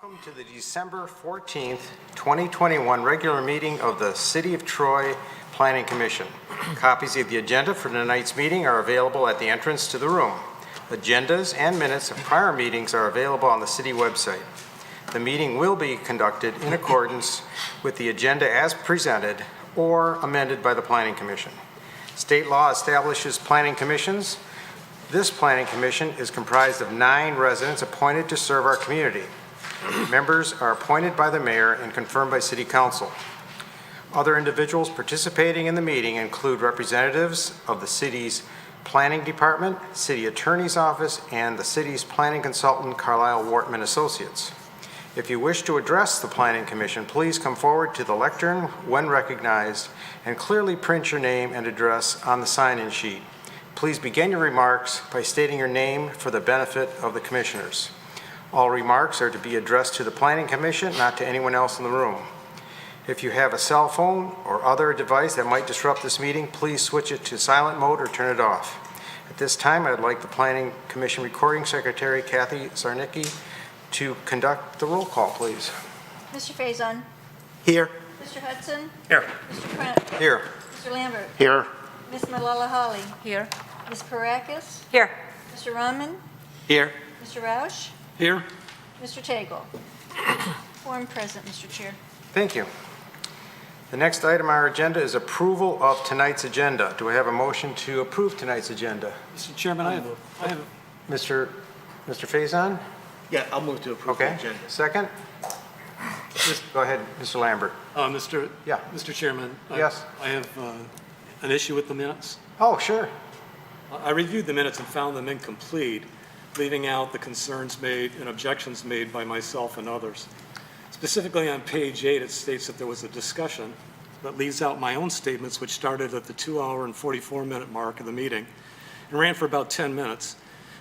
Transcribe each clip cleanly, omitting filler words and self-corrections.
Welcome to the December 14th, 2021 regular meeting of the City of Troy Planning Commission. Copies of the agenda for tonight's meeting are available at the entrance to the room. Agendas and minutes of prior meetings are available on the city website. The meeting will be conducted in accordance with the agenda as presented or amended by the Planning Commission. State law establishes planning commissions. This planning commission is comprised of 9 residents appointed to serve our community. Members are appointed by the mayor and confirmed by city council. Other individuals participating in the meeting include representatives of the city's planning department, city attorney's office, and the city's planning consultant, Carlisle Wortman Associates. If you wish to address the planning commission, please come forward to the lectern when recognized and clearly print your name and address on the sign-in sheet. Please begin your remarks by stating your name for the benefit of the commissioners. All remarks are to be addressed to the Planning Commission, not to anyone else in the room. If you have a cell phone or other device that might disrupt this meeting, please switch it to silent mode or turn it off. At this time, I'd like the Planning Commission Recording Secretary, Kathy Zarnicki, to conduct the roll call, please. Mr. Faison. Here. Mr. Hudson. Here. Mr. Krent. Here. Mr. Lambert. Here. Ms. Malala Holly. Here. Ms. Parakis. Here. Mr. Rahman. Here. Mr. Roush. Here. Mr. Tagle. Quorum present, Mr. Chair. Thank you. The next item on our agenda is approval of tonight's agenda. Do I have a motion to approve tonight's agenda? Mr. Chairman, I have Mr. Faison? Yeah, I'll move to approve the Okay. agenda. Second? Go ahead, Mr. Lambert. Mr. Chairman. Yes. I have an issue with the minutes. Oh, sure. I reviewed the minutes and found them incomplete, leaving out the concerns made and objections made by myself and others. Specifically on page 8, it states that there was a discussion that leaves out my own statements, which started at the 2-hour and 44-minute mark of the meeting and ran for about 10 minutes,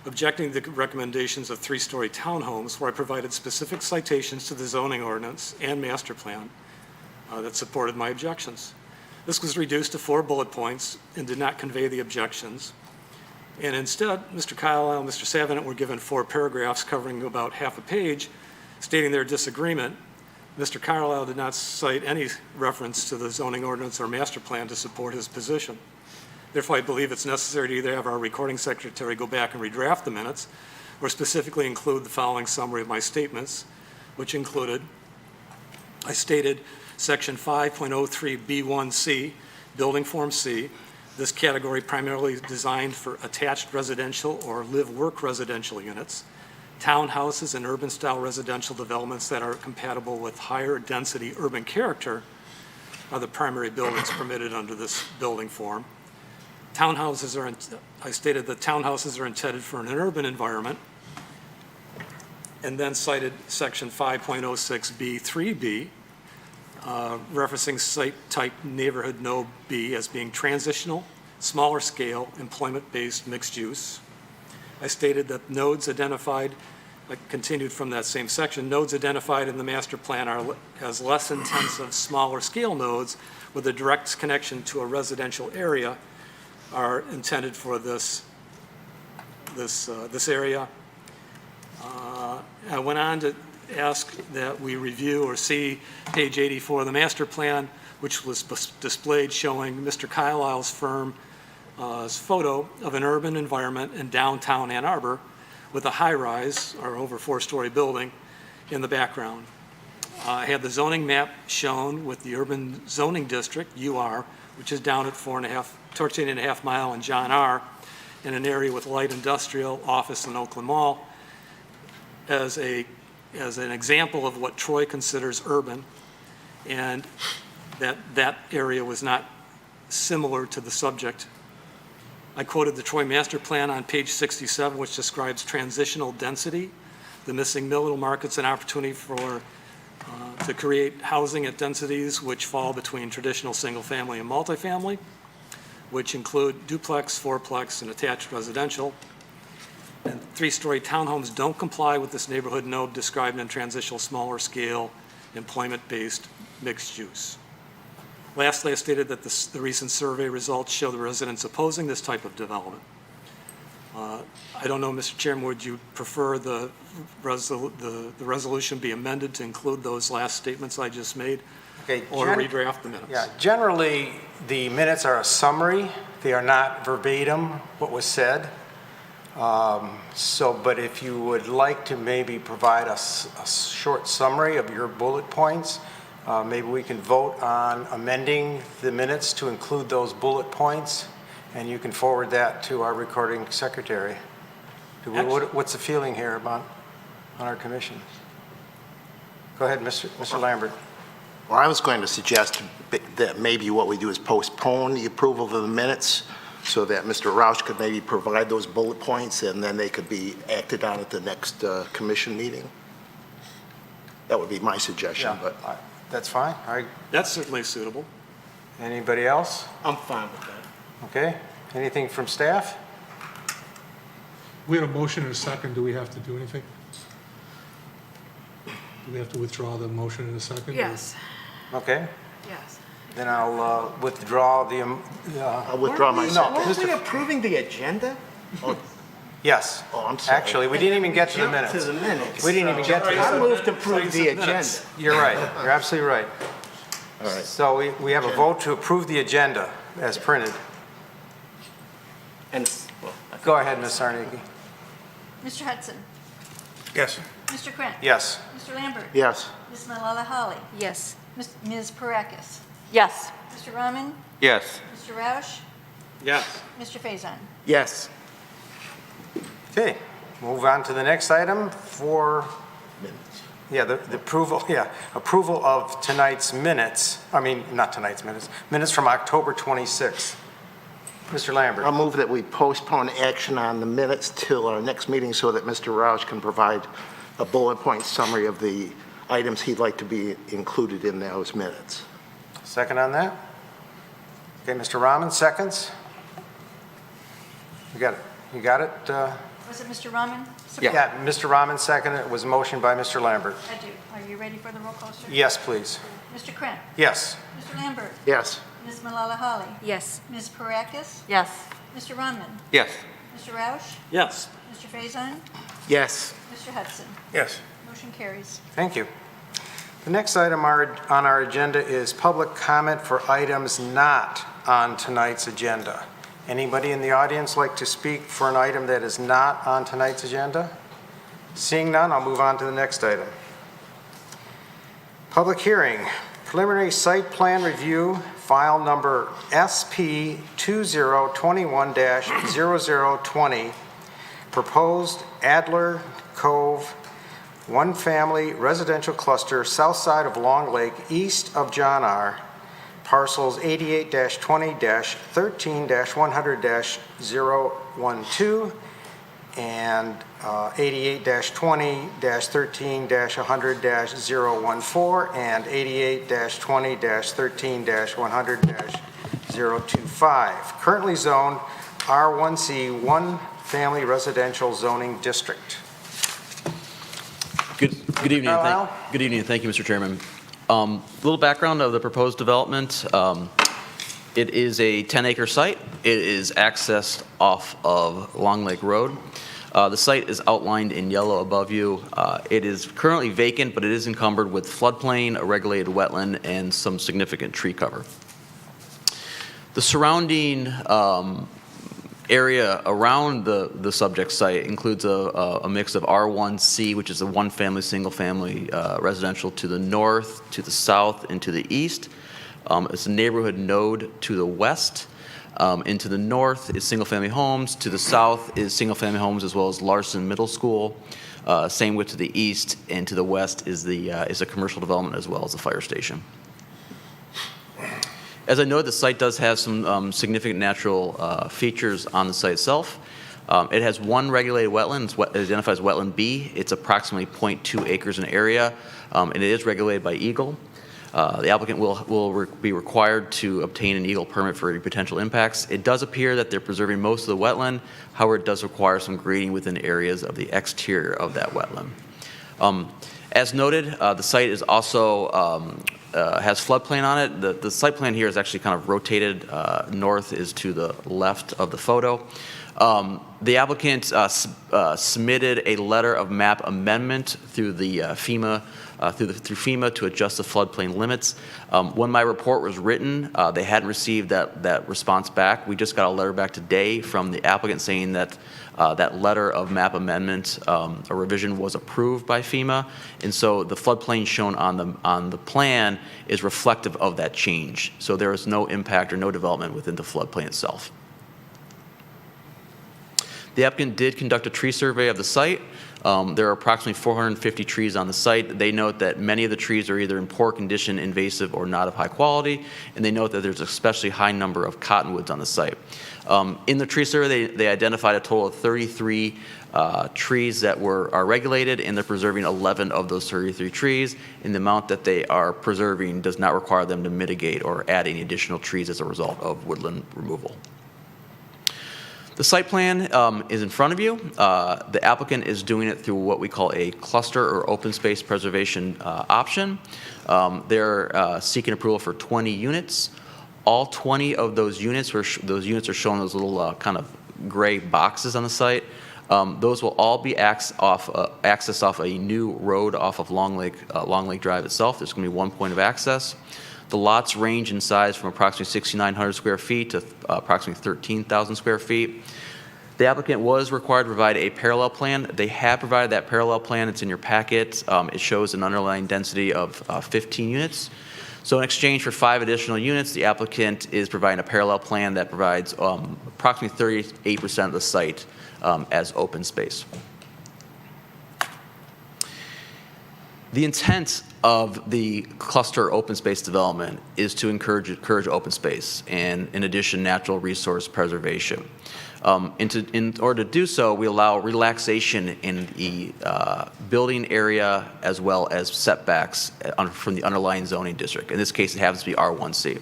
objecting to the recommendations of 3-story townhomes, where I provided specific citations to the zoning ordinance and master plan that supported my objections. This was reduced to 4 bullet points and did not convey the objections. And instead, Mr. Carlisle and Mr. Savinet were given 4 paragraphs covering about half a page, stating their disagreement. Mr. Carlisle did not cite any reference to the zoning ordinance or master plan to support his position. Therefore, I believe it's necessary to either have our recording secretary go back and redraft the minutes, or specifically include the following summary of my statements, which included, I stated section 5.03B1C, building form C, this category primarily designed for attached residential or live-work residential units, townhouses and urban-style residential developments that are compatible with higher density urban character are the primary buildings permitted under this building form. I stated that townhouses are intended for an urban environment, and then cited section 5.06B3B, referencing site type neighborhood node B as being transitional, smaller scale, employment-based mixed use. I stated that nodes identified, I continued from that same section, nodes identified in the master plan are as less intensive, smaller scale nodes with a direct connection to a residential area are intended for this area. I went on to ask that we review or see page 84 of the master plan, which was displayed showing Mr. Carlisle's firm's photo of an urban environment in downtown Ann Arbor with a high-rise or over 4-story building in the background. I had the zoning map shown with the urban zoning district, UR, which is down at 14.5 mile and John R, in an area with light industrial, office, and Oakland Mall as an example of what Troy considers urban, and that area was not similar to the subject. I quoted the Troy Master Plan on page 67, which describes transitional density. The missing middle market's an opportunity to create housing at densities which fall between traditional single-family and multifamily, which include duplex, fourplex, and attached residential. And 3-story townhomes don't comply with this neighborhood node described in transitional smaller scale employment-based mixed use. Lastly, I stated that the recent survey results show the residents opposing this type of development. I don't know, Mr. Chairman, would you prefer the resolution be amended to include those last statements I just made, Okay, or redraft the minutes? Yeah, generally, the minutes are a summary. They are not verbatim what was said. But if you would like to maybe provide a short summary of your bullet points, maybe we can vote on amending the minutes to include those bullet points, and you can forward that to our recording secretary. What's the feeling here on our commission? Go ahead, Mr. Lambert. Well, I was going to suggest that maybe what we do is postpone the approval of the minutes so that Mr. Roush could maybe provide those bullet points, and then they could be acted on at the next commission meeting. That would be my suggestion, but That's fine. That's certainly suitable. Anybody else? I'm fine with that. Okay. Anything from staff? We had a motion and a second. Do we have to do anything? Do we have to withdraw the motion in a second? Yes, Okay. yes. Then I'll withdraw the, I'll withdraw my second. Weren't we approving the agenda? yes. Oh, I'm sorry. Actually, we didn't even get to the Jump minutes. to the minutes. We didn't even get to I the moved to approve the agenda. You're right. You're absolutely right. All right. So we have a vote to approve the agenda as printed. And, Go ahead, Ms. Sarnicki. Mr. Hudson. Yes. Mr. Krant. Yes. Mr. Lambert. Yes. Ms. Malala Holly. Yes. Ms. Parakis. Yes. Mr. Rahman. Yes. Mr. Roush. Yes. Mr. Faison. yes. Okay. Move on to the next item for, the approval, approval of tonight's minutes. I mean, not tonight's minutes, minutes from October 26th. Mr. Lambert. I'll move that we postpone action on the minutes till our next meeting so that Mr. Roush can provide a bullet point summary of the items he'd like to be included in those minutes. Second on that? Okay, Mr. Rahman, seconds. You got it. You got it? Was it Mr. Rahman? Yeah, Mr. Rahman seconded. It was a motion by Mr. Lambert. I do. Are you ready for the roll call, sir? Yes, please. Mr. Krant. Yes. Mr. Lambert. Yes. Ms. Malala Holly. Yes. Ms. Parakis. Yes. Mr. Rahman. Yes. Mr. Roush. Yes. Mr. Faison. Yes. Mr. Hudson. Yes. Motion carries. Thank you. The next item on our agenda is public comment for items not on tonight's agenda. Anybody in the audience like to speak for an item that is not on tonight's agenda? Seeing none, I'll move on to the next item. Public hearing, preliminary site plan review, file number SP 2021-0020, proposed Adler Cove one-family residential cluster south side of Long Lake, east of John R., parcels 88-20-13-100-012 and 88-20-13-100-014 and 88-20-13-100-025. Currently zoned R1C, one family residential zoning district. Good evening. Carlisle? Good evening. Thank you, Mr. Chairman. A little background of the proposed development. It is a 10-acre site. It is accessed off of Long Lake Road. The site is outlined in yellow above you. It is currently vacant, but it is encumbered with floodplain, a regulated wetland, and some significant tree cover. The surrounding area around the subject site includes a mix of R1C, which is a one-family, single-family residential to the north, to the south, and to the east. It's a neighborhood node to the west. And to the north is single-family homes. To the south is single-family homes as well as Larson Middle School. Same with to the east, and to the west is a commercial development as well as a fire station. As I noted, the site does have some significant natural features on the site itself. It has one regulated wetland. It identifies wetland B. It's approximately 0.2 acres in area, and it is regulated by Eagle. The applicant will be required to obtain an Eagle permit for any potential impacts. It does appear that they're preserving most of the wetland. However, it does require some grading within areas of the exterior of that wetland. As noted, the site is also has floodplain on it. The site plan here is actually kind of rotated. North is to the left of the photo. The applicant submitted a letter of map amendment through the FEMA, through FEMA to adjust the floodplain limits. When my report was written, they hadn't received that response back. We just got a letter back today from the applicant saying that that letter of map amendment, a revision was approved by FEMA, and so the floodplain shown on the plan is reflective of that change. So there is no impact or no development within the floodplain itself. The applicant did conduct a tree survey of the site. There are approximately 450 trees on the site. They note that many of the trees are either in poor condition, invasive, or not of high quality, and they note that there's an especially high number of cottonwoods on the site. In the tree survey, they identified a total of 33 trees that are regulated, and they're preserving 11 of those 33 trees, and the amount that they are preserving does not require them to mitigate or add any additional trees as a result of woodland removal. The site plan is in front of you. The applicant is doing it through what we call a cluster or open space preservation option. They're seeking approval for 20 units. All 20 of those units, are shown as little kind of gray boxes on the site. Those will all be accessed off a new road off of Long Lake Drive itself. There's going to be one point of access. The lots range in size from approximately 6,900 square feet to approximately 13,000 square feet. The applicant was required to provide a parallel plan. They have provided that parallel plan. It's in your packet. It shows an underlying density of 15 units. So in exchange for 5 additional units, the applicant is providing a parallel plan that provides approximately 38% of the site as open space. The intent of the cluster open space development is to encourage open space and, in addition, natural resource preservation. In order to do so, we allow relaxation in the building area as well as setbacks from the underlying zoning district. In this case, it happens to be R1C.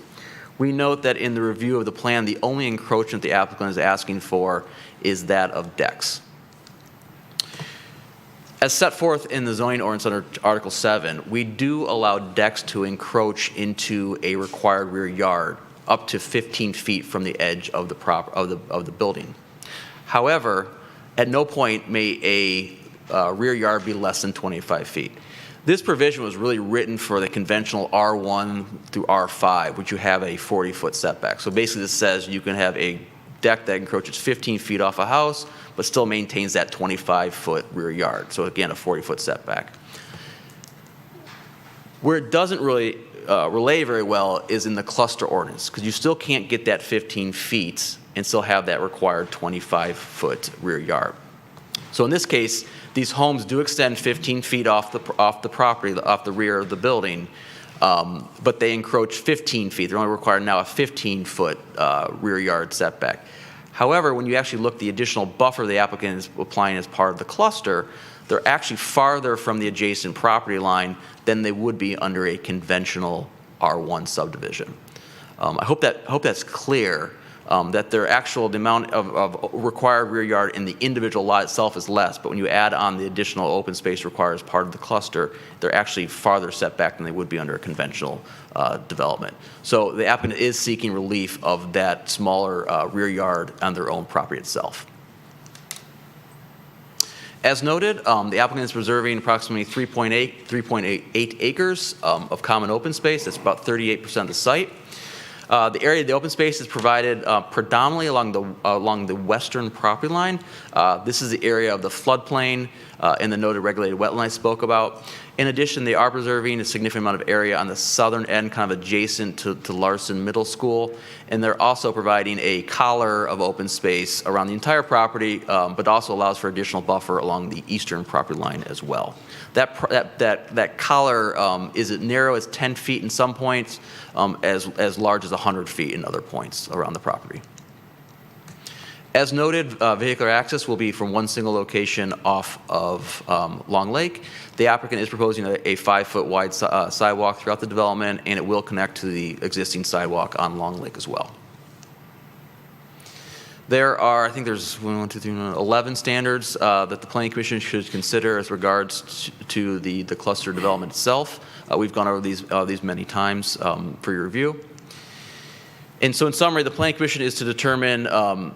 We note that in the review of the plan, the only encroachment the applicant is asking for is that of decks. As set forth in the zoning ordinance under Article 7, we do allow decks to encroach into a required rear yard up to 15 feet from the edge of the building. However, at no point may a rear yard be less than 25 feet. This provision was really written for the conventional R1 through R5, which you have a 40-foot setback. So basically this says you can have a deck that encroaches 15 feet off a house, but still maintains that 25-foot rear yard. So again, a 40-foot setback. Where it doesn't really relay very well is in the cluster ordinance, because you still can't get that 15 feet and still have that required 25-foot rear yard. So in this case, these homes do extend 15 feet off the property, off the rear of the building, but they encroach 15 feet. They're only required now a 15-foot rear yard setback. However, when you actually look at the additional buffer the applicant is applying as part of the cluster, they're actually farther from the adjacent property line than they would be under a conventional R1 subdivision. I hope that's clear, that the amount of required rear yard in the individual lot itself is less, but when you add on the additional open space required as part of the cluster, they're actually farther set back than they would be under a conventional development. So the applicant is seeking relief of that smaller rear yard on their own property itself. As noted, the applicant is preserving approximately 3.8 acres of common open space. That's about 38% of the site. The area of the open space is provided predominantly along the western property line. This is the area of the floodplain and the noted regulated wetland I spoke about. In addition, they are preserving a significant amount of area on the southern end, kind of adjacent to Larson Middle School, and they're also providing a collar of open space around the entire property, but also allows for additional buffer along the eastern property line as well. That collar is as narrow as 10 feet in some points, as large as 100 feet in other points around the property. As noted, vehicular access will be from one single location off of Long Lake. The applicant is proposing a 5-foot wide sidewalk throughout the development, and it will connect to the existing sidewalk on Long Lake as well. There are, I think there's 11 standards that the Planning Commission should consider as regards to the cluster development itself. We've gone over these many times for your review. And so in summary, the Planning Commission is to determine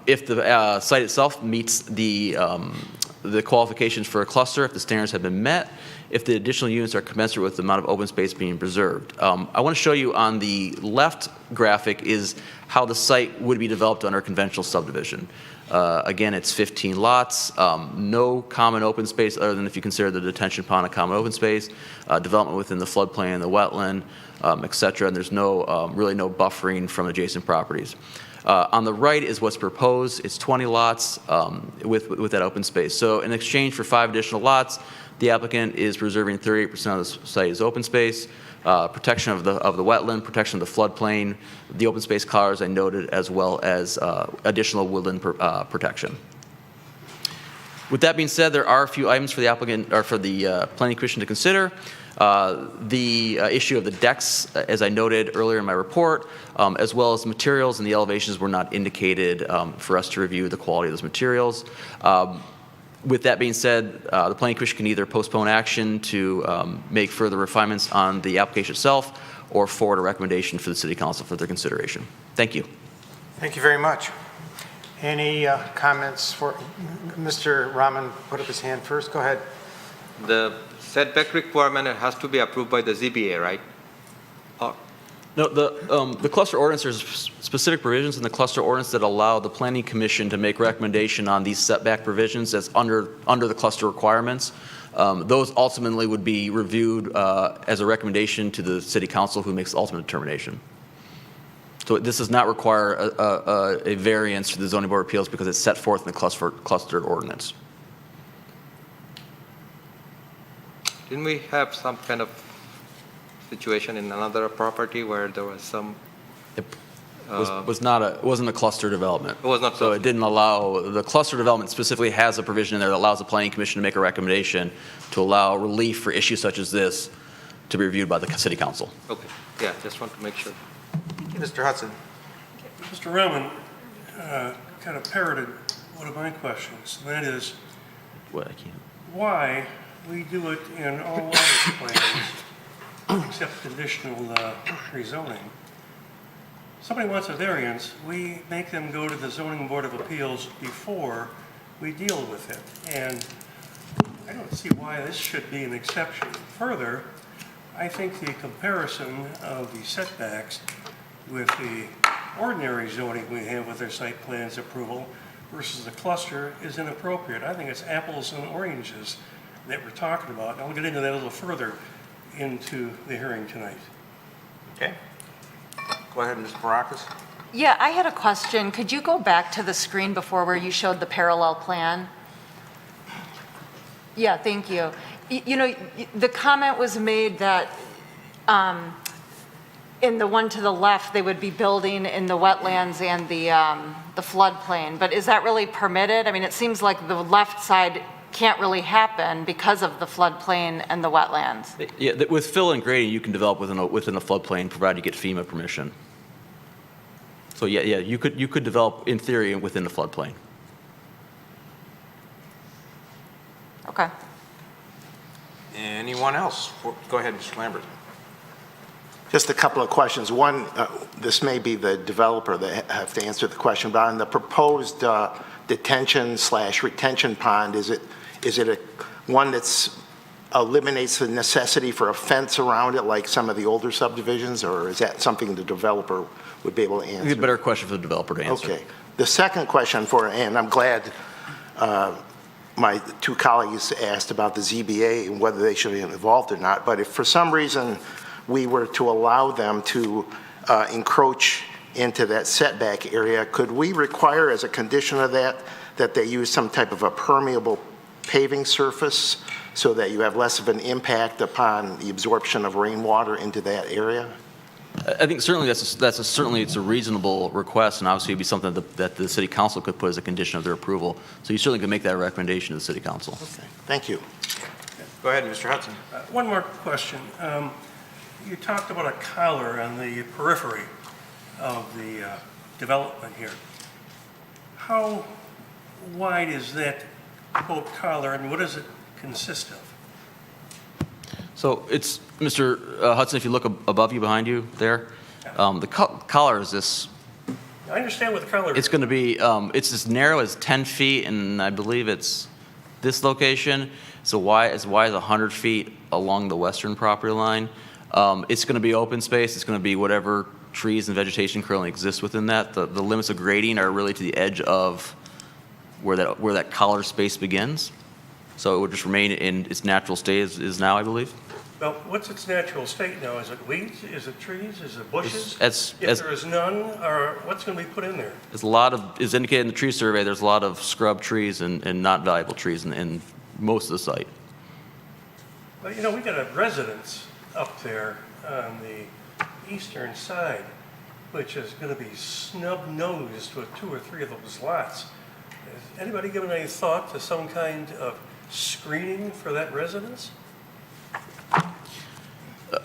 if the site itself meets the qualifications for a cluster, if the standards have been met, if the additional units are commensurate with the amount of open space being preserved. I want to show you on the left graphic is how the site would be developed under conventional subdivision. Again, it's 15 lots, no common open space other than if you consider the detention pond a common open space, development within the floodplain and the wetland, et cetera, and there's no, really no buffering from adjacent properties. On the right is what's proposed. It's 20 lots with that open space. So in exchange for 5 additional lots, the applicant is preserving 38% of the site as open space, protection of the wetland, protection of the floodplain, the open space collars I noted, as well as additional woodland protection. With that being said, there are a few items for the applicant or for the Planning Commission to consider. The issue of the decks, as I noted earlier in my report, as well as materials and the elevations were not indicated for us to review the quality of those materials. With that being said, the Planning Commission can either postpone action to make further refinements on the application itself or forward a recommendation for the City Council for their consideration. Thank you. Thank you very much. Any comments for Mr. Rahman? Put up his hand first. Go ahead. The setback requirement, it has to be approved by the ZBA, right? No, the cluster ordinance, there's specific provisions in the cluster ordinance that allow the Planning Commission to make recommendation on these setback provisions that's under the cluster requirements. Those ultimately would be reviewed as a recommendation to the City Council, who makes the ultimate determination. So this does not require a variance to the Zoning Board of Appeals because it's set forth in the clustered ordinance. Didn't we have some kind of situation in another property where there was some? It wasn't a cluster development. It was not. So it didn't allow, the cluster development specifically has a provision in there that allows the Planning Commission to make a recommendation to allow relief for issues such as this to be reviewed by the City Council. Okay, yeah, just want to make sure. Mr. Hudson. Mr. Rahman kind of parroted one of my questions, and that is What I can't. why we do it in all other plans except conditional rezoning. Somebody wants a variance, we make them go to the Zoning Board of Appeals before we deal with it. And I don't see why this should be an exception. Further, I think the comparison of the setbacks with the ordinary zoning we have with our site plans approval versus the cluster is inappropriate. I think it's apples and oranges that we're talking about. And I'll get into that a little further into the hearing tonight. Okay. Go ahead, Ms. Barakis. Yeah, I had a question. Could you go back to the screen before where you showed the parallel plan? Yeah, thank you. You know, the comment was made that in the one to the left, they would be building in the wetlands and the floodplain. But is that really permitted? I mean, it seems like the left side can't really happen because of the floodplain and the wetlands. Yeah, with fill and grading, you can develop within a floodplain, provided you get FEMA permission. So yeah, you could develop in theory within the floodplain. Okay. Anyone else? Go ahead, Mr. Lambert. Just a couple of questions. One, this may be the developer that have to answer the question, but on the proposed detention/retention pond, is it one that's eliminates the necessity for a fence around it like some of the older subdivisions, or is that something the developer would be able to answer? It's a better question for the developer to answer. Okay. The second question and I'm glad my two colleagues asked about the ZBA and whether they should be involved or not, but if for some reason we were to allow them to encroach into that setback area, could we require as a condition of that they use some type of a permeable paving surface so that you have less of an impact upon the absorption of rainwater into that area? I think certainly certainly it's a reasonable request, and obviously it'd be something that the City Council could put as a condition of their approval. So you certainly could make that recommendation to the City Council. Okay. Thank you. Go ahead, Mr. Hudson. One more question. You talked about a collar on the periphery of the development here. How wide is that quote collar, and what does it consist of? So it's, Mr. Hudson, if you look above you, behind you there, the collar is this I understand what the color is. It's going to be, it's as narrow as 10 feet, and I believe it's this location. So as wide as 100 feet along the western property line. It's going to be open space. It's going to be whatever trees and vegetation currently exists within that. The limits of grading are really to the edge of where that collar space begins. So it would just remain in its natural state as is now, I believe. Well, what's its natural state now? Is it weeds? Is it trees? Is it bushes? If As there is none, or what's going to be put in there? a lot of, is indicated in the tree survey, there's a lot of scrub trees and not valuable trees in most of the site. Well, you know, we got a residence up there on the eastern side, which is going to be snub-nosed with 2 or 3 of those lots. Has anybody given any thought to some kind of screening for that residence?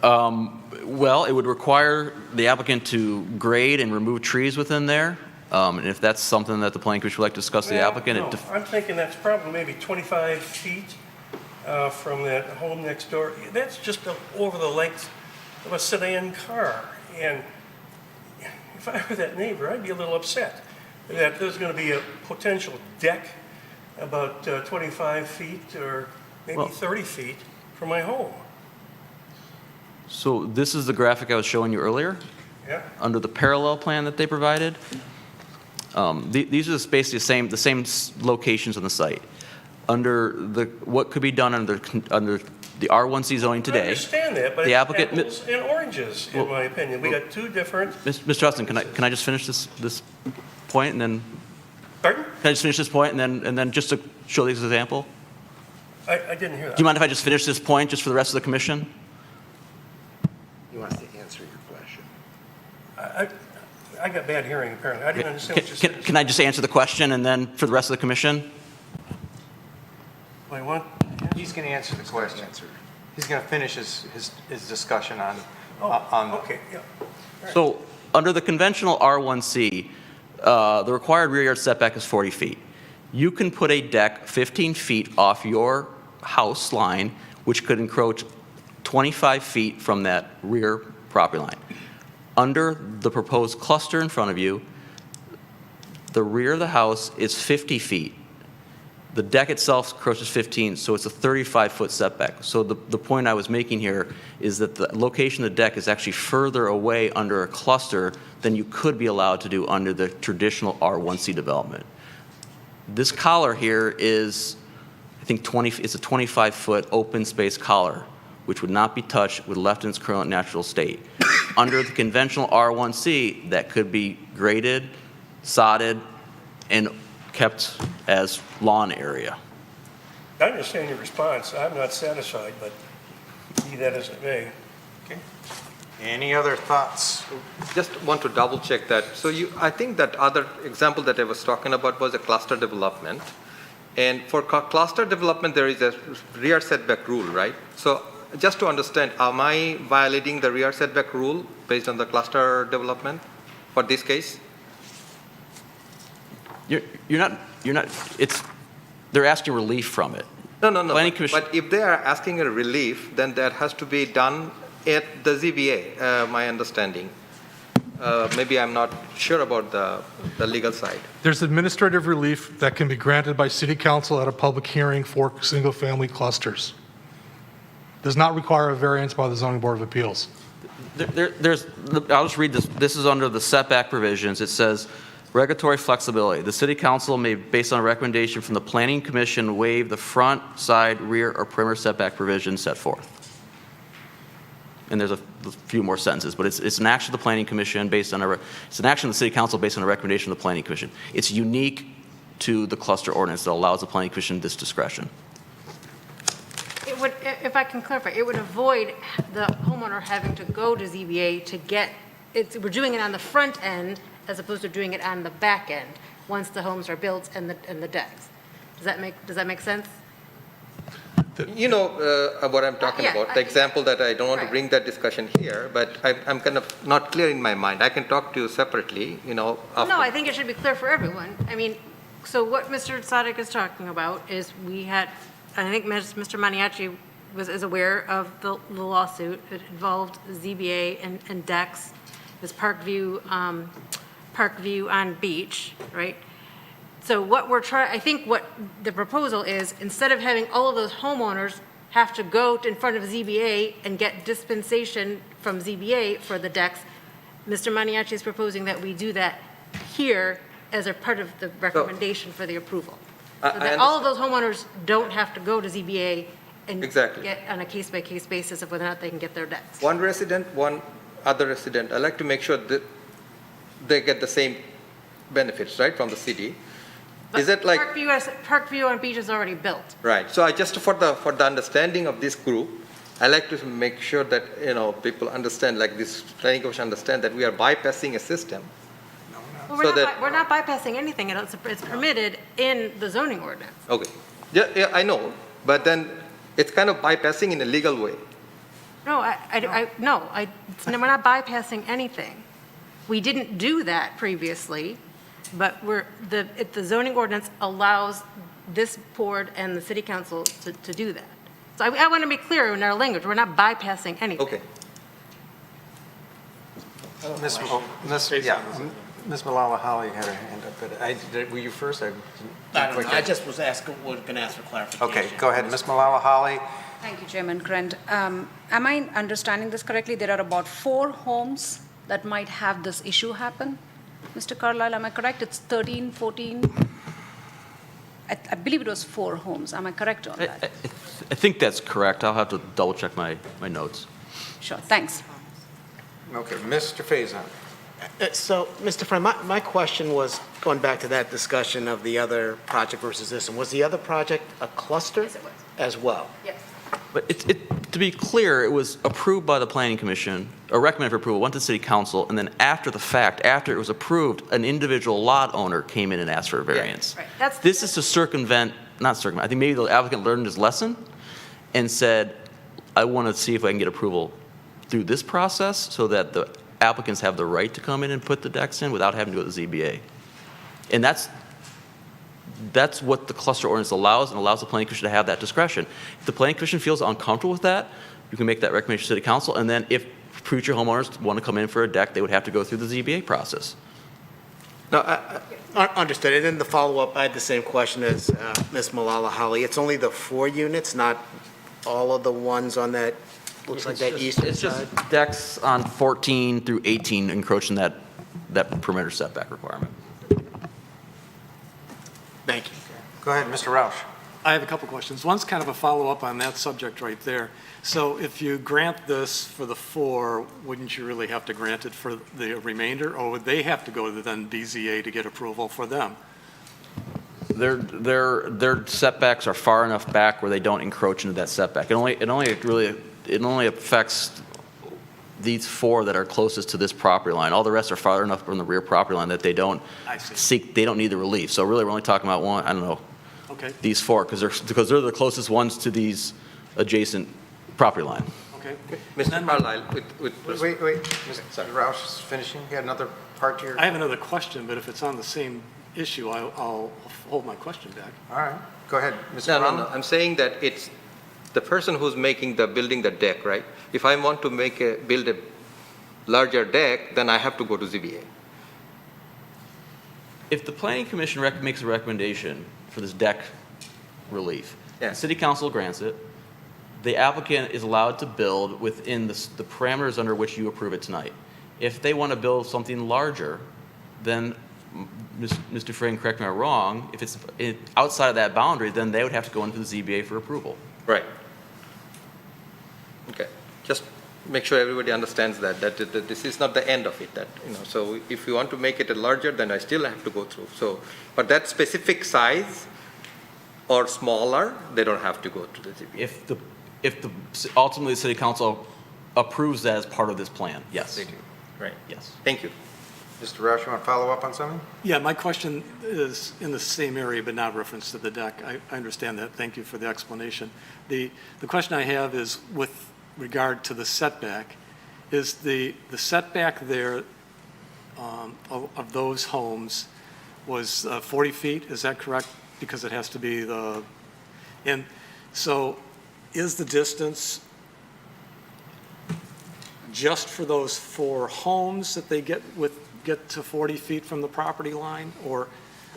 Well, it would require the applicant to grade and remove trees within there. And if that's something that the planning commission would like to discuss with the Well, applicant, no, I'm thinking that's probably maybe 25 feet from that home next door. That's just over the length of a sedan car. And if I were that neighbor, I'd be a little upset that there's going to be a potential deck about 25 feet or maybe Well- 30 feet from my home. so this is the graphic I was showing you earlier. Yeah? Under the parallel plan that they provided. These are basically the same locations on the site. Under what could be done under the R1C zoning I today. understand that, but the it's applicant- apples and oranges, in my opinion. We got two different, Mr. Hudson, can I just finish this point and then, pardon? can I just finish this point and then just to show this example? I didn't hear that. Do you mind if I just finish this point just for the rest of the commission? He wants to answer your question. I got bad hearing, apparently. I didn't understand what you said. Can I just answer the question and then for the rest of the commission? Wait, what? He's going to answer the question. He's going to finish his discussion on Okay, yeah. So, under the conventional R1C, the required rear yard setback is 40 feet. You can put a deck 15 feet off your house line, which could encroach 25 feet from that rear property line. Under the proposed cluster in front of you, the rear of the house is 50 feet. The deck itself encroaches 15, so it's a 35-foot setback. So the point I was making here is that the location of the deck is actually further away under a cluster than you could be allowed to do under the traditional R1C development. This collar here is, I think, it's a 25-foot open space collar, which would not be touched with left in its current natural state. Under the conventional R1C, that could be graded, sodded, and kept as lawn area. I understand your response. I'm not satisfied, but be that as it may. Okay. Any other thoughts? Just want to double check that. So I think that other example that I was talking about was a cluster development. And for cluster development, there is a rear setback rule, right? So just to understand, am I violating the rear setback rule based on the cluster development for this case? They're asking relief from it. No. Planning Commission- But if they are asking a relief, then that has to be done at the ZBA, my understanding. Maybe I'm not sure about the legal side. There's administrative relief that can be granted by city council at a public hearing for single-family clusters. Does not require a variance by the zoning board of appeals. I'll just read this. This is under the setback provisions. It says, regulatory flexibility. The city council may, based on a recommendation from the planning commission, waive the front, side, rear, or perimeter setback provisions set forth. And there's a few more sentences, but it's an action of the planning commission based on it's an action of the city council based on a recommendation of the planning commission. It's unique to the cluster ordinance that allows the planning commission this discretion. It would, if I can clarify, it would avoid the homeowner having to go to ZBA to get, we're doing it on the front end as opposed to doing it on the back end, once the homes are built and the decks. Does that make sense? You know what I'm talking Yeah, about, the example that I don't want to Right. bring that discussion here, but I'm kind of not clear in my mind. I can talk to you separately, after. No, I think it should be clear for everyone. I mean, so what Mr. Sadek is talking about is we had, I think Mr. Maniaci is aware of the lawsuit. It involved ZBA and decks. It was Parkview Parkview on Beach, right? So what I think what the proposal is, instead of having all of those homeowners have to go in front of ZBA and get dispensation from ZBA for the decks, Mr. Maniaci is proposing that we do that here as a part of the recommendation for the approval. So that all of those homeowners don't have to go to ZBA and Exactly. get on a case-by-case basis of whether or not they can get their decks. One resident, one other resident. I like to make sure that they get the same benefits, right, from the city. Is it like, Parkview on Beach is already built. right? So I just, for the understanding of this group, I like to make sure that, people understand, like this planning commission understand that we are bypassing a system. Well, So we're not bypassing anything. It's permitted in the zoning ordinance. Okay. Yeah, I know, but then it's kind of bypassing in a legal way. No, we're not bypassing anything. We didn't do that previously, but the zoning ordinance allows this board and the city council to do that. So I want to be clear in our language, we're not bypassing anything. Okay. Ms. Malala Holly had her hand up, but were you first? I just was going to ask for clarification. Okay, go ahead. Ms. Malala Holly. Thank you, Chairman Krent. Am I understanding this correctly? There are about 4 homes that might have this issue happen? Mr. Carlisle, am I correct? It's 13, 14? I believe it was 4 homes. Am I correct on that? I think that's correct. I'll have to double check my notes. Sure, thanks. Okay, Mr. Faison. So, Mr. Friend, my question was, going back to that discussion of the other project versus this one, was the other project a cluster Yes, it was. as well? Yes. But to be clear, it was approved by the Planning Commission, or recommended for approval, went to City Council, and then after the fact, after it was approved, an individual lot owner came in and asked for a variance. Right. This is to circumvent, not circumvent, I think maybe the applicant learned his lesson and said, I want to see if I can get approval through this process so that the applicants have the right to come in and put the decks in without having to go to the ZBA. And that's what the cluster ordinance allows, and allows the Planning Commission to have that discretion. If the Planning Commission feels uncomfortable with that, you can make that recommendation to City Council, and then if future homeowners want to come in for a deck, they would have to go through the ZBA process. No, understood. And then the follow-up, I had the same question as Ms. Malala Holly. It's only the 4 units, not all of the ones on that, looks like that eastern It's side? just decks on 14 through 18 encroaching that perimeter setback requirement. Thank you. Go ahead, Mr. Roush. I have a couple questions. One's kind of a follow-up on that subject right there. So if you grant this for the 4, wouldn't you really have to grant it for the remainder? Or would they have to go to then BZA to get approval for them? Their setbacks are far enough back where they don't encroach into that setback. It only affects these 4 that are closest to this property line. All the rest are far enough from the rear property line that they don't they don't need the relief. So really, we're only talking about one, I don't know, Okay. these 4, because they're the closest ones to these adjacent property line. Okay. Mr. Carlisle, with Wait, Mr. Roush is finishing. You had another part to your... I have another question, but if it's on the same issue, I'll hold my question back. All right, go ahead, Mr. No, Brown. no, no. I'm saying that it's the person who's building the deck, right? If I want to build a larger deck, then I have to go to ZBA. If the Planning Commission makes a recommendation for this deck relief, Yeah. the City Council grants it, the applicant is allowed to build within the parameters under which you approve it tonight. If they want to build something larger, then, Ms. Dufresne, correct me if I'm wrong, if it's outside of that boundary, then they would have to go into the ZBA for approval. Right. Okay. Just make sure everybody understands that this is not the end of it. So if you want to make it a larger, then I still have to go through. So, but that specific size or smaller, they don't have to go to the ZBA. If ultimately the City Council approves that as part of this plan, yes. They do. Right. Yes. Thank you. Mr. Roush, you want to follow up on something? Yeah, my question is in the same area, but not reference to the deck. I understand that. Thank you for the explanation. The question I have is with regard to the setback. Is the setback there of those homes was 40 feet? Is that correct? Because it has to be so is the distance just for those 4 homes that they get to 40 feet from the property line? Or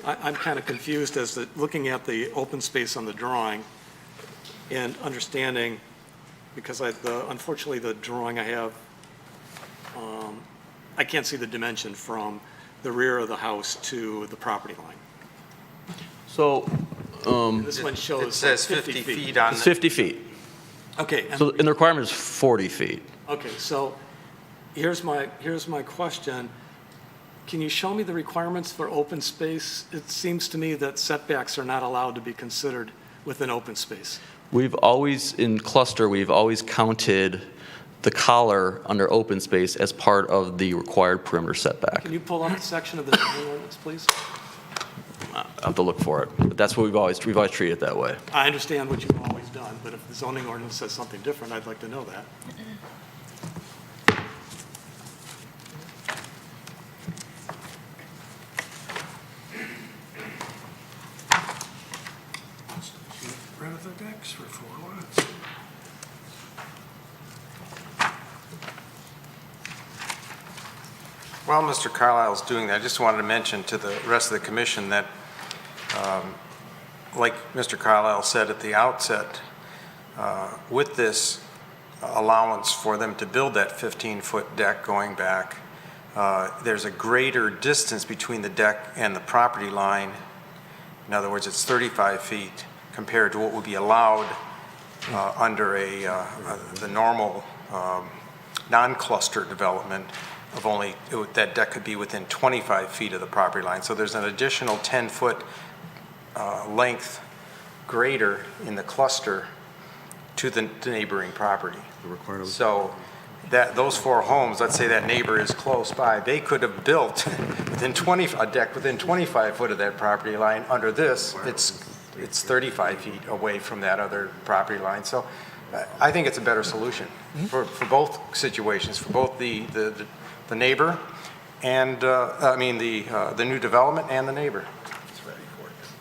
I'm kind of confused as to looking at the open space on the drawing and understanding, because unfortunately the drawing I have, I can't see the dimension from the rear of the house to the property line. So This one shows It says 50 feet on it's the, 50 feet. Okay, So, and the requirement is 40 feet. okay, so here's my question. Can you show me the requirements for open space? It seems to me that setbacks are not allowed to be considered within open space. We've always, in cluster, we've always counted the collar under open space as part of the required perimeter setback. Can you pull up a section of the zoning ordinance, please? I'll have to look for it, but that's what we've always treated it that way. I understand what you've always done, but if the zoning ordinance says something different, I'd like to know that. Rent the decks for 4 lots. while Mr. Carlisle's doing that, I just wanted to mention to the rest of the commission that, like Mr. Carlisle said at the outset, with this allowance for them to build that 15-foot deck going back, there's a greater distance between the deck and the property line. In other words, it's 35 feet compared to what would be allowed under the normal non-cluster development of only, that deck could be within 25 feet of the property line. So there's an additional 10-foot length greater in the cluster to the neighboring property. So those 4 homes, let's say that neighbor is close by, they could have built a deck within 25 foot of that property line. Under this, it's 35 feet away from that other property line. So I think it's a better solution for both situations, for both the neighbor and, the new development and the neighbor.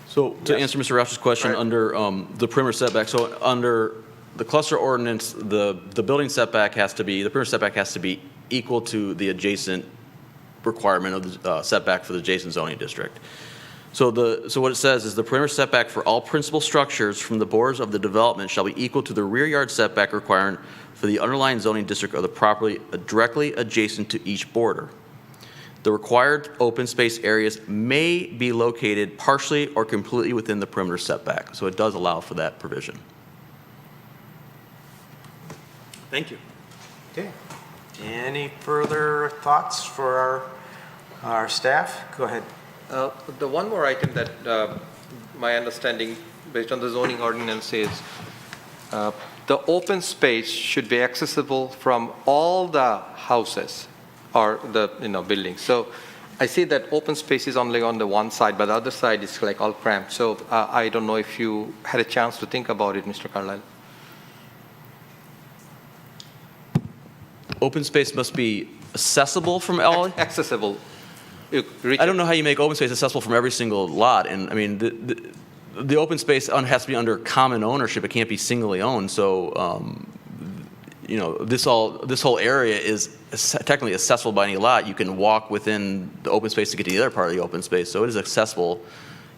So to answer Mr. Roush's question, Right. under the perimeter setback, so under the cluster ordinance, the building setback has to be, the perimeter setback has to be equal to the adjacent requirement of the setback for the adjacent zoning district. So what it says is the perimeter setback for all principal structures from the borders of the development shall be equal to the rear yard setback requirement for the underlying zoning district of the property directly adjacent to each border. The required open space areas may be located partially or completely within the perimeter setback. So it does allow for that provision. Thank you. Okay. Any further thoughts for our staff? Go ahead. The one more item that my understanding, based on the zoning ordinance, is the open space should be accessible from all the houses or the buildings. So I see that open space is only on the one side, but the other side is like all cramped. So I don't know if you had a chance to think about it, Mr. Carlisle. Open space must be accessible from all. Accessible. I don't know how you make open space accessible from every single lot, and I mean the open space has to be under common ownership. It can't be singly owned. So this whole area is technically accessible by any lot. You can walk within the open space to get to the other part of the open space. So it is accessible.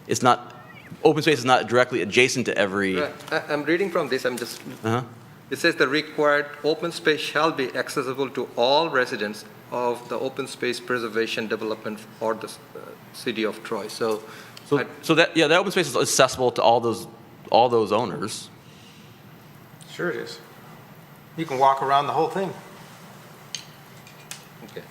It's not open space is not directly adjacent to every. I'm reading from this. I'm just. It says the required open space shall be accessible to all residents of the open space preservation development or the city of Troy. So that open space is accessible to all those owners. Sure it is. You can walk around the whole thing. okay.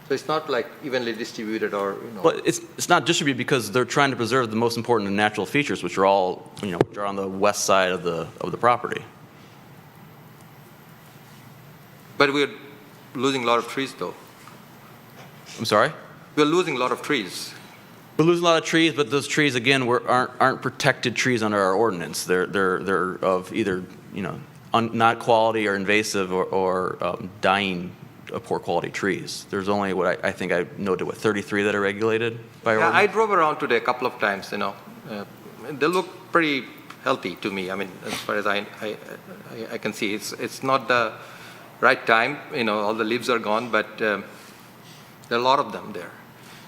So it's not like evenly distributed or But it's not distributed because they're trying to preserve the most important and natural features, which are all which are on the west side of the property. But we're losing a lot of trees, though. I'm sorry. We're losing a lot of trees. We're losing a lot of trees, but those trees again aren't protected trees under our ordinance. They're of either not quality or invasive or dying poor quality trees. There's only what I think I noted 33 that are regulated by Yeah, I ordinance. drove around today a couple of times. They look pretty healthy to me. I mean, as far as I can see, it's not the right time, all the leaves are gone, but there are a lot of them there.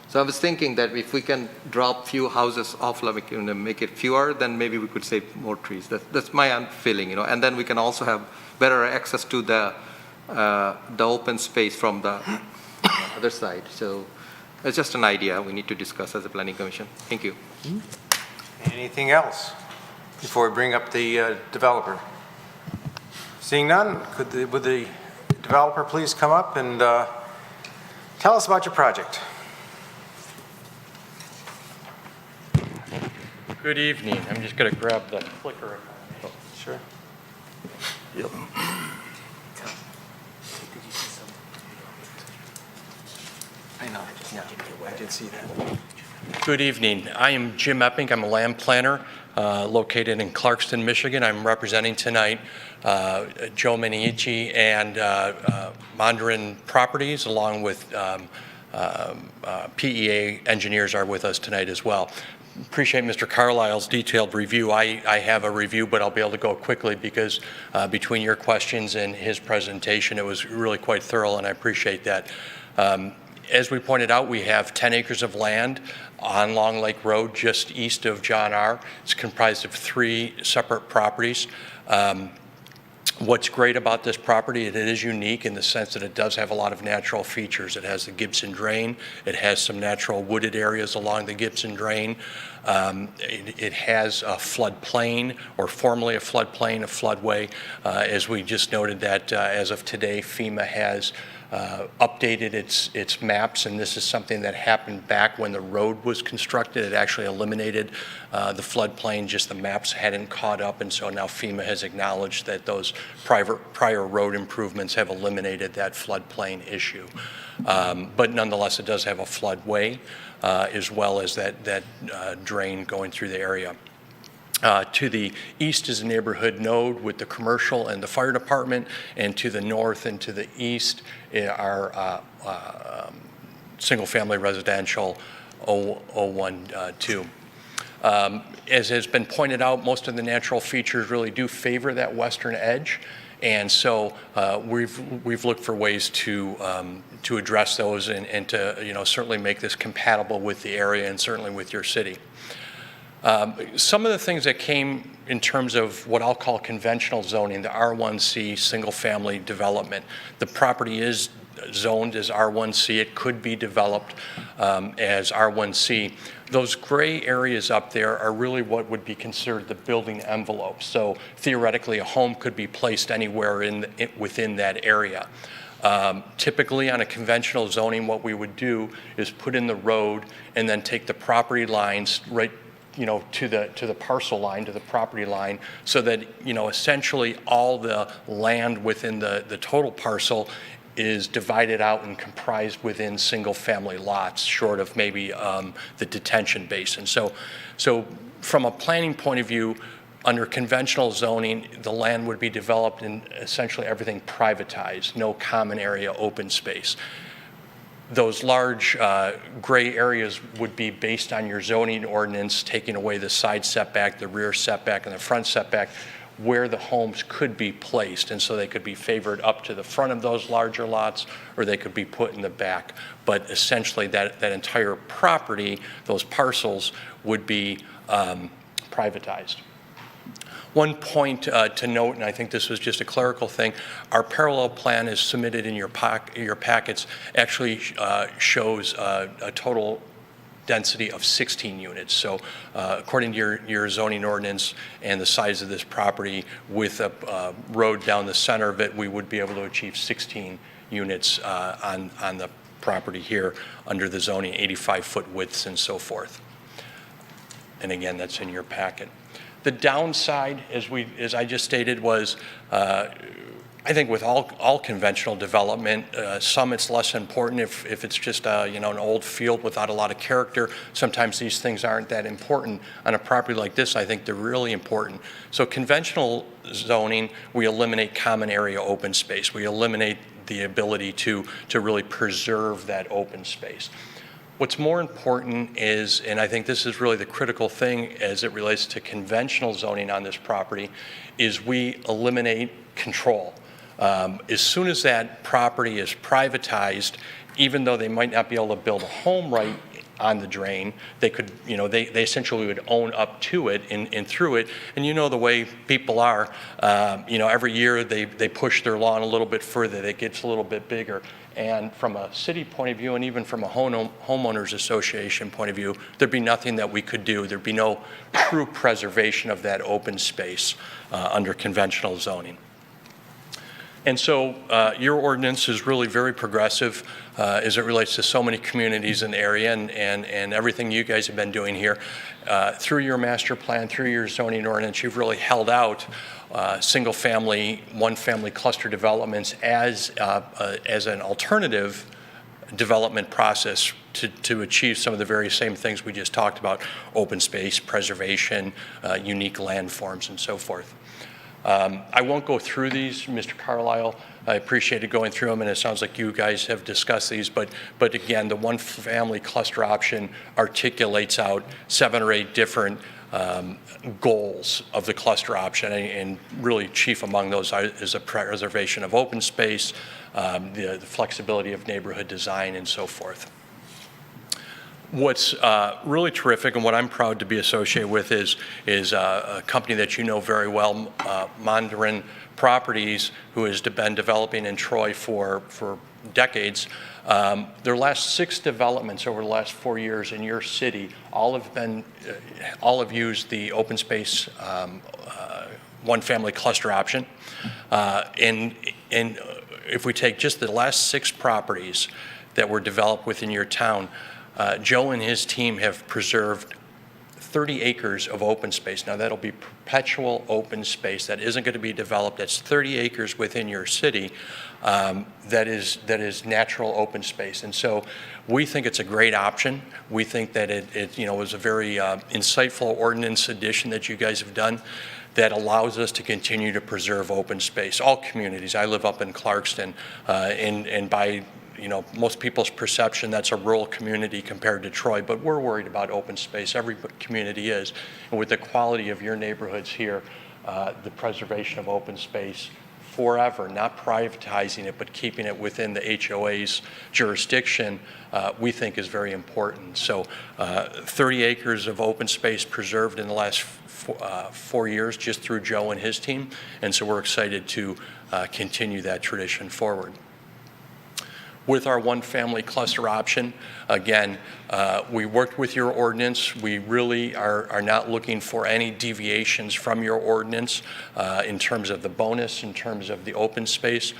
So I was thinking that if we can drop few houses off, like, make it fewer, then maybe we could save more trees. That's my feeling, and then we can also have better access to the open space from the other side. So it's just an idea we need to discuss as a planning commission. Thank you. Anything else before we bring up the developer? Seeing none, would the developer please come up and tell us about your project? Good evening. I'm just going to grab the clicker. Sure. Yep. I know, yeah, I did see that. Good evening. I am Jim Epping. I'm a land planner located in Clarkston, Michigan. I'm representing tonight Joe Manici and Mandarin Properties, along with PEA engineers are with us tonight as well. Appreciate Mr. Carlisle's detailed review. I have a review, but I'll be able to go quickly because between your questions and his presentation, it was really quite thorough, and I appreciate that. As we pointed out, we have 10 acres of land on Long Lake Road, just east of John R. It's comprised of 3 separate properties. What's great about this property, it is unique in the sense that it does have a lot of natural features. It has the Gibson Drain. It has some natural wooded areas along the Gibson Drain. It has a floodplain, or formerly a floodplain, a floodway. As we just noted that as of today, FEMA has updated its maps, and this is something that happened back when the road was constructed. It actually eliminated the floodplain, just the maps hadn't caught up, and so now FEMA has acknowledged that those prior road improvements have eliminated that floodplain issue. But nonetheless, it does have a floodway as well as that drain going through the area. To the east is a neighborhood node with the commercial and the fire department, and to the north and to the east are single-family residential 012. As has been pointed out, most of the natural features really do favor that western edge, and so we've looked for ways to address those and to certainly make this compatible with the area and certainly with your city. Some of the things that came in terms of what I'll call conventional zoning, the R1C single-family development. The property is zoned as R1C. It could be developed as R1C. Those gray areas up there are really what would be considered the building envelope. So theoretically, a home could be placed anywhere within that area. Typically, on a conventional zoning, what we would do is put in the road and then take the property lines right to the parcel line, to the property line, so that, essentially all the land within the total parcel is divided out and comprised within single-family lots, short of maybe the detention basin. So from a planning point of view, under conventional zoning, the land would be developed and essentially everything privatized, no common area open space. Those large gray areas would be based on your zoning ordinance, taking away the side setback, the rear setback, and the front setback, where the homes could be placed. And so they could be favored up to the front of those larger lots, or they could be put in the back. But essentially that entire property, those parcels, would be privatized. One point to note, and I think this was just a clerical thing, our parallel plan is submitted in your packets, actually shows a total density of 16 units. So according to your zoning ordinance and the size of this property, with a road down the center of it, we would be able to achieve 16 units on the property here under the zoning, 85-foot widths and so forth. And again, that's in your packet. The downside, as I just stated, was I think with all conventional development, some it's less important if it's just an old field without a lot of character. Sometimes these things aren't that important. On a property like this, I think they're really important. So conventional zoning, we eliminate common area open space. We eliminate the ability to really preserve that open space. What's more important is, and I think this is really the critical thing as it relates to conventional zoning on this property, is we eliminate control. As soon as that property is privatized, even though they might not be able to build a home right on the drain, they could, they essentially would own up to it and through it. And the way people are, every year they push their lawn a little bit further, it gets a little bit bigger. And from a city point of view, and even from a homeowners association point of view, there'd be nothing that we could do. There'd be no true preservation of that open space under conventional zoning. And so your ordinance is really very progressive as it relates to so many communities in the area and everything you guys have been doing here. Through your master plan, through your zoning ordinance, you've really held out single-family, one-family cluster developments as an alternative development process to achieve some of the very same things we just talked about: open space, preservation, unique landforms, and so forth. I won't go through these, Mr. Carlisle. I appreciated going through them, and it sounds like you guys have discussed these, but again, the one-family cluster option articulates out 7 or 8 different goals of the cluster option, and really chief among those is a preservation of open space, the flexibility of neighborhood design, and so forth. What's really terrific, and what I'm proud to be associated with, is a company that you know very well, Mondrian Properties, who has been developing in Troy for decades. Their last 6 developments over the last 4 years in your city all have used the open space one-family cluster option. And if we take just the last 6 properties that were developed within your town, Joe and his team have preserved 30 acres of open space. Now, that'll be perpetual open space that isn't going to be developed. That's 30 acres within your city that is natural open space. And so we think it's a great option. We think that it was a very insightful ordinance addition that you guys have done that allows us to continue to preserve open space. All communities. I live up in Clarkston, and by most people's perception, that's a rural community compared to Troy, but we're worried about open space. Every community is. And with the quality of your neighborhoods here, the preservation of open space forever, not privatizing it, but keeping it within the HOA's jurisdiction, we think is very important. So 30 acres of open space preserved in the last 4 years just through Joe and his team. And so we're excited to continue that tradition forward. With our one-family cluster option, again, we worked with your ordinance. We really are not looking for any deviations from your ordinance in terms of the bonus, in terms of the open space.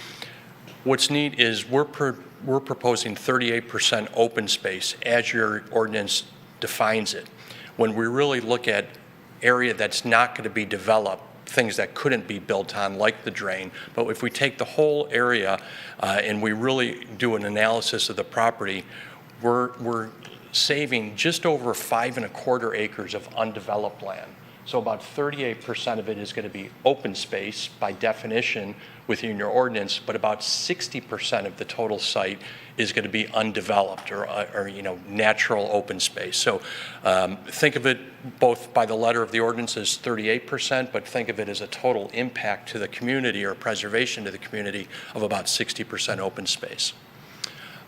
What's neat is we're proposing 38% open space as your ordinance defines it. When we really look at area that's not going to be developed, things that couldn't be built on, like the drain. But if we take the whole area and we really do an analysis of the property, we're saving just over 5¼ acres of undeveloped land. So about 38% of it is going to be open space by definition within your ordinance, but about 60% of the total site is going to be undeveloped or natural open space. So think of it both by the letter of the ordinance as 38%, but think of it as a total impact to the community or preservation to the community of about 60% open space.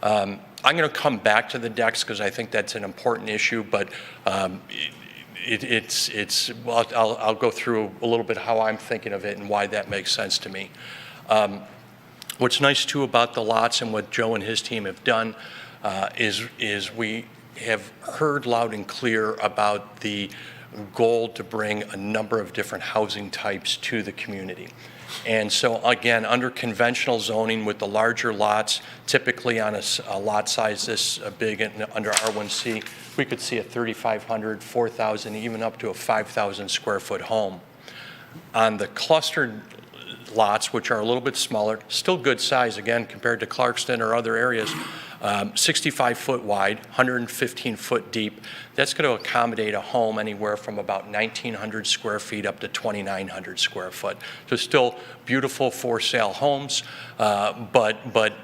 I'm going to come back to the decks because I think that's an important issue, but I'll go through a little bit how I'm thinking of it and why that makes sense to me. What's nice too about the lots and what Joe and his team have done is we have heard loud and clear about the goal to bring a number of different housing types to the community. And so again, under conventional zoning with the larger lots, typically on a lot size this big and under R1C, we could see a 3,500, 4,000, even up to a 5,000 square foot home. On the clustered lots, which are a little bit smaller, still good size again compared to Clarkston or other areas, 65 foot wide, 115 foot deep. That's going to accommodate a home anywhere from about 1,900 square feet up to 2,900 square foot. So still beautiful for sale homes, but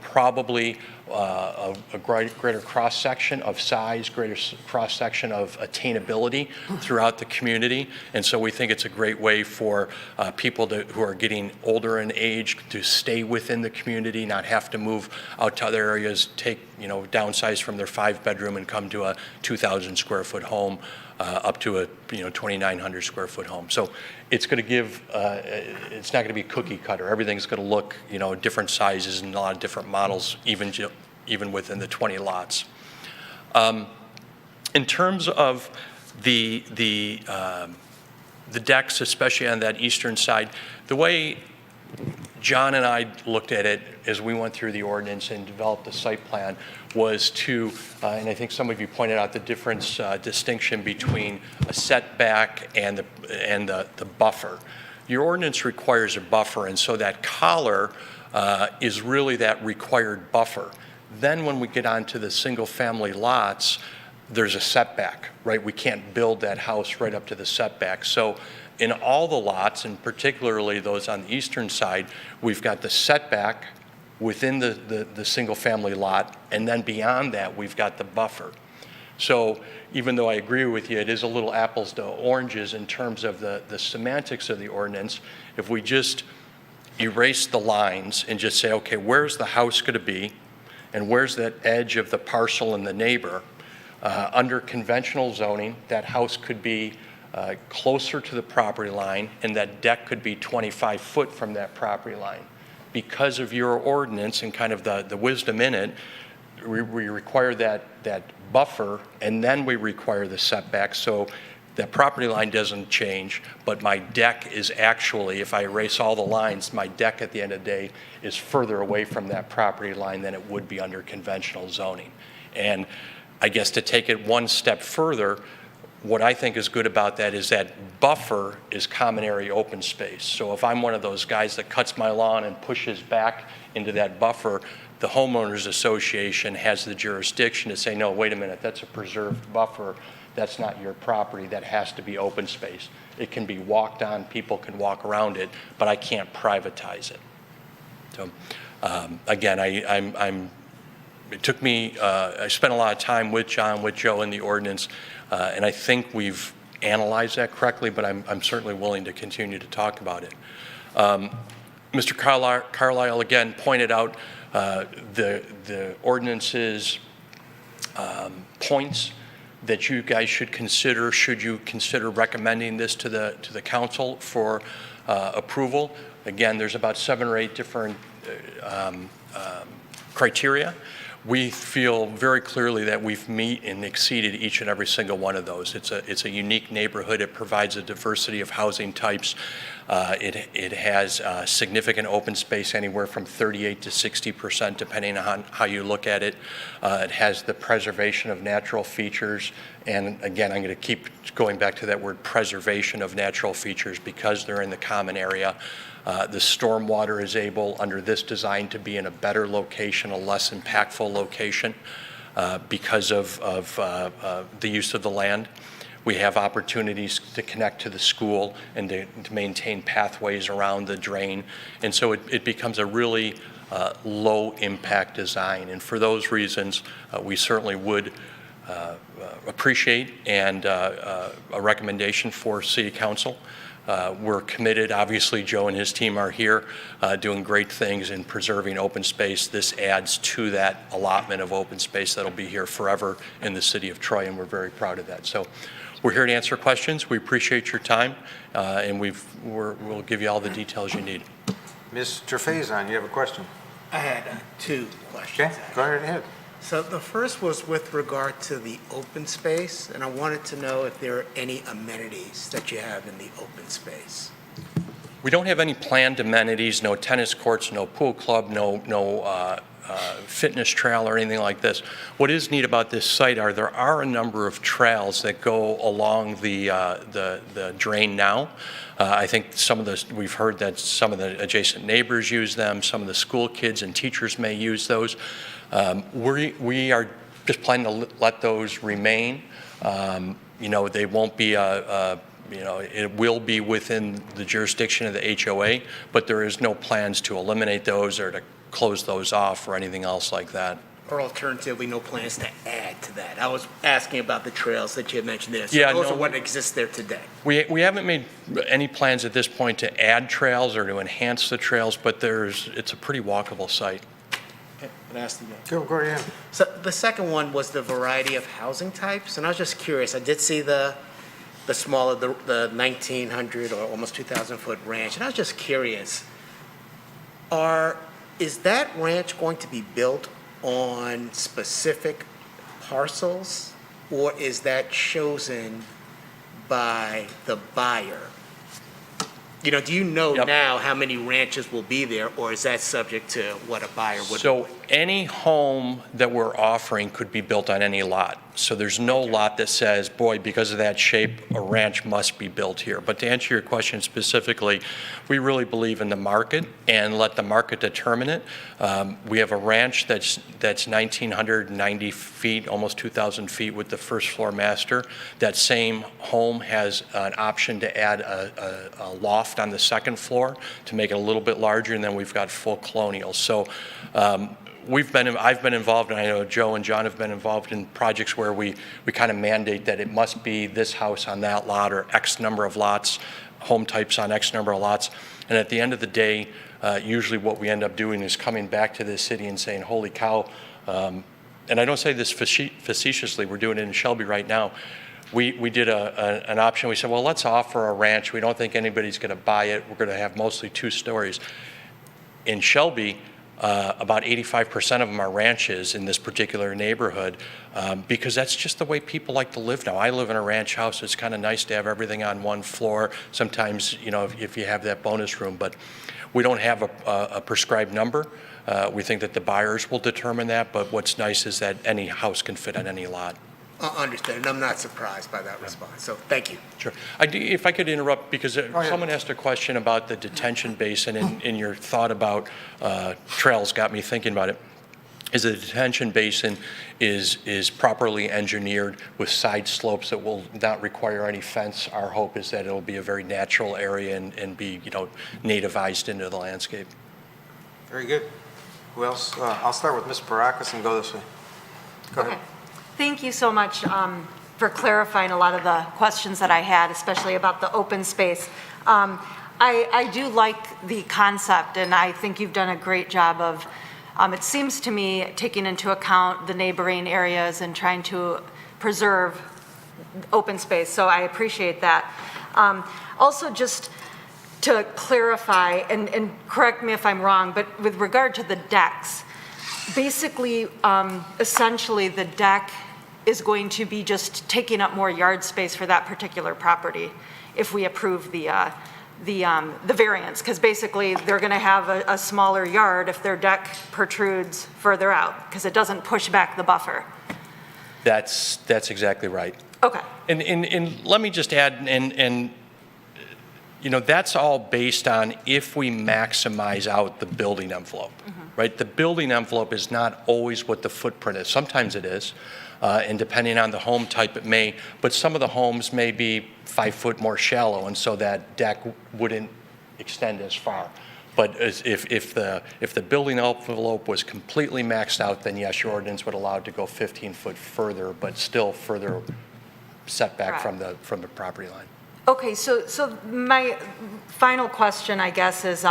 probably a greater cross-section of size, greater cross-section of attainability throughout the community. And so we think it's a great way for people who are getting older in age to stay within the community, not have to move out to other areas, downsize from their 5-bedroom and come to a 2,000 square foot home, up to a 2,900 square foot home. So it's going to give, it's not going to be cookie cutter. Everything's going to look, different sizes and a lot of different models, even within the 20 lots. In terms of the decks, especially on that eastern side, the way John and I looked at it as we went through the ordinance and developed the site plan was to, and I think some of you pointed out the difference, distinction between a setback and the buffer. Your ordinance requires a buffer, and so that collar is really that required buffer. Then when we get onto the single-family lots, there's a setback, right? We can't build that house right up to the setback. So in all the lots, and particularly those on the eastern side, we've got the setback within the single-family lot, and then beyond that, we've got the buffer. So even though I agree with you, it is a little apples to oranges in terms of the semantics of the ordinance, if we just erase the lines and just say, okay, where's the house going to be, and where's that edge of the parcel and the neighbor, under conventional zoning, that house could be closer to the property line, and that deck could be 25 foot from that property line. Because of your ordinance and kind of the wisdom in it, we require that buffer, and then we require the setback, so that property line doesn't change, but my deck is actually, if I erase all the lines, my deck at the end of the day is further away from that property line than it would be under conventional zoning. And I guess to take it one step further, what I think is good about that is that buffer is common area open space. So if I'm one of those guys that cuts my lawn and pushes back into that buffer, the homeowners association has the jurisdiction to say, no, wait a minute, that's a preserved buffer. That's not your property. That has to be open space. It can be walked on, people can walk around it, but I can't privatize it. So again, it took me, I spent a lot of time with John, with Joe in the ordinance, and I think we've analyzed that correctly, but I'm certainly willing to continue to talk about it. Mr. Carlisle again pointed out the ordinance's points that you guys should consider, should you consider recommending this to the council for approval. Again, there's about 7 or 8 different criteria. We feel very clearly that we've met and exceeded each and every single one of those. It's a unique neighborhood. It provides a diversity of housing types. It has significant open space, anywhere from 38 to 60%, depending on how you look at it. It has the preservation of natural features. And again, I'm going to keep going back to that word preservation of natural features because they're in the common area. The stormwater is able, under this design, to be in a better location, a less impactful location because of the use of the land. We have opportunities to connect to the school and to maintain pathways around the drain. And so it becomes a really low-impact design. And for those reasons, we certainly would appreciate and a recommendation for City Council. We're committed, obviously Joe and his team are here doing great things in preserving open space. This adds to that allotment of open space that'll be here forever in the city of Troy, and we're very proud of that. So we're here to answer questions. We appreciate your time, and we'll give you all the details you need. Mr. Faison, you have a question? I had 2 questions. Okay, go right ahead. So the first was with regard to the open space, and I wanted to know if there are any amenities that you have in the open space. We don't have any planned amenities, no tennis courts, no pool club, no fitness trail or anything like this. What is neat about this site there are a number of trails that go along the drain now. I think we've heard that some of the adjacent neighbors use them, some of the school kids and teachers may use those. We are just planning to let those remain. They won't be it will be within the jurisdiction of the HOA, but there is no plans to eliminate those or to close those off or anything else like that. Or alternatively, no plans to add to that? I was asking about the trails that you had mentioned there. So Yeah, those no, are what exists there today. We haven't made any plans at this point to add trails or to enhance the trails, but it's a pretty walkable site. Okay, I'd ask you. Go ahead. So the second one was the variety of housing types, and I was just curious. I did see the smaller, the 1,900 or almost 2,000-foot ranch, and I was just curious. Is that ranch going to be built on specific parcels, or is that chosen by the buyer? You know, do you know Yep. now how many ranches will be there, or is that subject to what a buyer would? So any home that we're offering could be built on any lot. So there's no lot that says, boy, because of that shape, a ranch must be built here. But to answer your question specifically, we really believe in the market and let the market determine it. We have a ranch that's 1,990 feet, almost 2,000 feet with the first floor master. That same home has an option to add a loft on the second floor to make it a little bit larger, and then we've got full colonial. So I've been involved, and I know Joe and John have been involved in projects where we kind of mandate that it must be this house on that lot or X number of lots, home types on X number of lots. And at the end of the day, usually what we end up doing is coming back to the city and saying, holy cow, and I don't say this facetiously, we're doing it in Shelby right now. We did an option. We said, well, let's offer a ranch. We don't think anybody's going to buy it. We're going to have mostly 2 stories. In Shelby, about 85% of them are ranches in this particular neighborhood because that's just the way people like to live now. I live in a ranch house. It's kind of nice to have everything on one floor. Sometimes, you know, if you have that bonus room, but we don't have a prescribed number. We think that the buyers will determine that, but what's nice is that any house can fit on any lot. Understood, and I'm not surprised by that response, so thank you. Sure. If I could interrupt, because someone asked a question about the detention basin, and your thought about trails got me thinking about it. Is the detention basin is properly engineered with side slopes that will not require any fence. Our hope is that it'll be a very natural area and be, you know, nativized into the landscape. Very good. Who else? I'll start with Ms. Barakis and go this way. Go ahead. Okay. Thank you so much for clarifying a lot of the questions that I had, especially about the open space. I do like the concept, and I think you've done a great job of, it seems to me, taking into account the neighboring areas and trying to preserve open space, so I appreciate that. Also, just to clarify, and correct me if I'm wrong, but with regard to the decks, basically, essentially, the deck is going to be just taking up more yard space for that particular property if we approve the variance, because basically they're going to have a smaller yard if their deck protrudes further out, because it doesn't push back the buffer. That's exactly right. Okay. And let me just add, and you know, that's all based on if we maximize out the building envelope, right? The building envelope is not always what the footprint is. Sometimes it is, and depending on the home type, it may, but some of the homes may be 5 foot more shallow, and so that deck wouldn't extend as far. But if the building envelope was completely maxed out, then yes, your ordinance would allow it to go 15 foot further, but still further setback from the property line. Okay, so my final question, I guess, is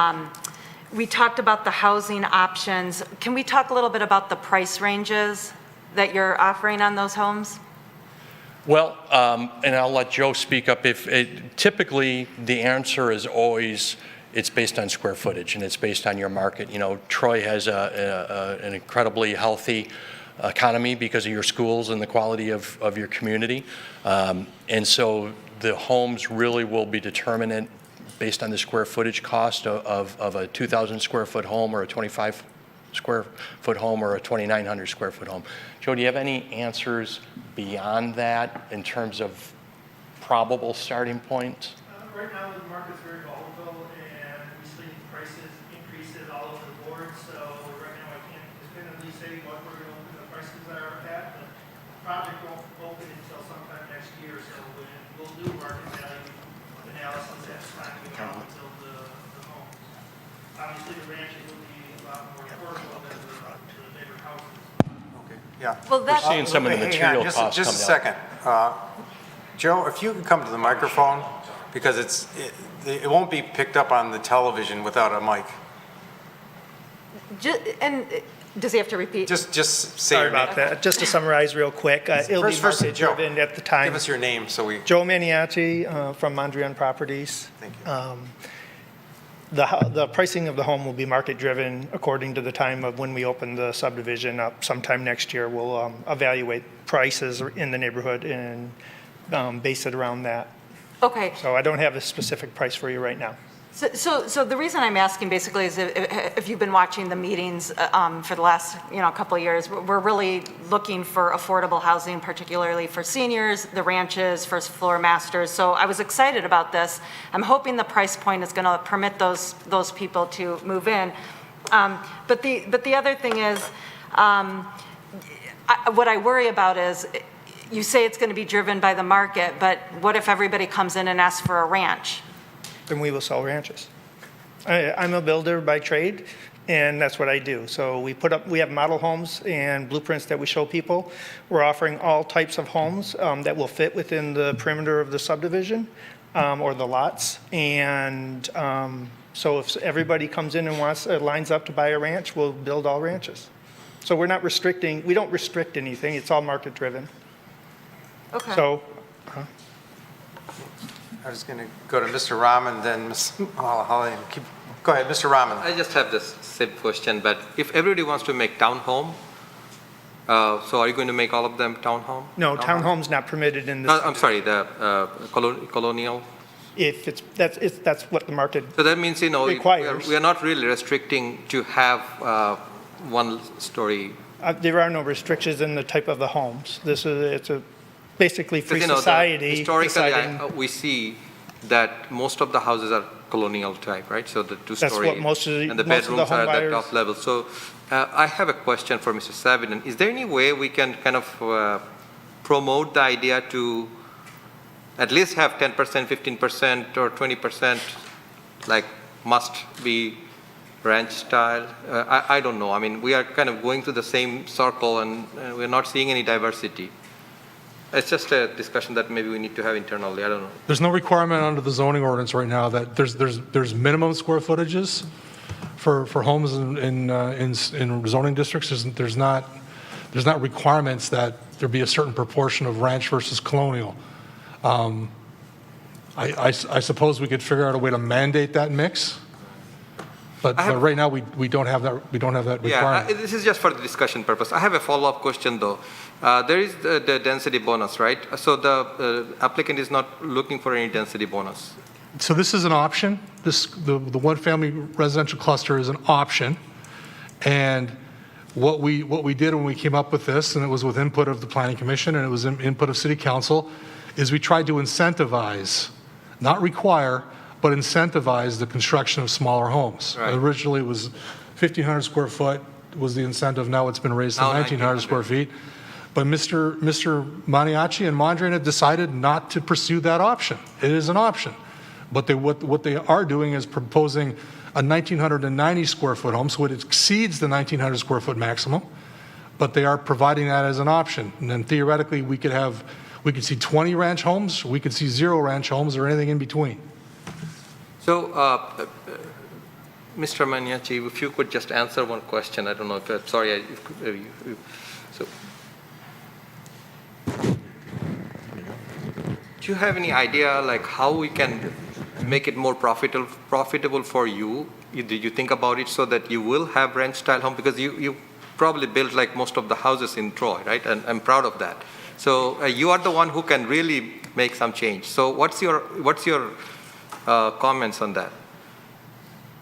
we talked about the housing options. Can we talk a little bit about the price ranges that you're offering on those homes? Well, and I'll let Joe speak up. Typically, the answer is always, it's based on square footage and it's based on your market. You know, Troy has an incredibly healthy economy because of your schools and the quality of your community. And so the homes really will be determined based on the square footage cost of a 2,000 square foot home or a 25 square foot home or a 2,900 square foot home. Joe, do you have any answers beyond that in terms of probable starting points? Right now, the market's very volatile, and we see prices increases all over the board. So right now, I can't definitively say what we're going to open the prices are at. The project won't open until sometime next year, so we'll do market value analysis at the time we come until the homes. Obviously, the ranches will be a lot more affordable Yeah. Well, We're that's, seeing some of the Hang on, material just- costs Just a coming second. Joe, if you could come to the microphone, because it won't be picked up on the television without a mic. and does he have to repeat? Just say Sorry your name. about that. Just to summarize real quick, it'll be First, market Joe, driven at the time. give us your name so we, Joe Maniaci from Mondrian Properties. thank you. The pricing of the home will be market driven according to the time of when we open the subdivision up sometime next year. We'll evaluate prices in the neighborhood and base it around that. Okay. So I don't have a specific price for you right now. So the reason I'm asking basically is if you've been watching the meetings for the last, couple of years, we're really looking for affordable housing, particularly for seniors, the ranches, first floor masters. So I was excited about this. I'm hoping the price point is going to permit those people to move in. But the other thing is, what I worry about is, you say it's going to be driven by the market, but what if everybody comes in and asks for a ranch? Then we will sell ranches. I'm a builder by trade, and that's what I do. So we have model homes and blueprints that we show people. We're offering all types of homes that will fit within the perimeter of the subdivision or the lots. And so if everybody comes in and lines up to buy a ranch, we'll build all ranches. So we don't restrict anything. It's all market driven. Okay. So I was going to go to Mr. Rahman, then Ms. Holly. Go ahead, Mr. Rahman. I just have this simple question, but if everybody wants to make townhome, so are you going to make all of them townhome? no, townhomes not permitted in this. I'm sorry, the colonial? If that's what the market So that means, requires. we are not really restricting to have one story. There are no restrictions in the type of the homes. It's basically free Because, society. Historically, deciding- we see that most of the houses are colonial type, right? So the two-story. what most of the- and the most of the bedrooms are home at the buyers- top level. So I have a question for Mr. Savidan. Is there any way we can kind of promote the idea to at least have 10%, 15%, or 20%, like must be ranch style? I don't know. I mean, we are kind of going through the same circle and we're not seeing any diversity. It's just a discussion that maybe we need to have internally. I don't know. There's no requirement under the zoning ordinance right now that there's minimum square footages for homes in zoning districts. There's not requirements that there be a certain proportion of ranch versus colonial. I suppose we could figure out a way to mandate that mix, but right now we don't have that requirement. Yeah, this is just for the discussion purpose. I have a follow-up question though. There is the density bonus, right? So the applicant is not looking for any density bonus. So this is an option. The one-family residential cluster is an option, and what we did when we came up with this, and it was with input of the Planning Commission and it was input of City Council, is we tried to incentivize, not require, but incentivize the construction of smaller homes. Right. Originally, it was 1,500 square foot was the incentive. Now it's been raised to Now 1,900 square feet. But Mr. Maniaci and Mondrian have decided not to pursue that option. It is an option. But what they are doing is proposing a 1,990 square foot home, so it exceeds the 1,900 square foot maximum, but they are providing that as an option. And then theoretically, we could see 20 ranch homes, we could see 0 ranch homes, or anything in between. So, Mr. Maniaci, if you could just answer one question. I don't know if, sorry, so. Do you have any idea like how we can make it more profitable for you? Did you think about it so that you will have ranch style home? Because you probably built like most of the houses in Troy, right? And I'm proud of that. So you are the one who can really make some change. So what's your comments on that?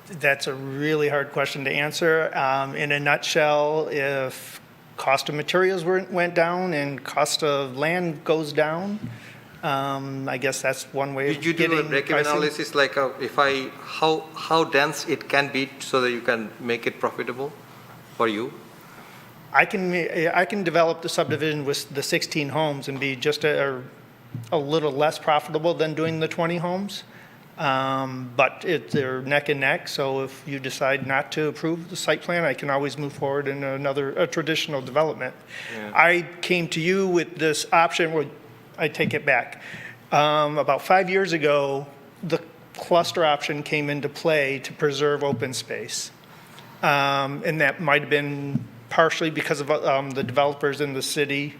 That's a really hard question to answer. In a nutshell, if cost of materials went down and cost of land goes down, I guess that's one way of Did you getting do a break-even pricing. analysis like how dense it can be so that you can make it profitable for you? I can develop the subdivision with the 16 homes and be just a little less profitable than doing the 20 homes. But they're neck and neck, so if you decide not to approve the site plan, I can always move forward in a traditional development. I came to you with this option, well, I take it back. About 5 years ago, the cluster option came into play to preserve open space. And that might have been partially because of the developers in the city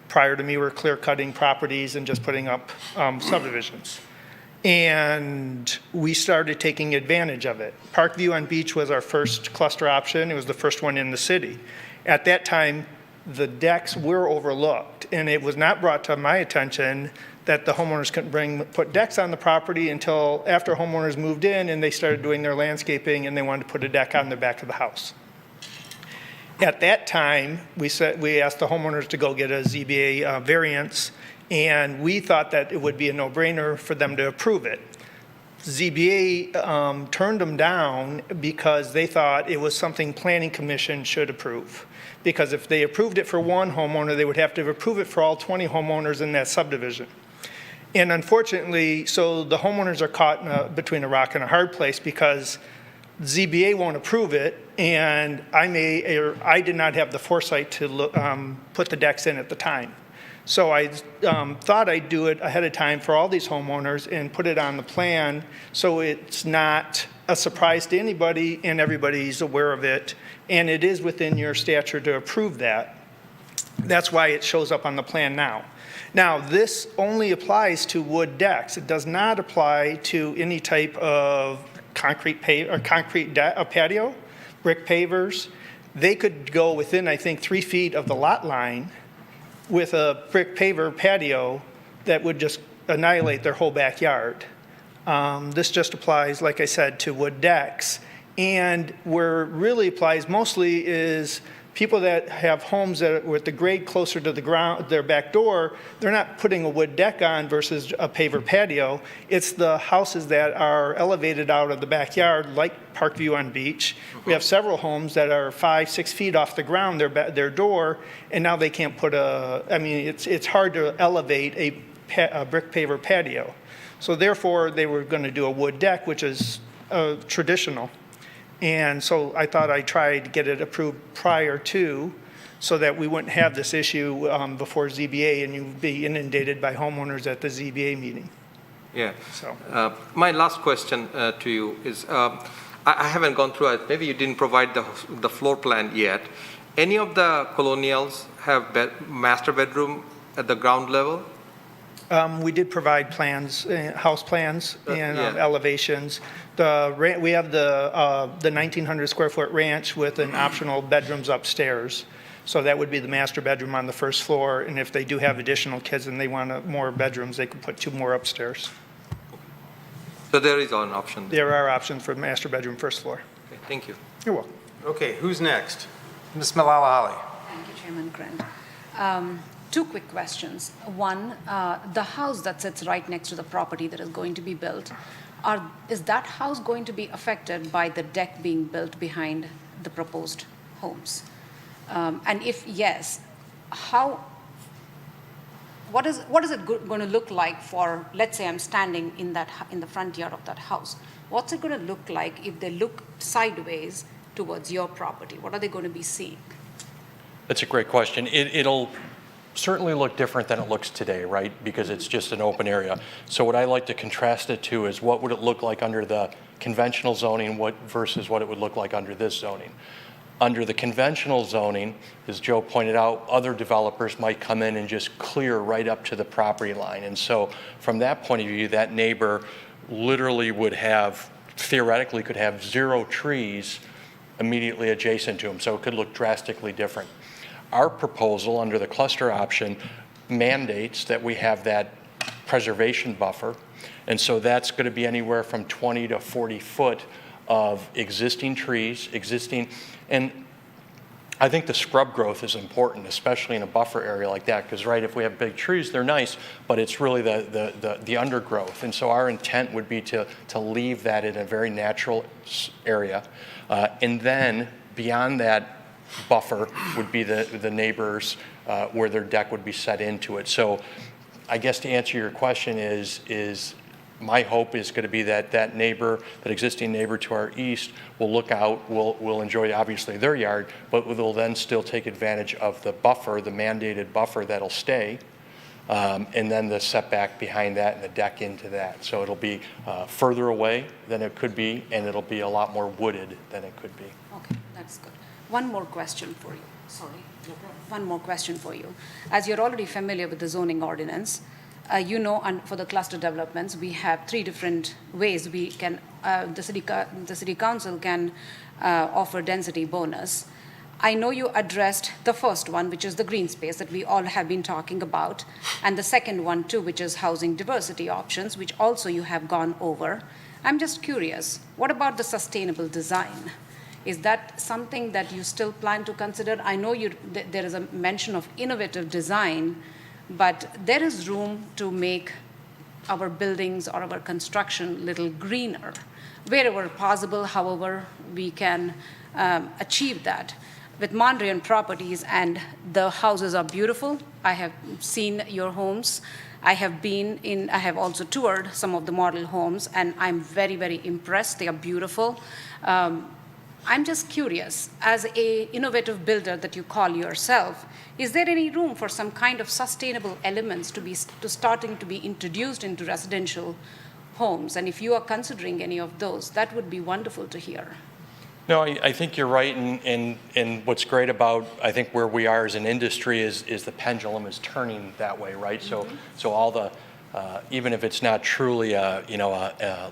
prior to me were clear-cutting properties and just putting up subdivisions. And we started taking advantage of it. Parkview on Beach was our first cluster option. It was the first one in the city. At that time, the decks were overlooked, and it was not brought to my attention that the homeowners couldn't put decks on the property until after homeowners moved in and they started doing their landscaping and they wanted to put a deck on the back of the house. At that time, we asked the homeowners to go get a ZBA variance, and we thought that it would be a no-brainer for them to approve it. ZBA turned them down because they thought it was something Planning Commission should approve. Because if they approved it for one homeowner, they would have to approve it for all 20 homeowners in that subdivision. And unfortunately, so the homeowners are caught between a rock and a hard place because ZBA won't approve it, and I did not have the foresight to put the decks in at the time. So I thought I'd do it ahead of time for all these homeowners and put it on the plan so it's not a surprise to anybody and everybody's aware of it, and it is within your stature to approve that. That's why it shows up on the plan now. Now, this only applies to wood decks. It does not apply to any type of concrete patio, brick pavers. They could go within, I think, 3 feet of the lot line with a brick paver patio that would just annihilate their whole backyard. This just applies, like I said, to wood decks. And where it really applies mostly is people that have homes that with the grade closer to the ground, their back door, they're not putting a wood deck on versus a paver patio. It's the houses that are elevated out of the backyard, like Parkview on Beach. We have several homes that are 5-6 feet off the ground, their door, and now they can't put it's hard to elevate a brick paver patio. So therefore, they were going to do a wood deck, which is traditional. And so I thought I'd try to get it approved prior to, so that we wouldn't have this issue before ZBA and you'd be inundated by homeowners at the ZBA meeting. Yeah. So. My last question to you is, I haven't gone through it. Maybe you didn't provide the floor plan yet. Any of the colonials have master bedroom at the ground level? We did provide plans, house plans and yeah. elevations. We have the 1,900 square foot ranch with an optional bedrooms upstairs. So that would be the master bedroom on the first floor. And if they do have additional kids and they want more bedrooms, they could put 2 more upstairs. So there is an option there. There are options for master bedroom first floor. Okay, thank you. You're welcome. Okay, who's next? Ms. Malala Holly. Thank you, Chairman Grant. 2 quick questions. One, the house that sits right next to the property that is going to be built, is that house going to be affected by the deck being built behind the proposed homes? And if yes, what is it going to look like for, let's say I'm standing in the front yard of that house. What's it going to look like if they look sideways towards your property? What are they going to be seeing? That's a great question. It'll certainly look different than it looks today, right? Because it's just an open area. So what I like to contrast it to is what would it look like under the conventional zoning versus what it would look like under this zoning. Under the conventional zoning, as Joe pointed out, other developers might come in and just clear right up to the property line. And so from that point of view, that neighbor literally theoretically could have 0 trees immediately adjacent to him. So it could look drastically different. Our proposal under the cluster option mandates that we have that preservation buffer. And so that's going to be anywhere from 20 to 40 foot of existing trees, and I think the scrub growth is important, especially in a buffer area like that, because right, if we have big trees, they're nice, but it's really the undergrowth. And so our intent would be to leave that in a very natural area. And then beyond that buffer would be the neighbors where their deck would be set into it. So I guess to answer your question is my hope is going to be that that neighbor, that existing neighbor to our east, will look out, will enjoy obviously their yard, but will then still take advantage of the buffer, the mandated buffer that'll stay, and then the setback behind that and the deck into that. So it'll be further away than it could be, and it'll be a lot more wooded than it could be. Okay, that's good. One more question for you. Sorry. One more question for you. As you're already familiar with the zoning ordinance, you know, and for the cluster developments, we have 3 different ways we can, the city council can offer density bonus. I know you addressed the first one, which is the green space that we all have been talking about, and the second one too, which is housing diversity options, which also you have gone over. I'm just curious, what about the sustainable design? Is that something that you still plan to consider? I know there is a mention of innovative design, but there is room to make our buildings or our construction a little greener, wherever possible, however we can achieve that. With Mondrian properties, and the houses are beautiful. I have seen your homes. I have also toured some of the model homes, and I'm very, very impressed. They are beautiful. I'm just curious, as an innovative builder that you call yourself, is there any room for some kind of sustainable elements to starting to be introduced into residential homes? And if you are considering any of those, that would be wonderful to hear. No, I think you're right, and what's great about, I think, where we are as an industry is the pendulum is turning that way, right? Mm-hmm. So all the, even if it's not truly a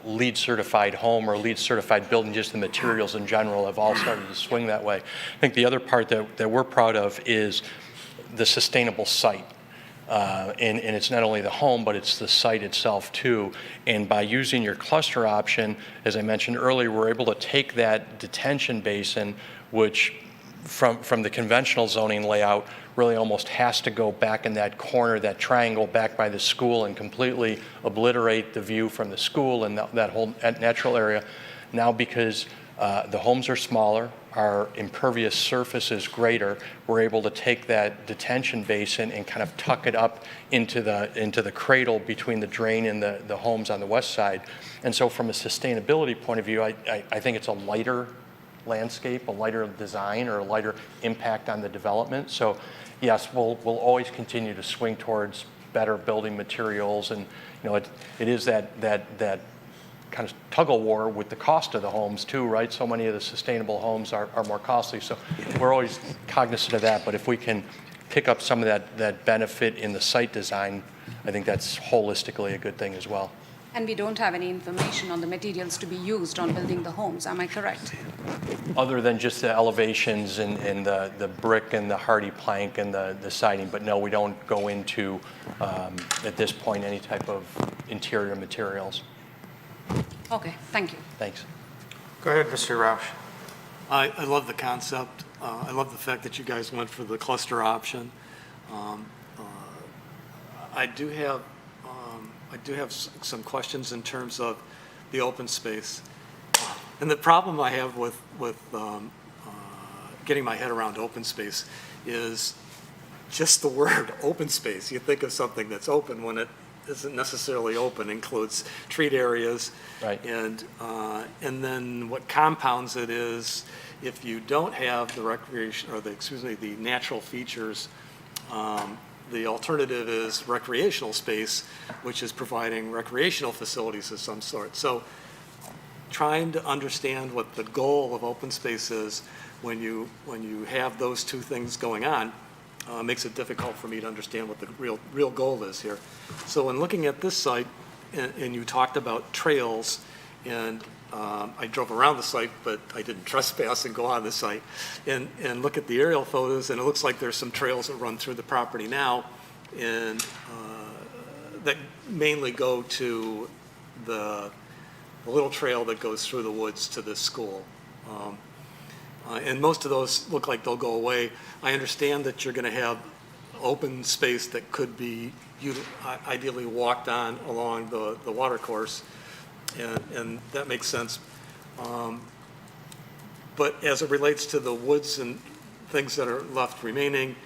LEED certified home or LEED certified building, just the materials in general have all started to swing that way. I think the other part that we're proud of is the sustainable site. And it's not only the home, but it's the site itself too. And by using your cluster option, as I mentioned earlier, we're able to take that detention basin, which from the conventional zoning layout really almost has to go back in that corner, that triangle back by the school, and completely obliterate the view from the school and that whole natural area. Now, because the homes are smaller, our impervious surface is greater, we're able to take that detention basin and kind of tuck it up into the cradle between the drain and the homes on the west side. And so from a sustainability point of view, I think it's a lighter landscape, a lighter design, or a lighter impact on the development. So yes, we'll always continue to swing towards better building materials, and it is that kind of tug of war with the cost of the homes too, right? So many of the sustainable homes are more costly, so we're always cognizant of that. But if we can pick up some of that benefit in the site design, I think that's holistically a good thing as well. And we don't have any information on the materials to be used on building the homes, am I correct? Other than just the elevations and the brick and the hardy plank and the siding, but no, we don't go into, at this point, any type of interior materials. Okay, thank you. Thanks. Go ahead, Mr. Roush. I love the concept. I love the fact that you guys went for the cluster option. I do have some questions in terms of the open space. And the problem I have with getting my head around open space is just the word open space. You think of something that's open when it isn't necessarily open. Includes treat areas, right? And then what compounds it is if you don't have the recreation or the natural features. The alternative is recreational space, which is providing recreational facilities of some sort. So trying to understand what the goal of open space is when you have those two things going on makes it difficult for me to understand what the real goal is here. So when looking at this site, and you talked about trails, and I drove around the site, but I didn't trespass and go on the site, and look at the aerial photos, and it looks like there's some trails that run through the property now, and that mainly go to the little trail that goes through the woods to this school. And most of those look like they'll go away. I understand that you're going to have open space that could be ideally walked on along the water course, and that makes sense. But as it relates to the woods and things that are left remaining,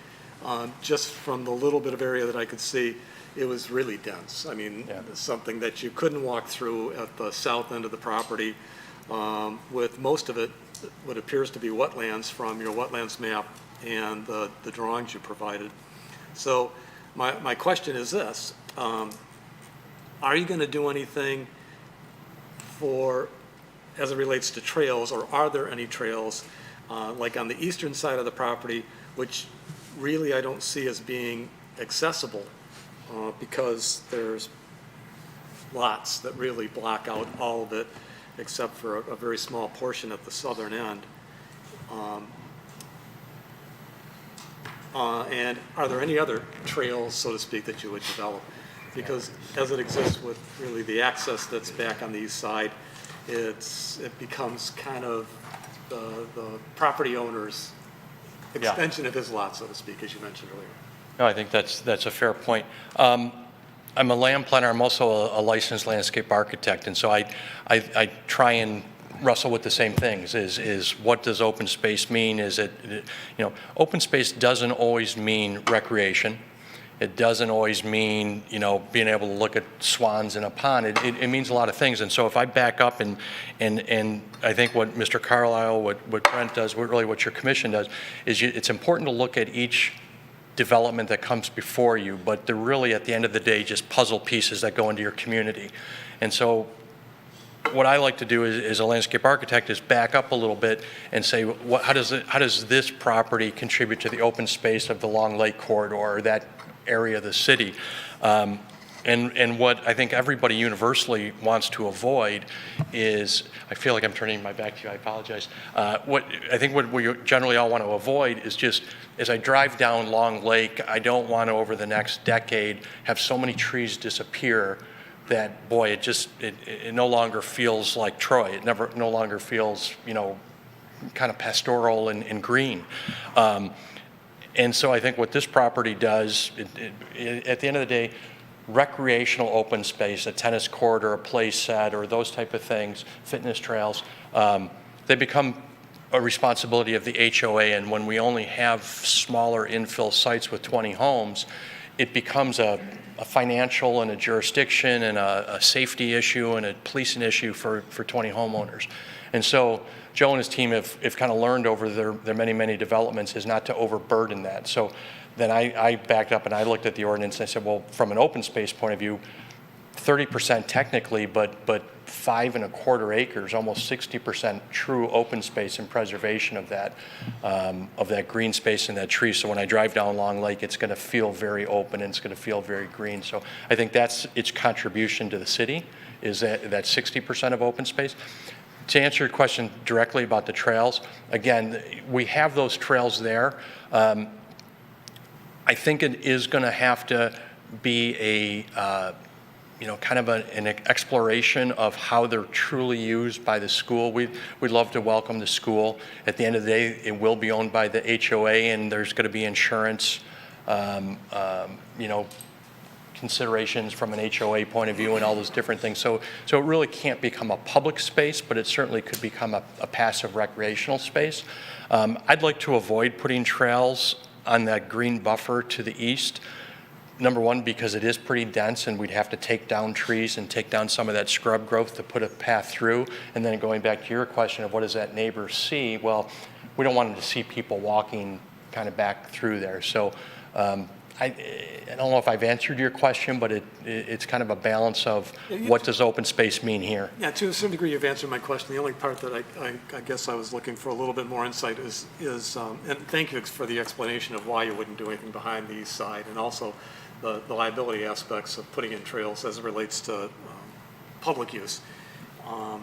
just from the little bit of area that I could see, it was really dense. I mean, something that you couldn't walk through at the south end of the property, with most of it what appears to be wetlands from your wetlands map and the drawings you provided. So my question is this, are you going to do anything as it relates to trails, or are there any trails, like on the eastern side of the property, which really I don't see as being accessible, because there's lots that really block out all of it, except for a very small portion at the southern end. And are there any other trails, so to speak, that you would develop? Because as it exists with really the access that's back on the east side, it becomes kind of the property owner's extension of his lot, so to speak, as you mentioned earlier. No, I think that's a fair point. I'm a land planner. I'm also a licensed landscape architect, and so I try and wrestle with the same things. Is what does open space mean? Is it, open space doesn't always mean recreation. It doesn't always mean, being able to look at swans in a pond. It means a lot of things. And so if I back up and I think what Mr. Carlisle, what Brent does, what your commission does, is it's important to look at each development that comes before you, but they're really, at the end of the day, just puzzle pieces that go into your community. And so what I like to do as a landscape architect is back up a little bit and say, how does this property contribute to the open space of the Long Lake corridor, or that area of the city? And what I think everybody universally wants to avoid is, I feel like I'm turning my back to you, I apologize. What we generally all want to avoid is just, as I drive down Long Lake, I don't want to, over the next decade, have so many trees disappear that, boy, it no longer feels like Troy. It no longer feels, kind of pastoral and green. And so I think what this property does, at the end of the day, recreational open space, a tennis court or a play set or those type of things, fitness trails, they become a responsibility of the HOA. And when we only have smaller infill sites with 20 homes, it becomes a financial and a jurisdiction and a safety issue and a policing issue for 20 homeowners. And so Joe and his team have kind of learned over their many, many developments is not to overburden that. So then I backed up and I looked at the ordinance and I said, well, from an open space point of view, 30% technically, but 5 1/4 acres, almost 60% true open space and preservation of that green space and that tree. So when I drive down Long Lake, it's going to feel very open and it's going to feel very green. So I think that's its contribution to the city, is that 60% of open space. To answer your question directly about the trails, again, we have those trails there. I think it is going to have to be a kind of an exploration of how they're truly used by the school. We'd love to welcome the school. At the end of the day, it will be owned by the HOA, and there's going to be insurance, considerations from an HOA point of view and all those different things. So it really can't become a public space, but it certainly could become a passive recreational space. I'd like to avoid putting trails on that green buffer to the east. Number one, because it is pretty dense and we'd have to take down trees and take down some of that scrub growth to put a path through. And then going back to your question of what does that neighbor see? Well, we don't want them to see people walking kind of back through there. So I don't know if I've answered your question, but it's kind of a balance of what does open space mean here? Yeah, to a certain degree, you've answered my question. The only part that I guess I was looking for a little bit more insight is and thank you for the explanation of why you wouldn't do anything behind the east side, and also the liability aspects of putting in trails as it relates to public use. Are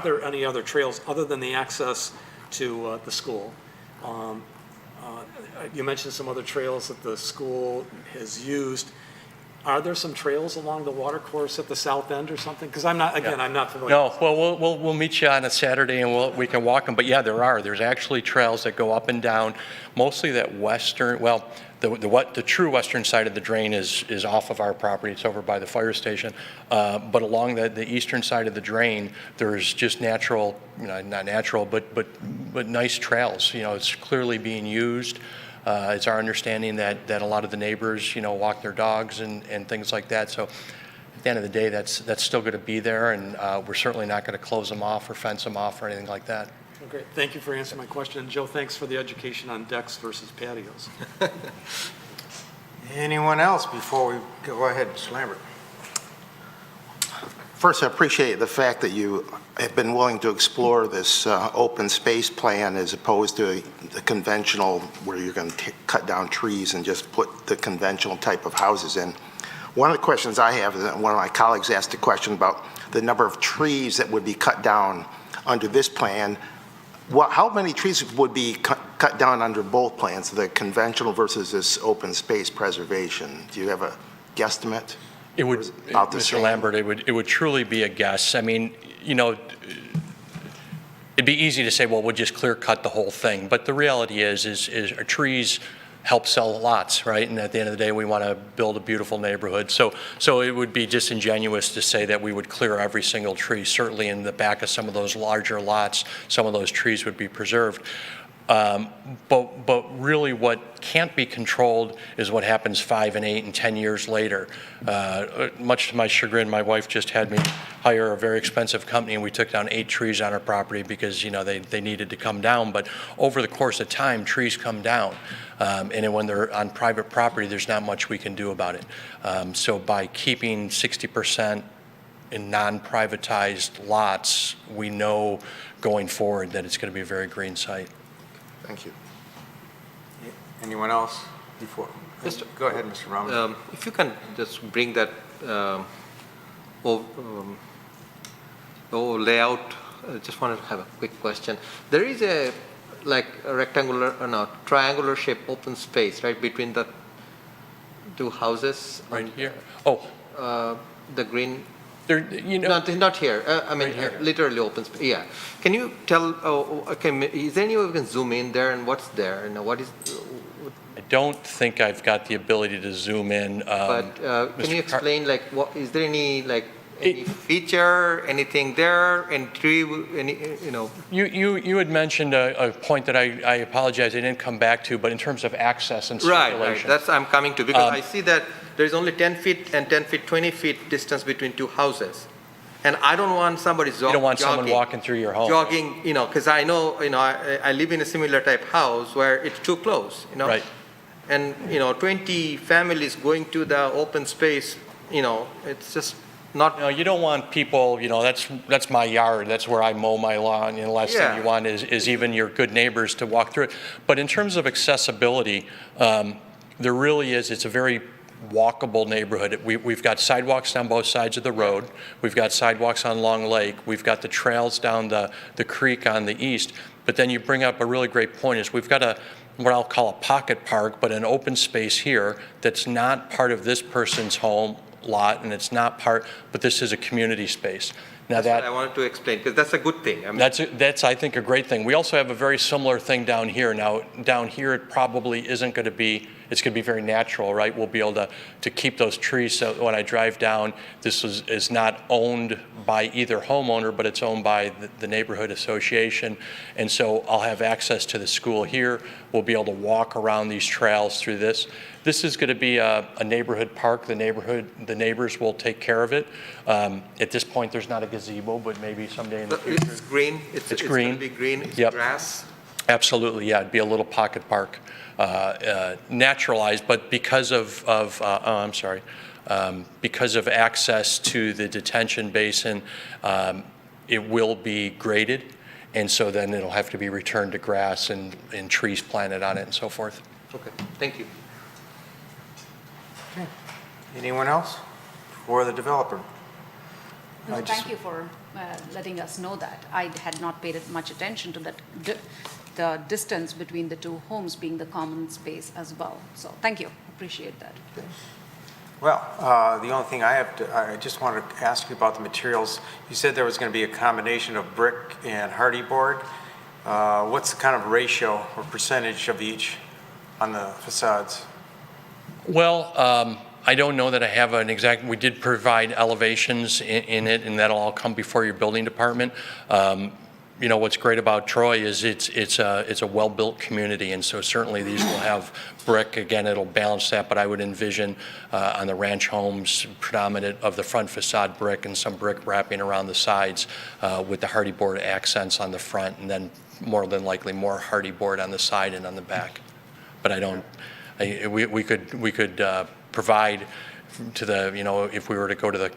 there any other trails other than the access to the school? You mentioned some other trails that the school has used. Are there some trails along the water course at the south end or something? Because I'm not familiar. No, well, we'll meet you on a Saturday and we can walk them. But yeah, there are. There's actually trails that go up and down, mostly that western, well, the true western side of the drain is off of our property. It's over by the fire station. But along the eastern side of the drain, there's just natural, not natural, but nice trails. It's clearly being used. It's our understanding that a lot of the neighbors, walk their dogs and things like that. So at the end of the day, that's still going to be there, and we're certainly not going to close them off or fence them off or anything like that. Okay, thank you for answering my question. Joe, thanks for the education on decks versus patios. Anyone else before we go ahead, Mr. Lambert? First, I appreciate the fact that you have been willing to explore this open space plan as opposed to the conventional where you're going to cut down trees and just put the conventional type of houses in. One of the questions I have is that one of my colleagues asked a question about the number of trees that would be cut down under this plan. How many trees would be cut down under both plans, the conventional versus this open space preservation? Do you have a guesstimate? It would, about the Mr. same? Lambert, it would truly be a guess. I mean, it'd be easy to say, well, we'll just clear cut the whole thing. But the reality is trees help sell lots, right? And at the end of the day, we want to build a beautiful neighborhood. So it would be disingenuous to say that we would clear every single tree. Certainly in the back of some of those larger lots, some of those trees would be preserved. But really what can't be controlled is what happens 5 and 8 and 10 years later. Much to my chagrin, my wife just had me hire a very expensive company, and we took down 8 trees on our property because they needed to come down. But over the course of time, trees come down. And then when they're on private property, there's not much we can do about it. So by keeping 60% in non-privatized lots, we know going forward that it's going to be a very green site. Thank you. Anyone else before? Go ahead, Mr. Rahman. If you can just bring that layout, I just wanted to have a quick question. There is a triangular shaped open space, right, between the 2 houses. Right here? Oh. The green. There, not here. I mean, right here. literally open space. Yeah. Can you tell? Is there any way we can zoom in there and what's there? And what is? I don't think I've got the ability to zoom in. But can you explain, what is there any any feature, anything there, and tree, You had mentioned a point that I apologize I didn't come back to, but in terms of access and circulation. Right. That's I'm coming to, because I see that there's only 10 feet and 10 feet, 20 feet distance between 2 houses. And I don't want somebody You don't want someone walking through your home. Jogging, because I know, I live in a similar type house where it's too close, Right. And, 20 families going to the open space, it's just not. You don't want people, that's my yard, that's where I mow my lawn, the last thing you want is even your good neighbors to walk through it. But in terms of accessibility, there really is, it's a very walkable neighborhood. We've got sidewalks down both sides of the road. We've got sidewalks on Long Lake. We've got the trails down the creek on the east. But then you bring up a really great point is we've got what I'll call a pocket park, but an open space here that's not part of this person's home lot, and it's not but this is a community space. Now That's what I wanted to explain, because that's a good thing. I mean, that's I think a great thing. We also have a very similar thing down here. Now down here it probably isn't going to be, it's going to be very natural, right? We'll be able to keep those trees, so when I drive down, this is not owned by either homeowner, but it's owned by the neighborhood association, and so I'll have access to the school here. We'll be able to walk around these trails through this. This is going to be a neighborhood park. The neighbors will take care of it. At this point, there's not a gazebo, but maybe someday in the future. It's green. It's green. It's going to be green. It's Yep. grass. Absolutely, yeah. It'd be a little pocket park, naturalized, but because of access to the detention basin, it will be graded, and so then it'll have to be returned to grass and trees planted on it and so forth. Okay. Thank you. Anyone else for the developer? No, thank you for letting us know that. I had not paid much attention to that, the distance between the 2 homes being the common space as well. So thank you, appreciate that. Well, the only thing I just wanted to ask you about the materials. You said there was going to be a combination of brick and hardy board. What's the kind of ratio or percentage of each on the facades? Well, I don't know that I have an exact, we did provide elevations in it, and that'll all come before your building department. You know, what's great about Troy is it's a well-built community, and so certainly these will have brick. Again, it'll balance that, but I would envision on the ranch homes, predominant of the front facade brick and some brick wrapping around the sides with the hardy board accents on the front, and then more than likely more hardy board on the side and on the back. But we could provide to the, you know, if we were to go to the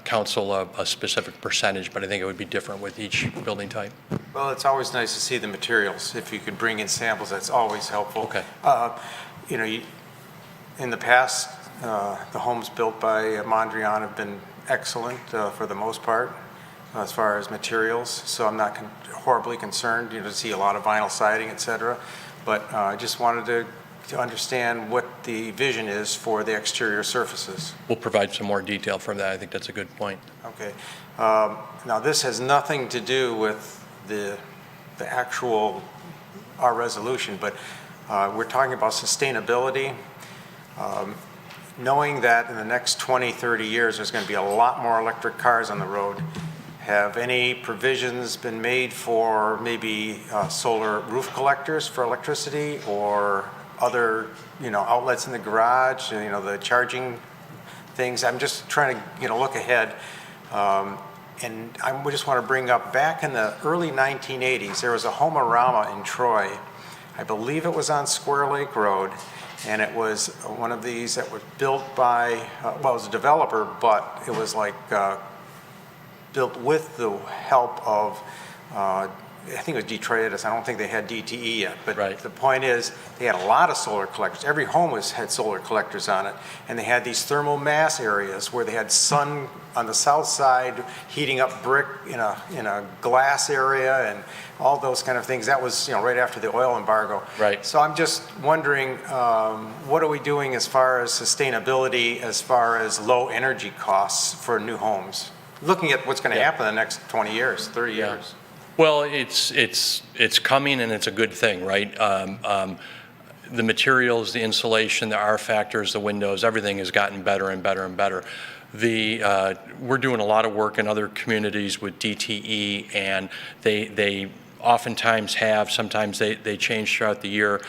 council a specific percentage, but I think it would be different with each building type. Well, it's always nice to see the materials. If you could bring in samples, that's always helpful. Okay. You know, in the past, the homes built by Mondrian have been excellent for the most part as far as materials, so I'm not horribly concerned, you know, to see a lot of vinyl siding, et cetera. But I just wanted to understand what the vision is for the exterior surfaces. We'll provide some more detail from that. I think that's a good point. Okay. Now, this has nothing to do with the actual, our resolution, but we're talking about sustainability. Knowing that in the next 20, 30 years, there's going to be a lot more electric cars on the road, have any provisions been made for maybe solar roof collectors for electricity or other, you know, outlets in the garage, you know, the charging things? I'm just trying to, you know, look ahead. And I just want to bring up, back in the early 1980s, there was a Homerama in Troy. I believe it was on Square Lake Road, and it was one of these that was built by, well, it was a developer, but it was like built with the help of, I think it was Detroitus. I don't think they had DTE yet, but right. The point is they had a lot of solar collectors. Every home had solar collectors on it, and they had these thermal mass areas where they had sun on the south side heating up brick in a glass area and all those kind of things. That was, you know, right after the oil embargo. Right. So I'm just wondering, what are we doing as far as sustainability, as far as low energy costs for new homes? Looking at what's going to happen in the next 20 years, 30 years. Well, it's coming, and it's a good thing, right? The materials, the insulation, the R factors, the windows, everything has gotten better and better and better. We're doing a lot of work in other communities with DTE, and they oftentimes have, sometimes they change throughout the year,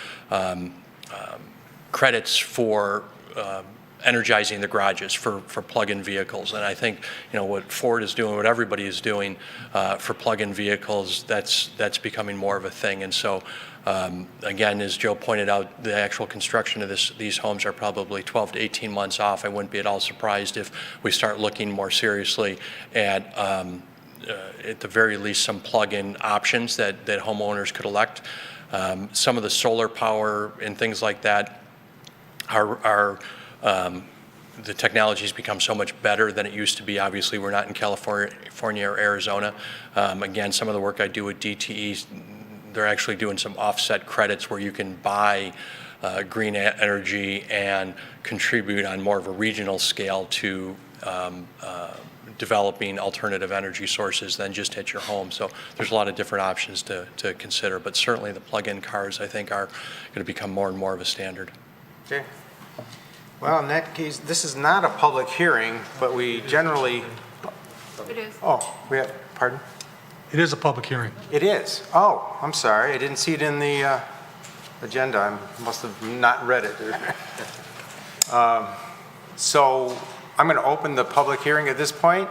credits for energizing the garages for plug-in vehicles. And I think, you know, what Ford is doing, what everybody is doing for plug-in vehicles, that's becoming more of a thing. And so, again, as Joe pointed out, the actual construction of these homes are probably 12 to 18 months off. I wouldn't be at all surprised if we start looking more seriously at the very least, some plug-in options that homeowners could elect. Some of the solar power and things like that are the technology's become so much better than it used to be. Obviously, we're not in California or Arizona. Again, some of the work I do with DTE, they're actually doing some offset credits where you can buy green energy and contribute on more of a regional scale to developing alternative energy sources than just at your home. So there's a lot of different options to consider, but certainly the plug-in cars, I think, are going to become more and more of a standard. Okay. Well, in that case, this is not a public hearing, but we generally... It is. Oh, we have, pardon? It is a public hearing. It is. Oh, I'm sorry. I didn't see it in the agenda. I must have not read it. So I'm going to open the public hearing at this point,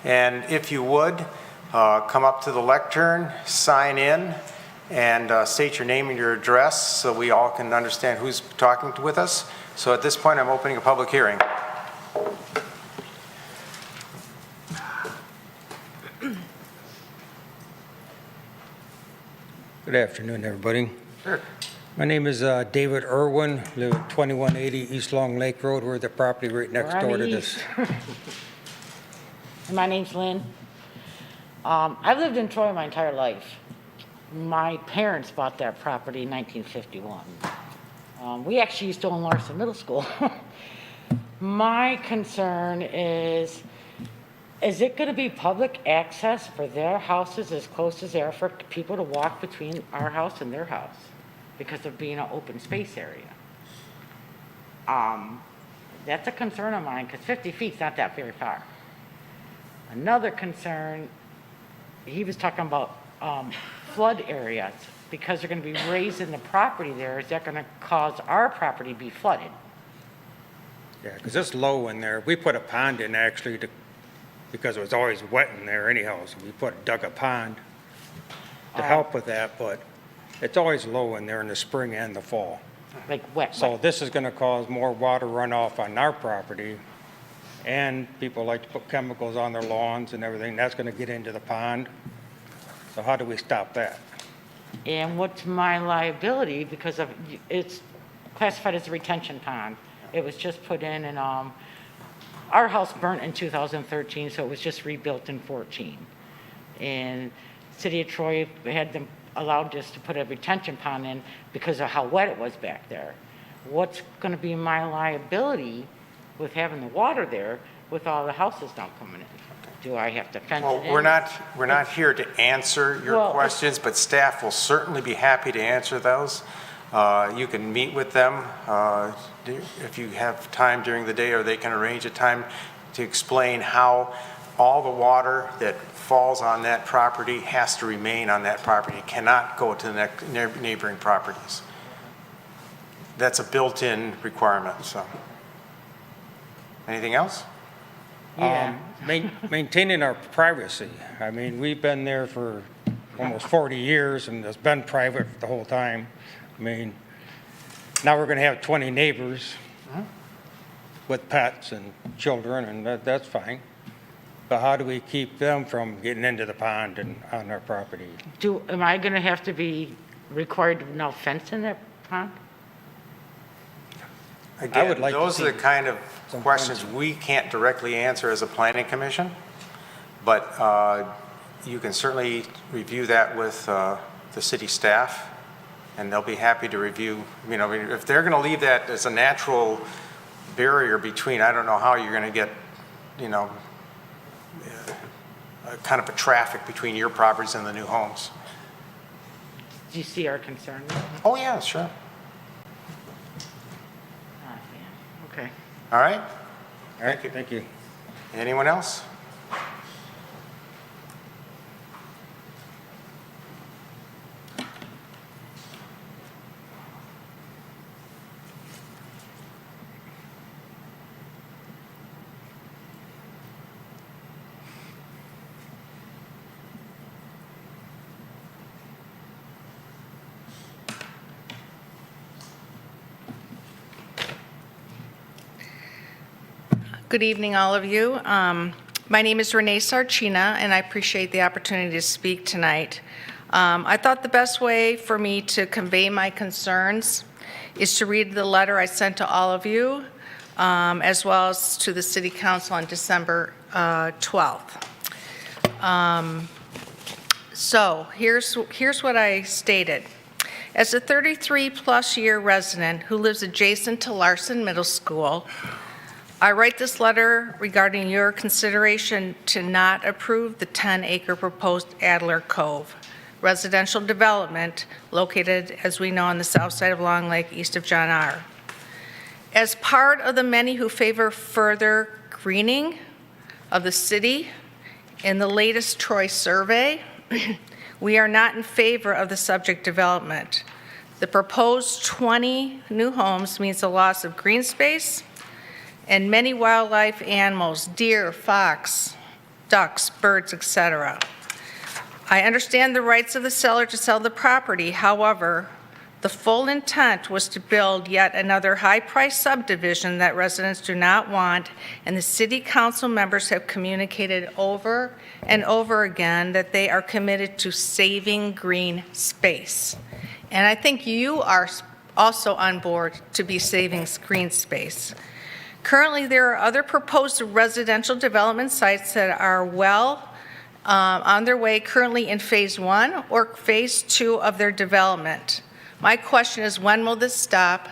and if you would, come up to the lectern, sign in, and state your name and your address so we all can understand who's talking with us. So at this point, I'm opening a public hearing. Good afternoon, everybody. Sure. My name is David Irwin, live at 2180 East Long Lake Road. We're the property right next door to this. My name's Lynn. I've lived in Troy my entire life. My parents bought that property in 1951. We actually used to own Larson Middle School. My concern is it going to be public access for their houses as close as they are for people to walk between our house and their house because of being an open space area? That's a concern of mine because 50 feet's not that very far. Another concern, he was talking about flood areas, because they're going to be raising the property there, is that going to cause our property to be flooded? Yeah, because it's low in there. We put a pond in actually because it was always wet in there anyhow, so we dug a pond to help with that, but it's always low in there in the spring and the fall. Like wet? So this is going to cause more water runoff on our property, and people like to put chemicals on their lawns and everything. That's going to get into the pond. So how do we stop that? And what's my liability, because of, it's classified as a retention pond. It was just put in, and our house burnt in 2013, so it was just rebuilt in 14. And City of Troy had them allowed us to put a retention pond in because of how wet it was back there. What's going to be my liability with having the water there with all the houses now coming in? Do I have to fence Well, it in? we're not here to answer your Well, questions, but staff will certainly be happy to answer those. You can meet with them if you have time during the day, or they can arrange a time to explain how all the water that falls on that property has to remain on that property. It cannot go to the neighboring properties. That's a built-in requirement, so. Anything else? Yeah. Maintaining our privacy. I mean, we've been there for almost 40 years, and it's been private the whole time. I mean, now we're going to have 20 neighbors with pets and children, and that's fine. But how do we keep them from getting into the pond and on our property? Am I going to have to be required to now fence in that pond? Again, would like to those are the see kind of some questions we can't directly answer as a planning commission, but you can certainly review that with the city staff, and they'll be happy to review. You know, if they're going to leave that as a natural barrier between, I don't know how you're going to get, you know, kind of a traffic between your properties and the new homes. Do you see our concern? Oh, yeah, sure. Okay. All right? All right, thank you. Anyone else? Good evening, all of you. My name is Renee Sarcina, and I appreciate the opportunity to speak tonight. I thought the best way for me to convey my concerns is to read the letter I sent to all of you, as well as to the City Council on December 12th. So here's what I stated. As a 33-plus year resident who lives adjacent to Larson Middle School, I write this letter regarding your consideration to not approve the 10-acre proposed Adler Cove residential development located, as we know, on the south side of Long Lake, east of John R. As part of the many who favor further greening of the city, in the latest Troy survey, we are not in favor of the subject development. The proposed 20 new homes means the loss of green space and many wildlife animals, deer, fox, ducks, birds, etc. I understand the rights of the seller to sell the property. However, the full intent was to build yet another high-priced subdivision that residents do not want, and the city council members have communicated over and over again that they are committed to saving green space. And I think you are also on board to be saving green space. Currently, there are other proposed residential development sites that are well on their way, currently in phase 1 or phase 2 of their development. My question is, when will this stop?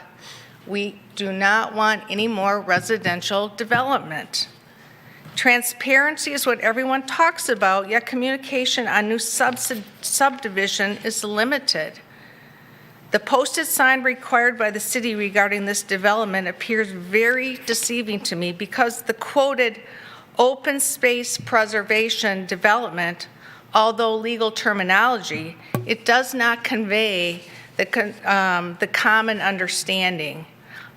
We do not want any more residential development. Transparency is what everyone talks about, yet communication on new subdivision is limited. The posted sign required by the city regarding this development appears very deceiving to me because the quoted open space preservation development although legal terminology, it does not convey the common understanding.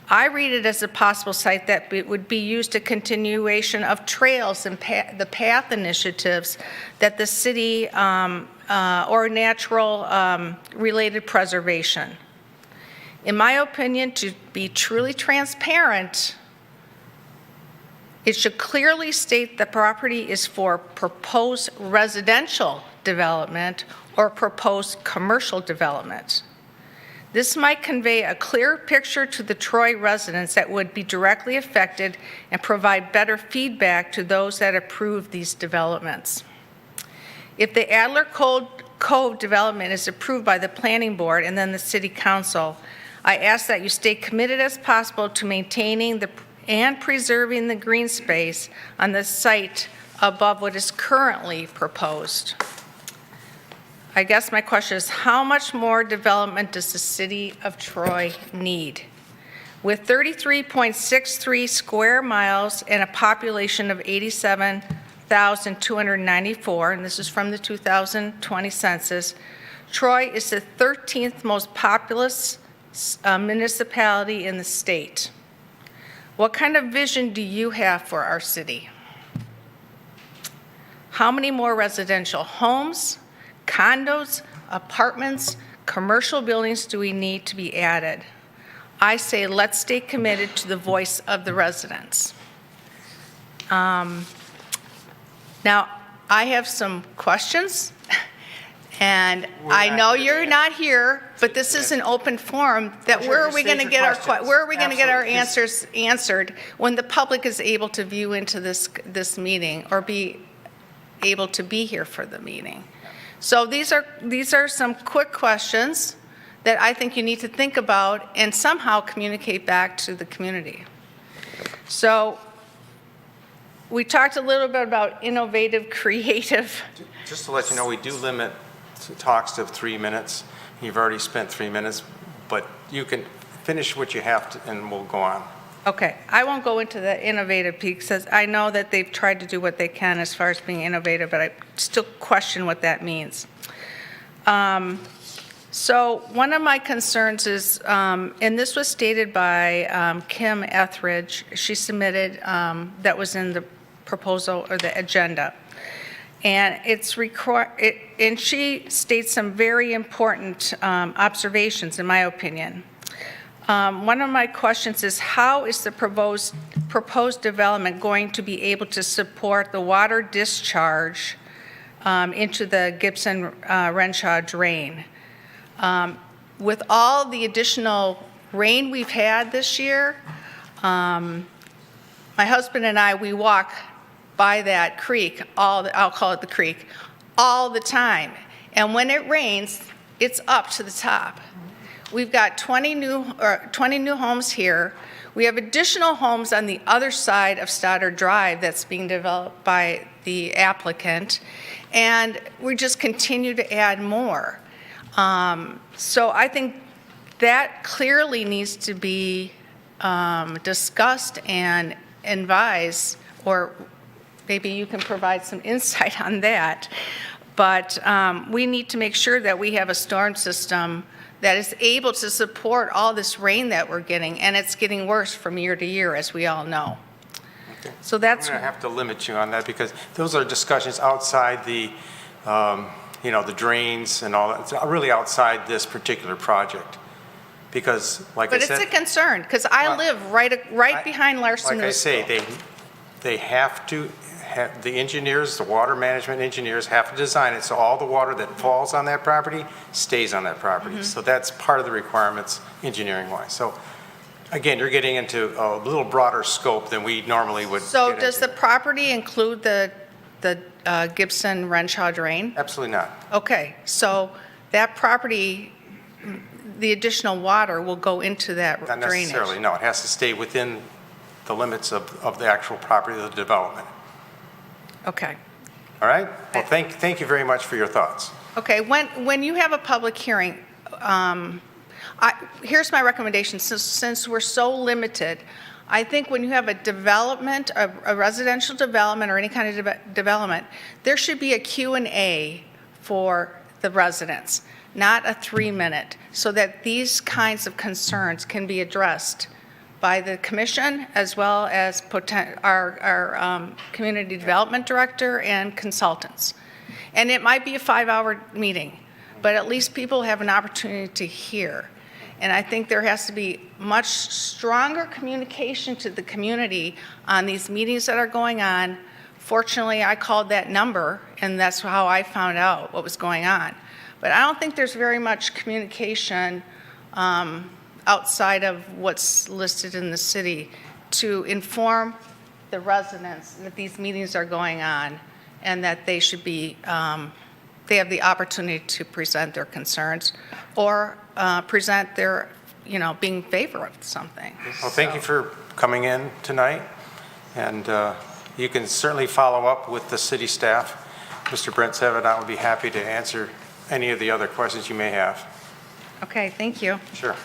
I read it as a possible site that would be used a continuation of trails and the path initiatives that the city or natural related preservation. In my opinion, to be truly transparent, it should clearly state the property is for proposed residential development or proposed commercial development. This might convey a clear picture to the Troy residents that would be directly affected and provide better feedback to those that approve these developments. If the Adler Cove development is approved by the Planning Board and then the City Council, I ask that you stay committed as possible to maintaining and preserving the green space on the site above what is currently proposed. I guess my question is, how much more development does the city of Troy need? With 33.63 square miles and a population of 87,294, and this is from the 2020 census, Troy is the 13th most populous municipality in the state. What kind of vision do you have for our city? How many more residential homes, condos, apartments, commercial buildings do we need to be added? I say let's stay committed to the voice of the residents. Now, I have some questions, and I know you're not here, but this is an open forum. That where are we going to get our answers answered when the public is able to view into this meeting or be able to be here for the meeting? So these are some quick questions that I think you need to think about and somehow communicate back to the community. So we talked a little bit about innovative, creative. Just to let you know, we do limit talks to 3 minutes. You've already spent 3 minutes, but you can finish what you have to, and we'll go on. Okay, I won't go into the innovative piece, because I know that they've tried to do what they can as far as being innovative, but I still question what that means. So one of my concerns is, and this was stated by Kim Etheridge, she submitted, that was in the proposal or the agenda. And and she states some very important observations, in my opinion. One of my questions is, how is the proposed development going to be able to support the water discharge into the Gibson-Renshaw drain? With all the additional rain we've had this year, my husband and I, we walk by that creek, I'll call it the creek, all the time. And when it rains, it's up to the top. We've got 20 new homes here. We have additional homes on the other side of Stoddard Drive that's being developed by the applicant, and we just continue to add more. So I think that clearly needs to be discussed and advised, or maybe you can provide some insight on that. But we need to make sure that we have a storm system that is able to support all this rain that we're getting, and it's getting worse from year to year, as we all know. Okay. So that's. I'm going to have to limit you on that, because those are discussions outside the, the drains and all that. It's really outside this particular project, because, like I said. But it's a concern, because I live right behind Larson Middle School. Like I say, they have to. The engineers, the water management engineers have to design it so all the water that falls on that property stays on that property. Mm-hmm. So that's part of the requirements engineering-wise. So again, you're getting into a little broader scope than we normally would. So does the property include the Gibson-Renshaw drain? Absolutely not. Okay, so that property, the additional water will go into that drainage? Not necessarily, no. It has to stay within the limits of the actual property of the development. Okay. All right? Well, thank you very much for your thoughts. Okay, when you have a public hearing, here's my recommendation. Since we're so limited, I think when you have a development, a residential development or any kind of development, there should be a Q&A for the residents, not a 3-minute, so that these kinds of concerns can be addressed by the commission as well as our community development director and consultants. And it might be a 5-hour meeting, but at least people have an opportunity to hear. And I think there has to be much stronger communication to the community on these meetings that are going on. Fortunately, I called that number, and that's how I found out what was going on. But I don't think there's very much communication outside of what's listed in the city to inform the residents that these meetings are going on and that they should be, they have the opportunity to present their concerns or present their, being in favor of something. Well, thank you for coming in tonight, and you can certainly follow up with the city staff. Mr. Brent Savedant would be happy to answer any of the other questions you may have. Okay, thank you. Sure.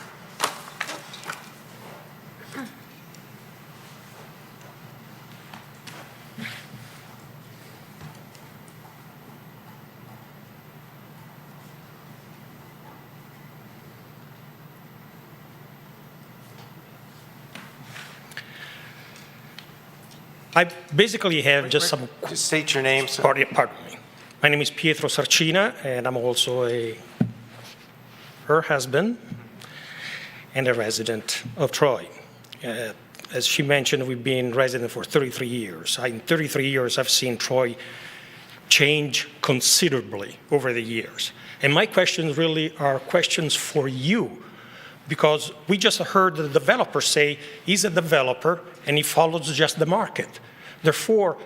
I basically have just some... Just state your name. So. Pardon me. My name is Pietro Sarcina, and I'm also her husband and a resident of Troy. As she mentioned, we've been resident for 33 years. In 33 years, I've seen Troy change considerably over the years. And my questions really are questions for you, because we just heard the developer say he's a developer and he follows just the market. Therefore,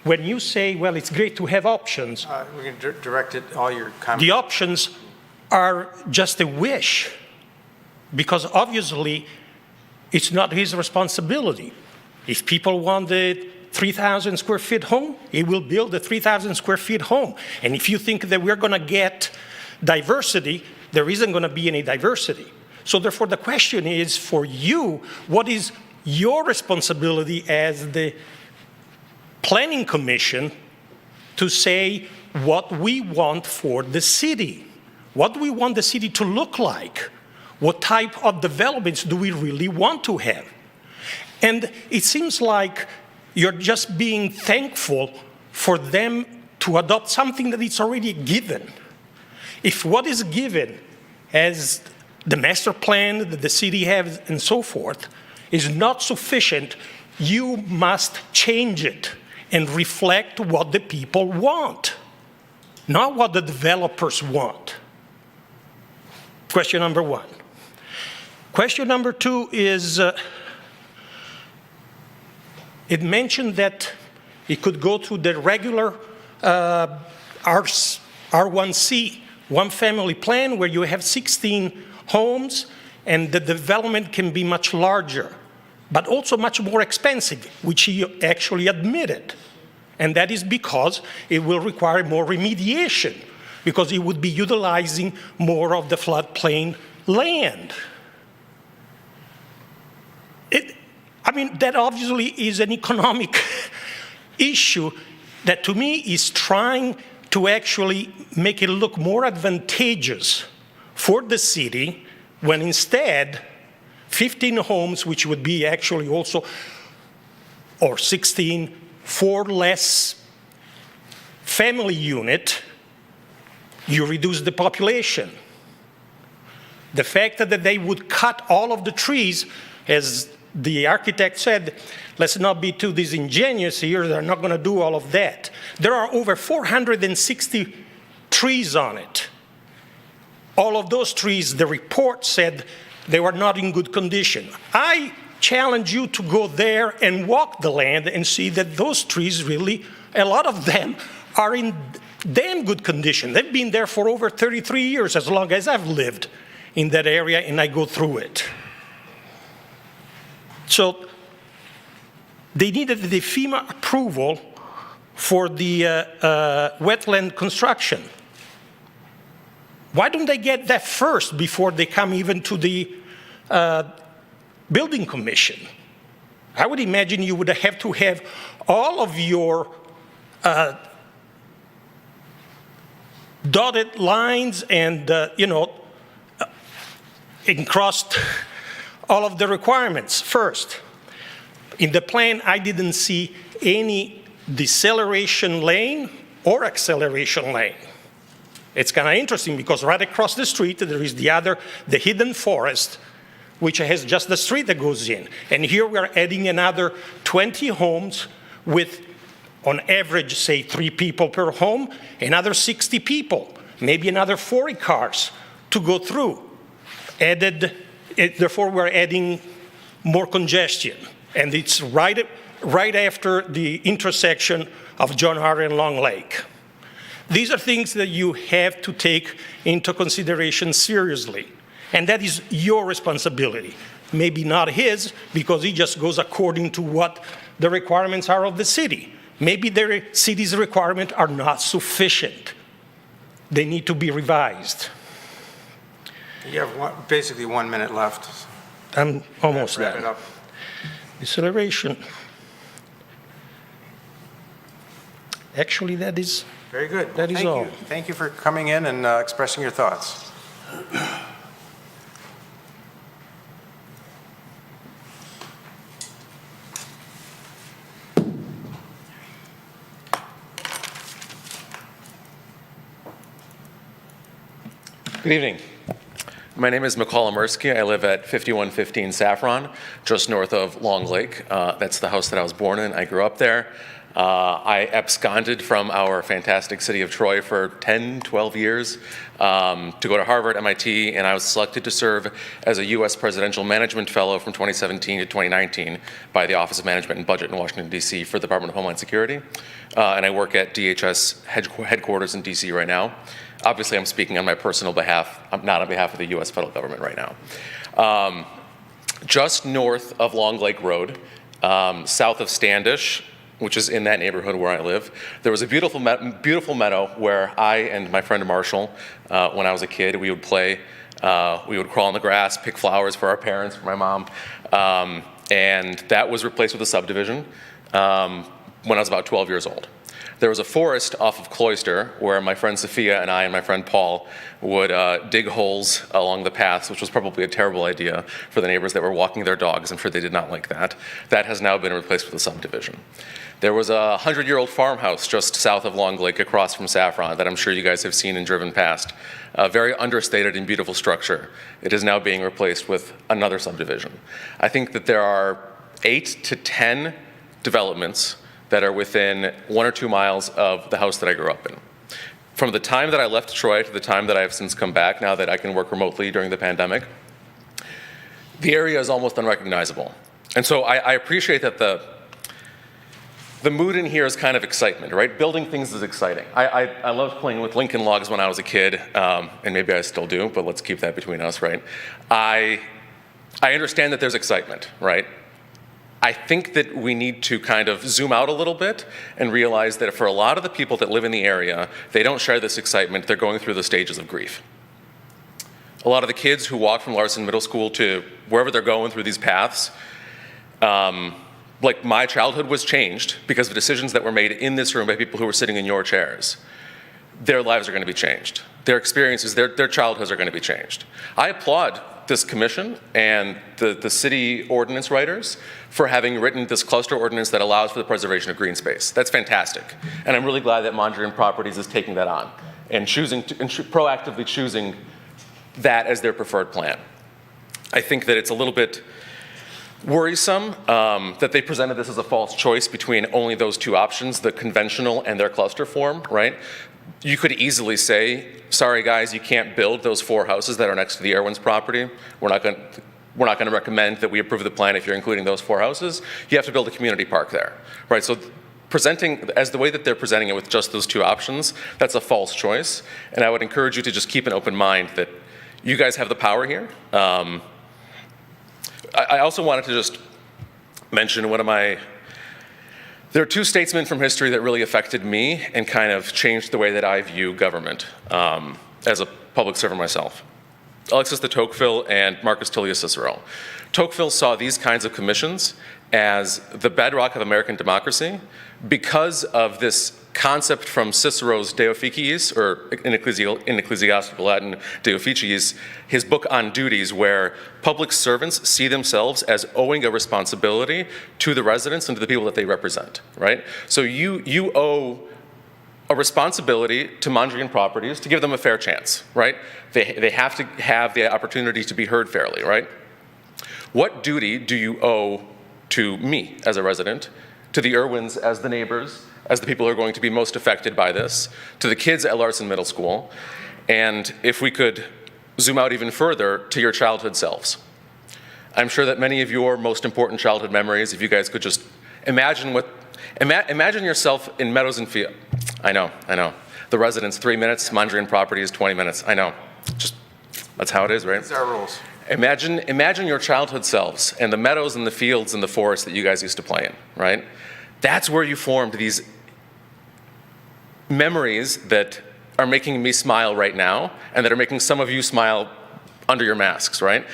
when you say, well, it's great to have options, we can direct it, all your comments. the options are just a wish, because obviously it's not his responsibility. If people want a 3,000 square feet home, he will build a 3,000 square feet home. And if you think that we're going to get diversity, there isn't going to be any diversity. So therefore, the question is for you, what is your responsibility as the planning commission to say what we want for the city? What do we want the city to look like? What type of developments do we really want to have? And it seems like you're just being thankful for them to adopt something that is already given. If what is given as the master plan that the city has and so forth is not sufficient, you must change it and reflect what the people want, not what the developers want. Question number one. Question number two is, it mentioned that it could go through the regular R1C, one family plan, where you have 16 homes and the development can be much larger, but also much more expensive, which he actually admitted. And that is because it will require more remediation, because it would be utilizing more of the floodplain land. That obviously is an economic issue that to me is trying to actually make it look more advantageous for the city, when instead 15 homes, which would be actually also, or 16, 4 less family unit, you reduce the population. The fact that they would cut all of the trees, as the architect said, let's not be too disingenuous here, they're not going to do all of that. There are over 460 trees on it. All of those trees, the report said they were not in good condition. I challenge you to go there and walk the land and see that those trees really, a lot of them are in damn good condition. They've been there for over 33 years, as long as I've lived in that area and I go through it. So they needed the FEMA approval for the wetland construction. Why don't they get that first before they come even to the building commission. I would imagine you would have to have all of your dotted lines and, and crossed all of the requirements first. In the plan, I didn't see any deceleration lane or acceleration lane. It's kind of interesting because right across the street, there is the hidden forest, which has just the street that goes in. And here we are adding another 20 homes with, on average, say 3 people per home, another 60 people, maybe another 40 cars to go through. Therefore, we're adding more congestion. And it's right after the intersection of John Hart and Long Lake. These are things that you have to take into consideration seriously. And that is your responsibility. Maybe not his, because he just goes according to what the requirements are of the city. Maybe the city's requirements are not sufficient. They need to be revised. You have basically 1 minute left. I'm almost Wrap done. it up. Deceleration. Actually, that is Very good. That is Thank all. you. Thank you for coming in and expressing your thoughts. Good evening. My name is McCall Amersky. I live at 5115 Saffron, just north of Long Lake. That's the house that I was born in. I grew up there. I absconded from our fantastic city of Troy for 10, 12 years to go to Harvard, MIT, and I was selected to serve as a U.S. Presidential Management Fellow from 2017 to 2019 by the Office of Management and Budget in Washington, D.C. for the Department of Homeland Security. And I work at DHS headquarters in D.C. right now. Obviously, I'm speaking on my personal behalf. I'm not on behalf of the U.S. federal government right now. Just north of Long Lake Road, south of Standish, which is in that neighborhood where I live, there was a beautiful meadow where I and my friend Marshall, when I was a kid, we would play. We would crawl in the grass, pick flowers for our parents, for my mom. And that was replaced with a subdivision when I was about 12 years old. There was a forest off of Cloister where my friend Sophia and I and my friend Paul would dig holes along the paths, which was probably a terrible idea for the neighbors that were walking their dogs. I'm sure they did not like that. That has now been replaced with a subdivision. There was a 100-year-old farmhouse just south of Long Lake across from Saffron that I'm sure you guys have seen and driven past. A very understated and beautiful structure. It is now being replaced with another subdivision. I think that there are 8 to 10 developments that are within 1 or 2 miles of the house that I grew up in. From the time that I left Troy to the time that I have since come back, now that I can work remotely during the pandemic, the area is almost unrecognizable. And so I appreciate that the mood in here is kind of excitement, right? Building things is exciting. I loved playing with Lincoln Logs when I was a kid, and maybe I still do, but let's keep that between us, right? I understand that there's excitement, right? I think that we need to kind of zoom out a little bit and realize that for a lot of the people that live in the area, they don't share this excitement. They're going through the stages of grief. A lot of the kids who walk from Larson Middle School to wherever they're going through these paths, like my childhood was changed because of decisions that were made in this room by people who were sitting in your chairs. Their lives are going to be changed. Their experiences, their childhoods are going to be changed. I applaud this commission and the city ordinance writers for having written this cluster ordinance that allows for the preservation of green space. That's fantastic. And I'm really glad that Mondrian Properties is taking that on and proactively choosing that as their preferred plan. I think that it's a little bit worrisome that they presented this as a false choice between only those 2 options, the conventional and their cluster form, right? You could easily say, sorry guys, you can't build those 4 houses that are next to the Airwinds property. We're not going to recommend that we approve the plan if you're including those 4 houses. You have to build a community park there, right? So presenting, as the way that they're presenting it with just those 2 options, that's a false choice. And I would encourage you to just keep an open mind that you guys have the power here. I also wanted to just mention there are 2 statesmen from history that really affected me and kind of changed the way that I view government as a public servant myself. Alexis de Tocqueville and Marcus Tullius Cicero. Tocqueville saw these kinds of commissions as the bedrock of American democracy because of this concept from Cicero's De Officiis, or in ecclesiastical Latin, De Officiis, his book on duties, where public servants see themselves as owing a responsibility to the residents and to the people that they represent, right? So you owe a responsibility to Mondrian Properties to give them a fair chance, right? They have to have the opportunity to be heard fairly, right? What duty do you owe to me as a resident, to the Irwins as the neighbors, as the people who are going to be most affected by this, to the kids at Larson Middle School, and if we could zoom out even further, to your childhood selves? I'm sure that many of your most important childhood memories, if you guys could just imagine yourself in Meadows and Field. I know. The residents, 3 minutes, Mondrian Properties, 20 minutes. I know. Just, that's how it is, right? These are rules. Imagine your childhood selves and the meadows and the fields and the forests that you guys used to play in, right? That's where you formed these memories that are making me smile right now and that are making some of you smile under your masks, right?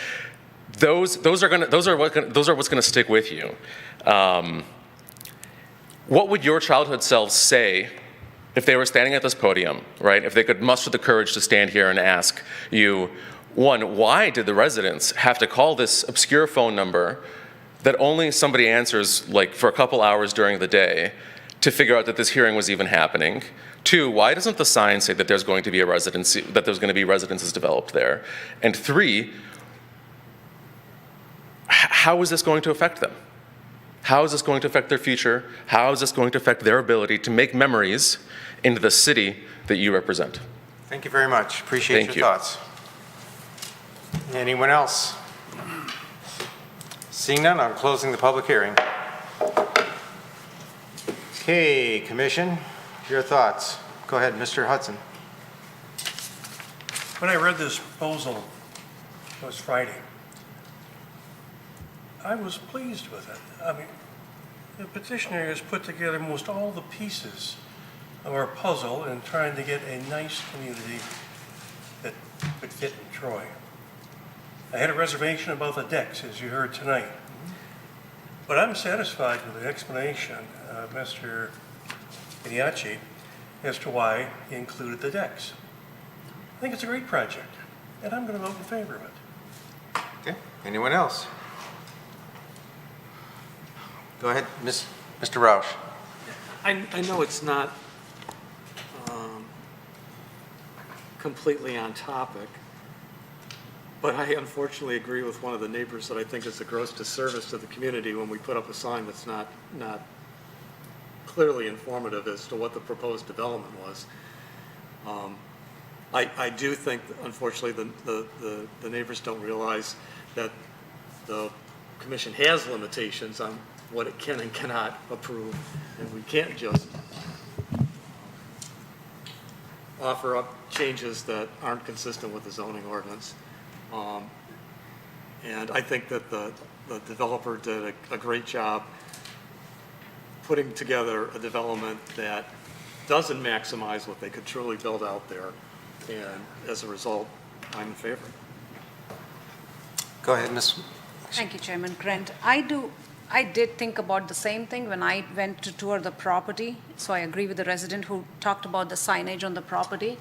Those are what's gonna stick with you. What would your childhood selves say if they were standing at this podium, right? If they could muster the courage to stand here and ask you, one, why did the residents have to call this obscure phone number that only somebody answers like for a couple hours during the day to figure out that this hearing was even happening? Two, why doesn't the sign say that there's going to be a residency, that there's going to be residences developed there? And three, how is this going to affect them? How is this going to affect their future? How is this going to affect their ability to make memories into the city that you represent? Thank you very much. Appreciate your thoughts. Anyone else? Seeing none, I'm closing the public hearing. Okay, Commission, your thoughts. Go ahead, Mr. Hudson. When I read this proposal, it was Friday, I was pleased with it. I mean, the petitioner has put together most all the pieces of our puzzle in trying to get a nice community that could fit in Troy. I had a reservation about the decks, as you heard tonight. But I'm satisfied with the explanation of Mr. Maniaci as to why he included the decks. I think it's a great project, and I'm going to vote in favor of it. Okay, anyone else? Go ahead, Mr. Roush. I know it's not completely on topic, but I unfortunately agree with one of the neighbors that I think it's a gross disservice to the community when we put up a sign that's not clearly informative as to what the proposed development was. I do think, unfortunately, the neighbors don't realize that the commission has limitations on what it can and cannot approve, and we can't just offer up changes that aren't consistent with the zoning ordinance. And I think that the developer did a great job putting together a development that doesn't maximize what they could truly build out there. And as a result, I'm in favor. Go ahead, Ms. Thank you, Chairman Grant. I did think about the same thing when I went to tour the property. So I agree with the resident who talked about the signage on the property.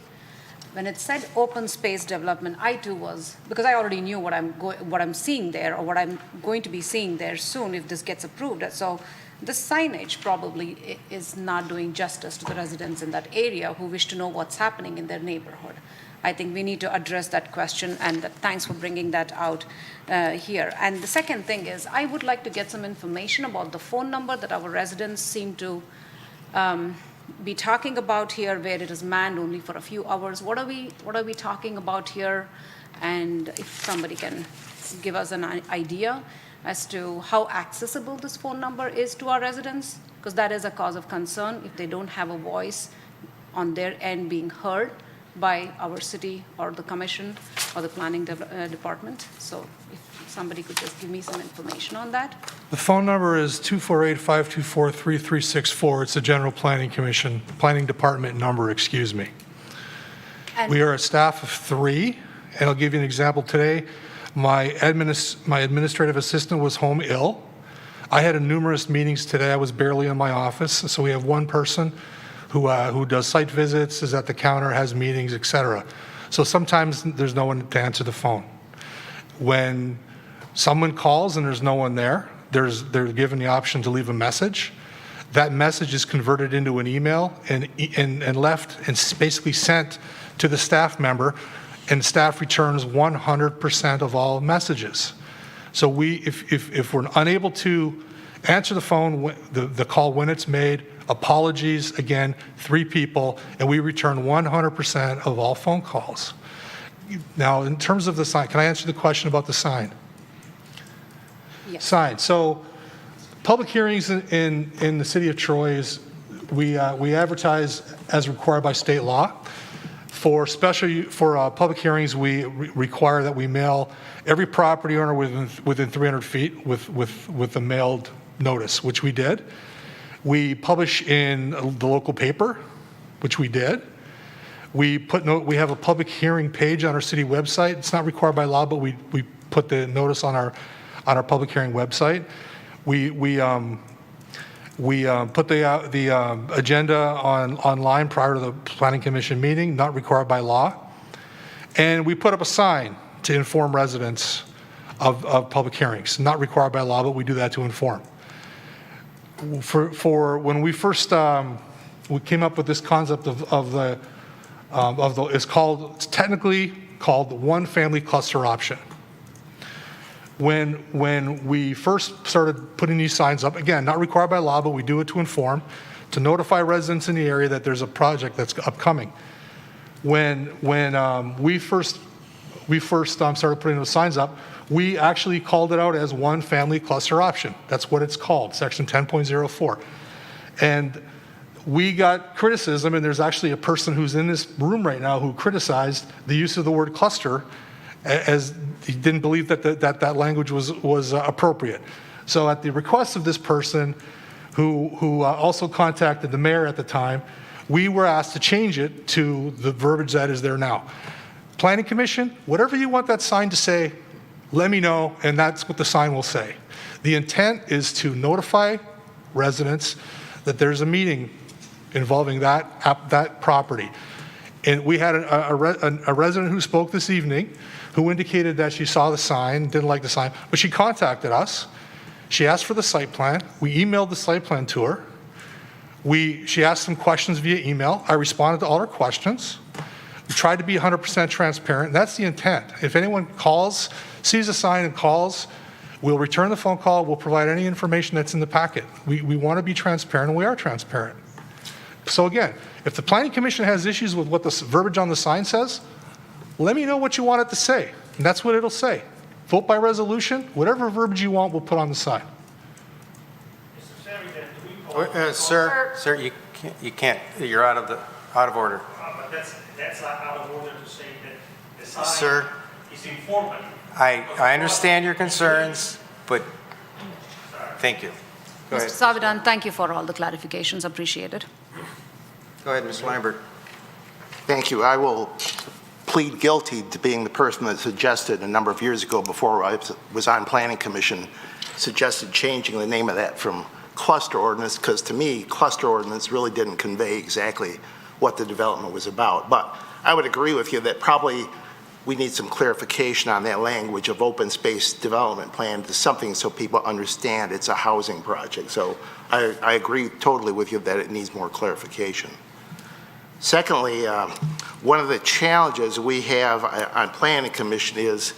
When it said open space development, I too was, because I already knew what I'm seeing there, or what I'm going to be seeing there soon if this gets approved. So the signage probably is not doing justice to the residents in that area who wish to know what's happening in their neighborhood. I think we need to address that question, and thanks for bringing that out here. And the second thing is, I would like to get some information about the phone number that our residents seem to be talking about here, where it is manned only for a few hours. What are we talking about here? And if somebody can give us an idea as to how accessible this phone number is to our residents, because that is a cause of concern if they don't have a voice on their end being heard by our city or the commission or the planning department. So if somebody could just give me some information on that. The phone number is 248-524-3364. It's the General Planning Commission, Planning Department number, excuse me. And we are a staff of 3, and I'll give you an example today. My administrative assistant was home ill. I had numerous meetings today. I was barely in my office. So we have one person who does site visits, is at the counter, has meetings, et cetera. So sometimes there's no one to answer the phone. When someone calls and there's no one there, they're given the option to leave a message. That message is converted into an email and left and basically sent to the staff member, and staff returns 100% of all messages. So if we're unable to answer the phone, the call when it's made, apologies, again, 3 people, and we return 100% of all phone calls. Now, in terms of the sign, can I answer the question about the sign? Yes. Sign. So public hearings in the city of Troy is, we advertise as required by state law. For public hearings, we require that we mail every property owner within 300 feet with a mailed notice, which we did. We publish in the local paper, which we did. We have a public hearing page on our city website. It's not required by law, but we put the notice on our public hearing website. We put the agenda online prior to the Planning Commission meeting, not required by law. And we put up a sign to inform residents of public hearings, not required by law, but we do that to inform. For when we first we came up with this concept it's technically called the one family cluster option. When we first started putting these signs up, again, not required by law, but we do it to inform, to notify residents in the area that there's a project that's upcoming. When we first started putting those signs up, we actually called it out as one family cluster option. That's what it's called, section 10.04. And we got criticism, and there's actually a person who's in this room right now who criticized the use of the word cluster, as he didn't believe that language was appropriate. So at the request of this person, who also contacted the mayor at the time, we were asked to change it to the verbiage that is there now. Planning Commission, whatever you want that sign to say, let me know, and that's what the sign will say. The intent is to notify residents that there's a meeting involving that property. And we had a resident who spoke this evening who indicated that she saw the sign, didn't like the sign, but she contacted us. She asked for the site plan. We emailed the site plan to her. She asked some questions via email. I responded to all her questions. We tried to be 100% transparent. That's the intent. If anyone calls, sees a sign and calls, we'll return the phone call. We'll provide any information that's in the packet. We want to be transparent, and we are transparent. So again, if the Planning Commission has issues with what the verbiage on the sign says, let me know what you want it to say. And that's what it'll say. Vote by resolution. Whatever verbiage you want, we'll put on the sign. Sir, you can't. You're out of order. But that's not out of order to say that the sign Sir, is informative. I understand your concerns, but thank you. Go ahead. Mr. Savidan, thank you for all the clarifications. Appreciate it. Go ahead, Mr. Lambert. Thank you. I will plead guilty to being the person that suggested a number of years ago, before I was on Planning Commission, suggested changing the name of that from cluster ordinance, because to me, cluster ordinance really didn't convey exactly what the development was about. But I would agree with you that probably we need some clarification on that language of open space development plan to something so people understand it's a housing project. So I agree totally with you that it needs more clarification. Secondly, one of the challenges we have on Planning Commission is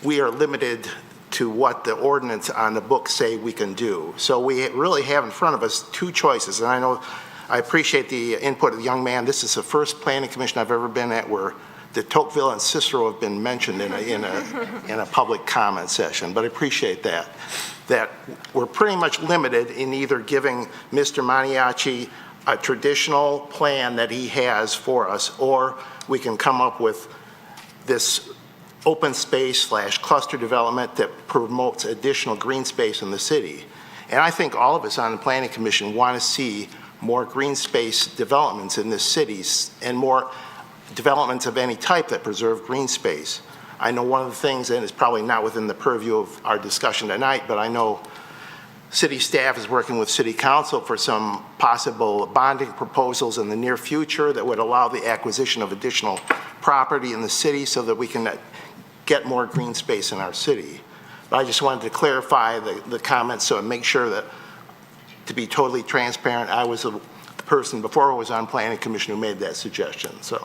we are limited to what the ordinance on the book say we can do. So we really have in front of us 2 choices. And I know I appreciate the input of the young man. This is the first Planning Commission I've ever been at where the Tocqueville and Cicero have been mentioned in a public comment session, but I appreciate that we're pretty much limited in either giving Mr. Maniaci a traditional plan that he has for us, or we can come up with this open space / cluster development that promotes additional green space in the city. And I think all of us on the Planning Commission want to see more green space developments in the cities and more developments of any type that preserve green space. I know one of the things, and it's probably not within the purview of our discussion tonight, but I know city staff is working with city council for some possible bonding proposals in the near future that would allow the acquisition of additional property in the city so that we can get more green space in our city. But I just wanted to clarify the comments so and make sure that, to be totally transparent, I was the person before I was on planning commission who made that suggestion. So,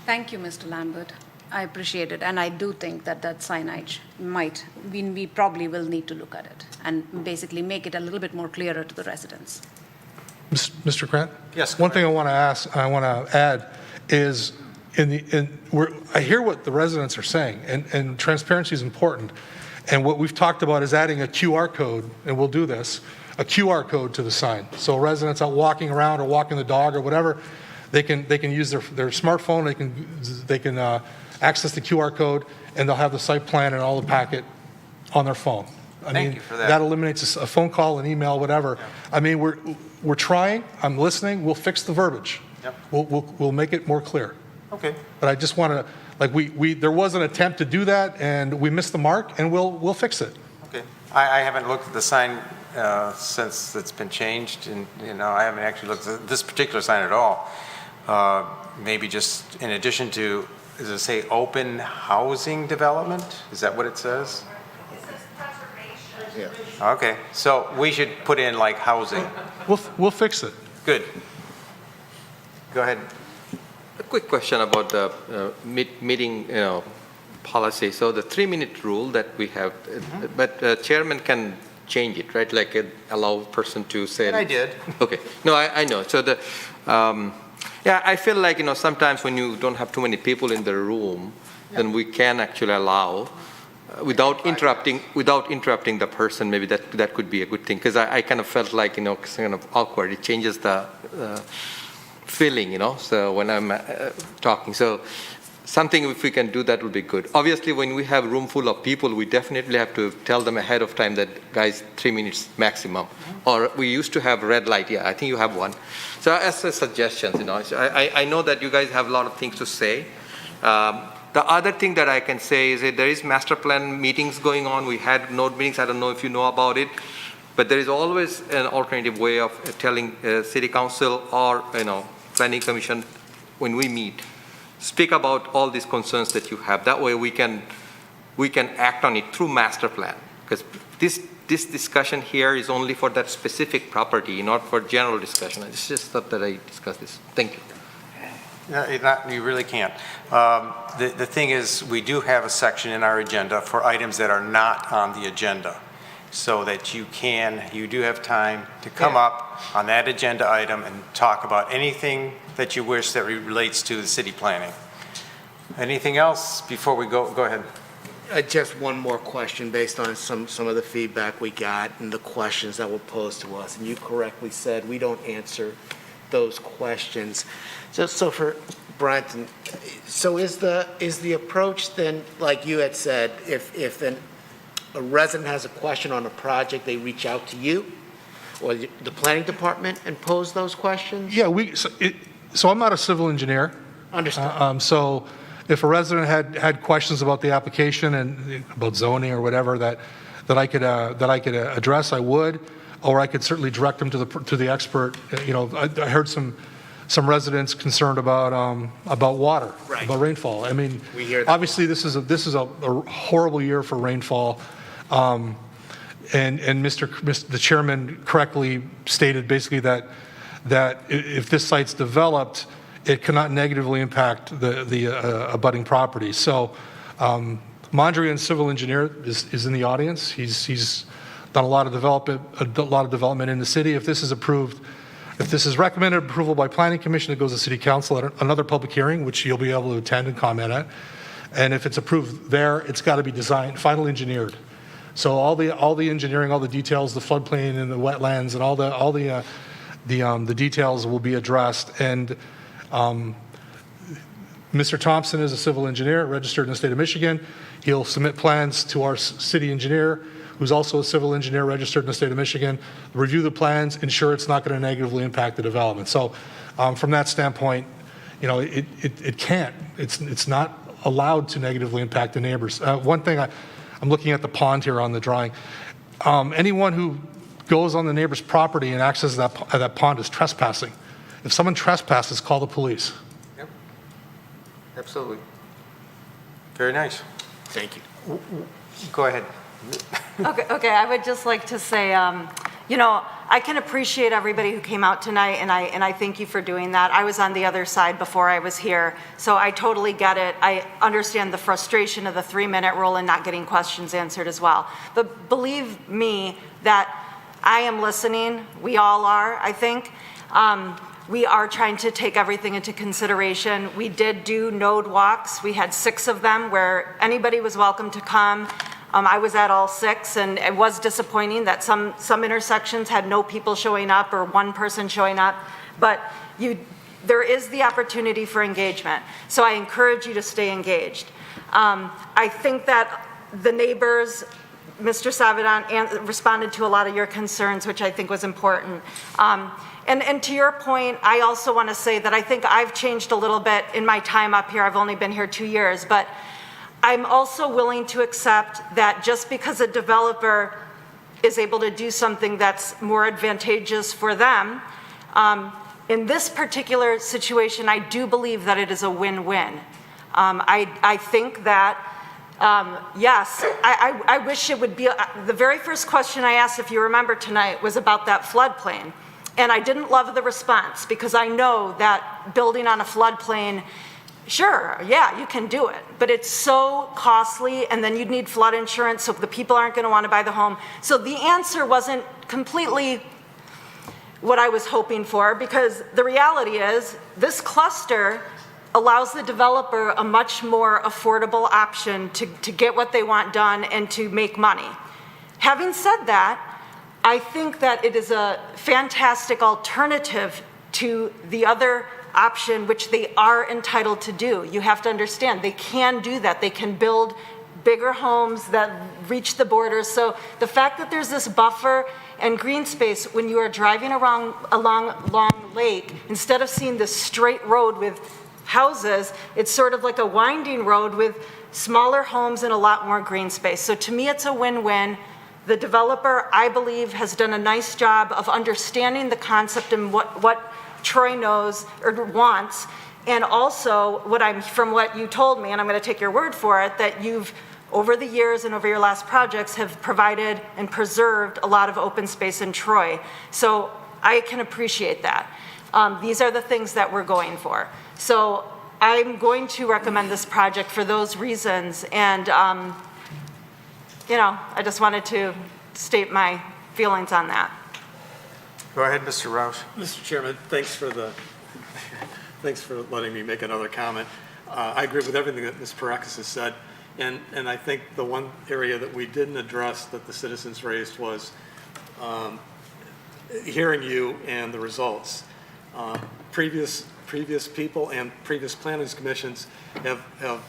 Thank you, Mr. Lambert. I appreciate it, and I do think that signage we probably will need to look at it and basically make it a little bit more clearer to the residents. Mr. Grant? Yes. One thing I want to add is, I hear what the residents are saying, and transparency is important. And what we've talked about is adding a QR code, and we'll do this, a QR code to the sign. So residents out walking around or walking the dog or whatever, they can use their smartphone, they can access the QR code, and they'll have the site plan and all the packet on their phone. Thank you for that. That eliminates a phone call, an email, whatever. I mean, we're trying, I'm listening, we'll fix the verbiage. Yep. We'll make it more clear. Okay. But I just want to, there was an attempt to do that, and we missed the mark, and we'll fix it. Okay. I haven't looked at the sign since it's been changed, and I haven't actually looked at this particular sign at all. Maybe just in addition to, does it say open housing development? Is that what it says? It says preservation. yeah. Okay, so we should put in like housing. We'll fix it. Good. Go ahead. A quick question about the meeting, policy. So the 3-minute rule that we have, but chairman can change it, right? Like allow person to say. And I did. Okay. No, I know. So the, yeah, I feel like, sometimes when you don't have too many people in the room, then we can actually allow, without interrupting the person, maybe that could be a good thing. Because I kind of felt like, kind of awkward. It changes the feeling, so when I'm talking. So something, if we can do that, would be good. Obviously, when we have a room full of people, we definitely have to tell them ahead of time that, guys, 3 minutes maximum. Or we used to have red light. Yeah, I think you have one. So as a suggestions, I know that you guys have a lot of things to say. The other thing that I can say is that there is master plan meetings going on. We had node meetings. I don't know if you know about it. But there is always an alternative way of telling city council or, planning commission when we meet, speak about all these concerns that you have. That way we can act on it through master plan. Because this discussion here is only for that specific property, not for general discussion. I just thought that I discussed this. Thank you. No, you really can't. The thing is, we do have a section in our agenda for items that are not on the agenda, so that you do have time to come up on that agenda item and talk about anything that you wish that relates to the city planning. Anything else before we go? Go ahead. Just one more question based on some of the feedback we got and the questions that were posed to us. And you correctly said we don't answer those questions. So for Brent, so is the approach then, like you had said, if a resident has a question on a project, they reach out to you or the planning department and pose those questions? Yeah, so I'm not a civil engineer. Understood. So if a resident had questions about the application and about zoning or whatever that I could address, I would, or I could certainly direct them to the expert. I heard some residents concerned about water, right, about rainfall. I mean, we hear that obviously this is a horrible year for rainfall. And the chairman correctly stated basically that if this site's developed, it cannot negatively impact the abutting property. So Mondrian, civil engineer, is in the audience. He's done a lot of development in the city. If this is approved, if this is recommended approval by planning commission, it goes to city council at another public hearing, which you'll be able to attend and comment at. And if it's approved there, it's got to be designed, final engineered. So all the engineering, all the details, the floodplain and the wetlands, and all the details will be addressed. And Mr. Thompson is a civil engineer registered in the state of Michigan. He'll submit plans to our city engineer, who's also a civil engineer registered in the state of Michigan, review the plans, ensure it's not going to negatively impact the development. So from that standpoint, it can't. It's not allowed to negatively impact the neighbors. One thing, I'm looking at the pond here on the drawing. Anyone who goes on the neighbor's property and accesses that pond is trespassing. If someone trespasses, call the police. Yep. Absolutely. Very nice. Thank you. Go ahead. Okay, I would just like to say, I can appreciate everybody who came out tonight, and I thank you for doing that. I was on the other side before I was here, so I totally get it. I understand the frustration of the 3-minute rule and not getting questions answered as well. But believe me that I am listening. We all are, I think. We are trying to take everything into consideration. We did do node walks. We had 6 of them where anybody was welcome to come. I was at all 6, and it was disappointing that some intersections had no people showing up or one person showing up, but there is the opportunity for engagement. So I encourage you to stay engaged. I think that the neighbors, Mr. Savidan responded to a lot of your concerns, which I think was important. And to your point, I also want to say that I think I've changed a little bit in my time up here. I've only been here 2 years, but I'm also willing to accept that just because a developer is able to do something that's more advantageous for them, in this particular situation, I do believe that it is a win-win. I think that, yes, I wish it would be, the very first question I asked, if you remember tonight, was about that floodplain. And I didn't love the response because I know that building on a floodplain, sure, yeah, you can do it, but it's so costly, and then you'd need flood insurance, so the people aren't going to want to buy the home. So the answer wasn't completely what I was hoping for, because the reality is this cluster allows the developer a much more affordable option to get what they want done and to make money. Having said that, I think that it is a fantastic alternative to the other option, which they are entitled to do. You have to understand, they can do that. They can build bigger homes that reach the borders. So the fact that there's this buffer and green space when you are driving along Long Lake, instead of seeing this straight road with houses, it's sort of like a winding road with smaller homes and a lot more green space. So to me, it's a win-win. The developer, I believe, has done a nice job of understanding the concept and what Troy knows or wants, and also from what you told me, and I'm going to take your word for it, that you've, over the years and over your last projects, have provided and preserved a lot of open space in Troy. So I can appreciate that. These are the things that we're going for. So I'm going to recommend this project for those reasons, and I just wanted to state my feelings on that. Go ahead, Mr. Roush. Mr. Chairman, thanks for letting me make another comment. I agree with everything that Ms. Parakis has said, and I think the one area that we didn't address that the citizens raised was hearing you and the results. Previous people and previous planning commissions have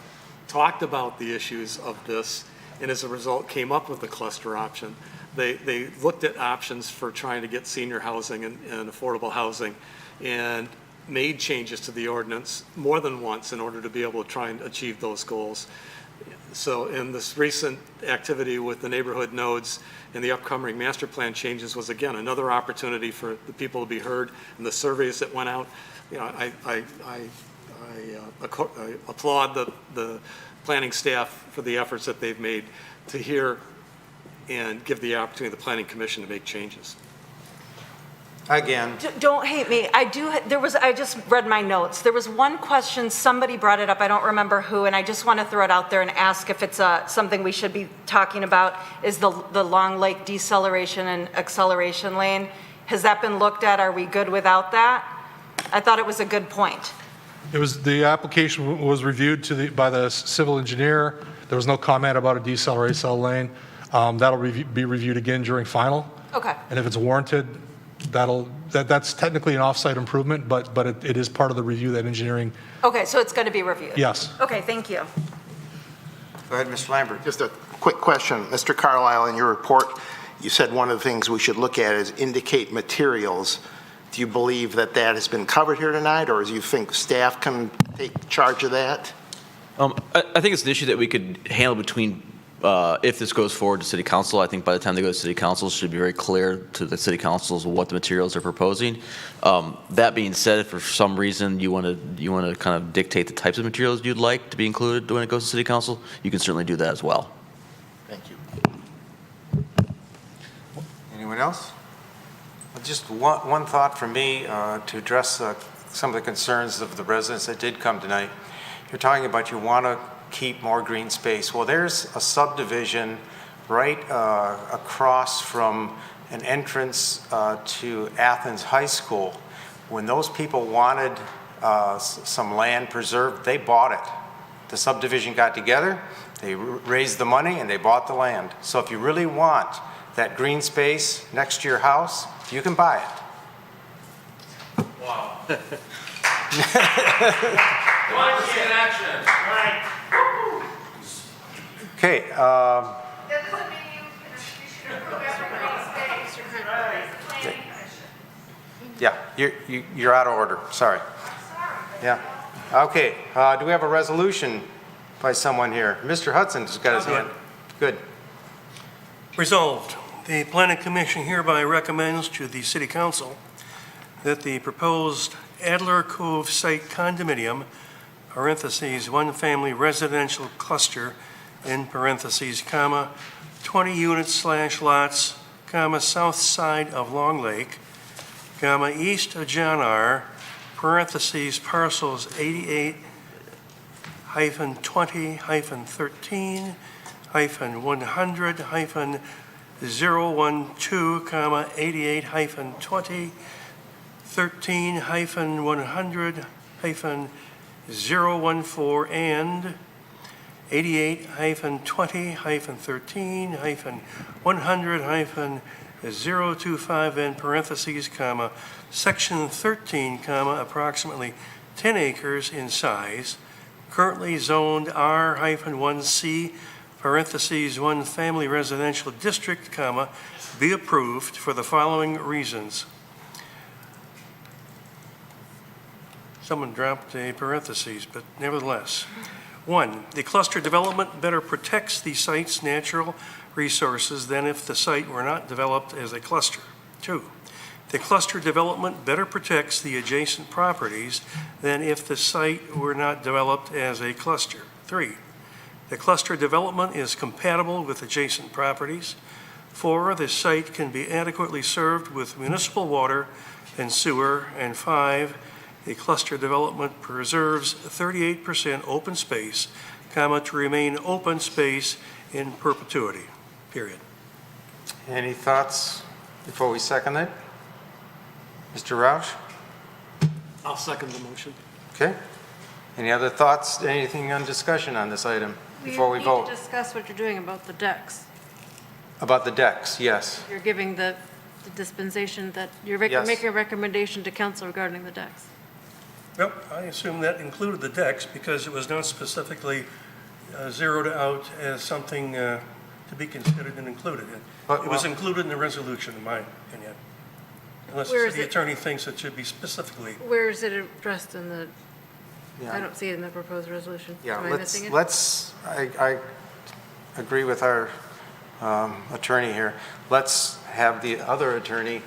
talked about the issues of this, and as a result came up with the cluster option. They looked at options for trying to get senior housing and affordable housing, and made changes to the ordinance more than once in order to be able to try and achieve those goals. So in this recent activity with the neighborhood nodes and the upcoming master plan changes was, again, another opportunity for the people to be heard, and the surveys that went out. I applaud the planning staff for the efforts that they've made to hear and give the opportunity to the Planning Commission to make changes. Again. Don't hate me. I just read my notes. There was one question, somebody brought it up, I don't remember who, and I just want to throw it out there and ask if it's something we should be talking about, is the Long Lake deceleration and acceleration lane. Has that been looked at? Are we good without that? I thought it was a good point. The application was reviewed by the civil engineer. There was no comment about a deceleration lane. That'll be reviewed again during final. Okay. And if it's warranted, that's technically an off-site improvement, but it is part of the review that engineering. Okay, so it's going to be reviewed? Yes. Okay, thank you. Go ahead, Mr. Lambert. Just a quick question. Mr. Carlisle, in your report, you said one of the things we should look at is indicate materials. Do you believe that has been covered here tonight, or do you think staff can take charge of that? I think it's an issue that we could handle between, if this goes forward to city council. I think by the time they go to city council, it should be very clear to the city councils what the materials they're proposing. That being said, if for some reason you want to kind of dictate the types of materials you'd like to be included when it goes to city council, you can certainly do that as well. Thank you. Anyone else? Just one thought from me to address some of the concerns of the residents that did come tonight. You're talking about you want to keep more green space. Well, there's a subdivision right across from an entrance to Athens High School. When those people wanted some land preserved, they bought it. The subdivision got together, they raised the money, and they bought the land. So if you really want that green space next to your house, you can buy it. Wow. Want to see an action? Right. Okay. That doesn't mean you should approve everybody's space. Planning commission. Yeah, you're out of order. Sorry. Yeah. Okay. Do we have a resolution by someone here? Mr. Hudson's got his hand. Good. Resolved, the Planning Commission hereby recommends to the City Council that the proposed Adler Cove Site condominium, parentheses, one-family residential cluster, in parentheses, comma, 20 units / lots, comma, south side of Long Lake, comma, east of John R., parentheses, parcels 88-13-100-012, comma, 88-20, 13-100-014, and 88-20-13-100-025, in parentheses, comma, section 13, comma, approximately 10 acres in size, currently zoned R-1C, parentheses, one family residential district, comma, be approved for the following reasons. Someone dropped a parentheses, but nevertheless. 1, the cluster development better protects the site's natural resources than if the site were not developed as a cluster. 2, the cluster development better protects the adjacent properties than if the site were not developed as a cluster. 3, the cluster development is compatible with adjacent properties. 4, the site can be adequately served with municipal water and sewer. And 5, the cluster development preserves 38% open space, comma, to remain open space in perpetuity, period. Any thoughts before we second it? Mr. Roush? I'll second the motion. Okay. Any other thoughts, anything on discussion on this item before we vote? need to discuss what you're doing about the decks. About the decks, yes. You're giving the dispensation that, you're Yes. making a recommendation to council regarding the decks. Well, I assume that included the decks because it was not specifically zeroed out as something to be considered and included. It was included in the resolution, in my opinion. Unless Where the is city it? attorney thinks it should be specifically. Where is it addressed in the, Yeah. I don't see it in the proposed resolution. Yeah, Am I missing it? I agree with our attorney here. Let's have the other attorney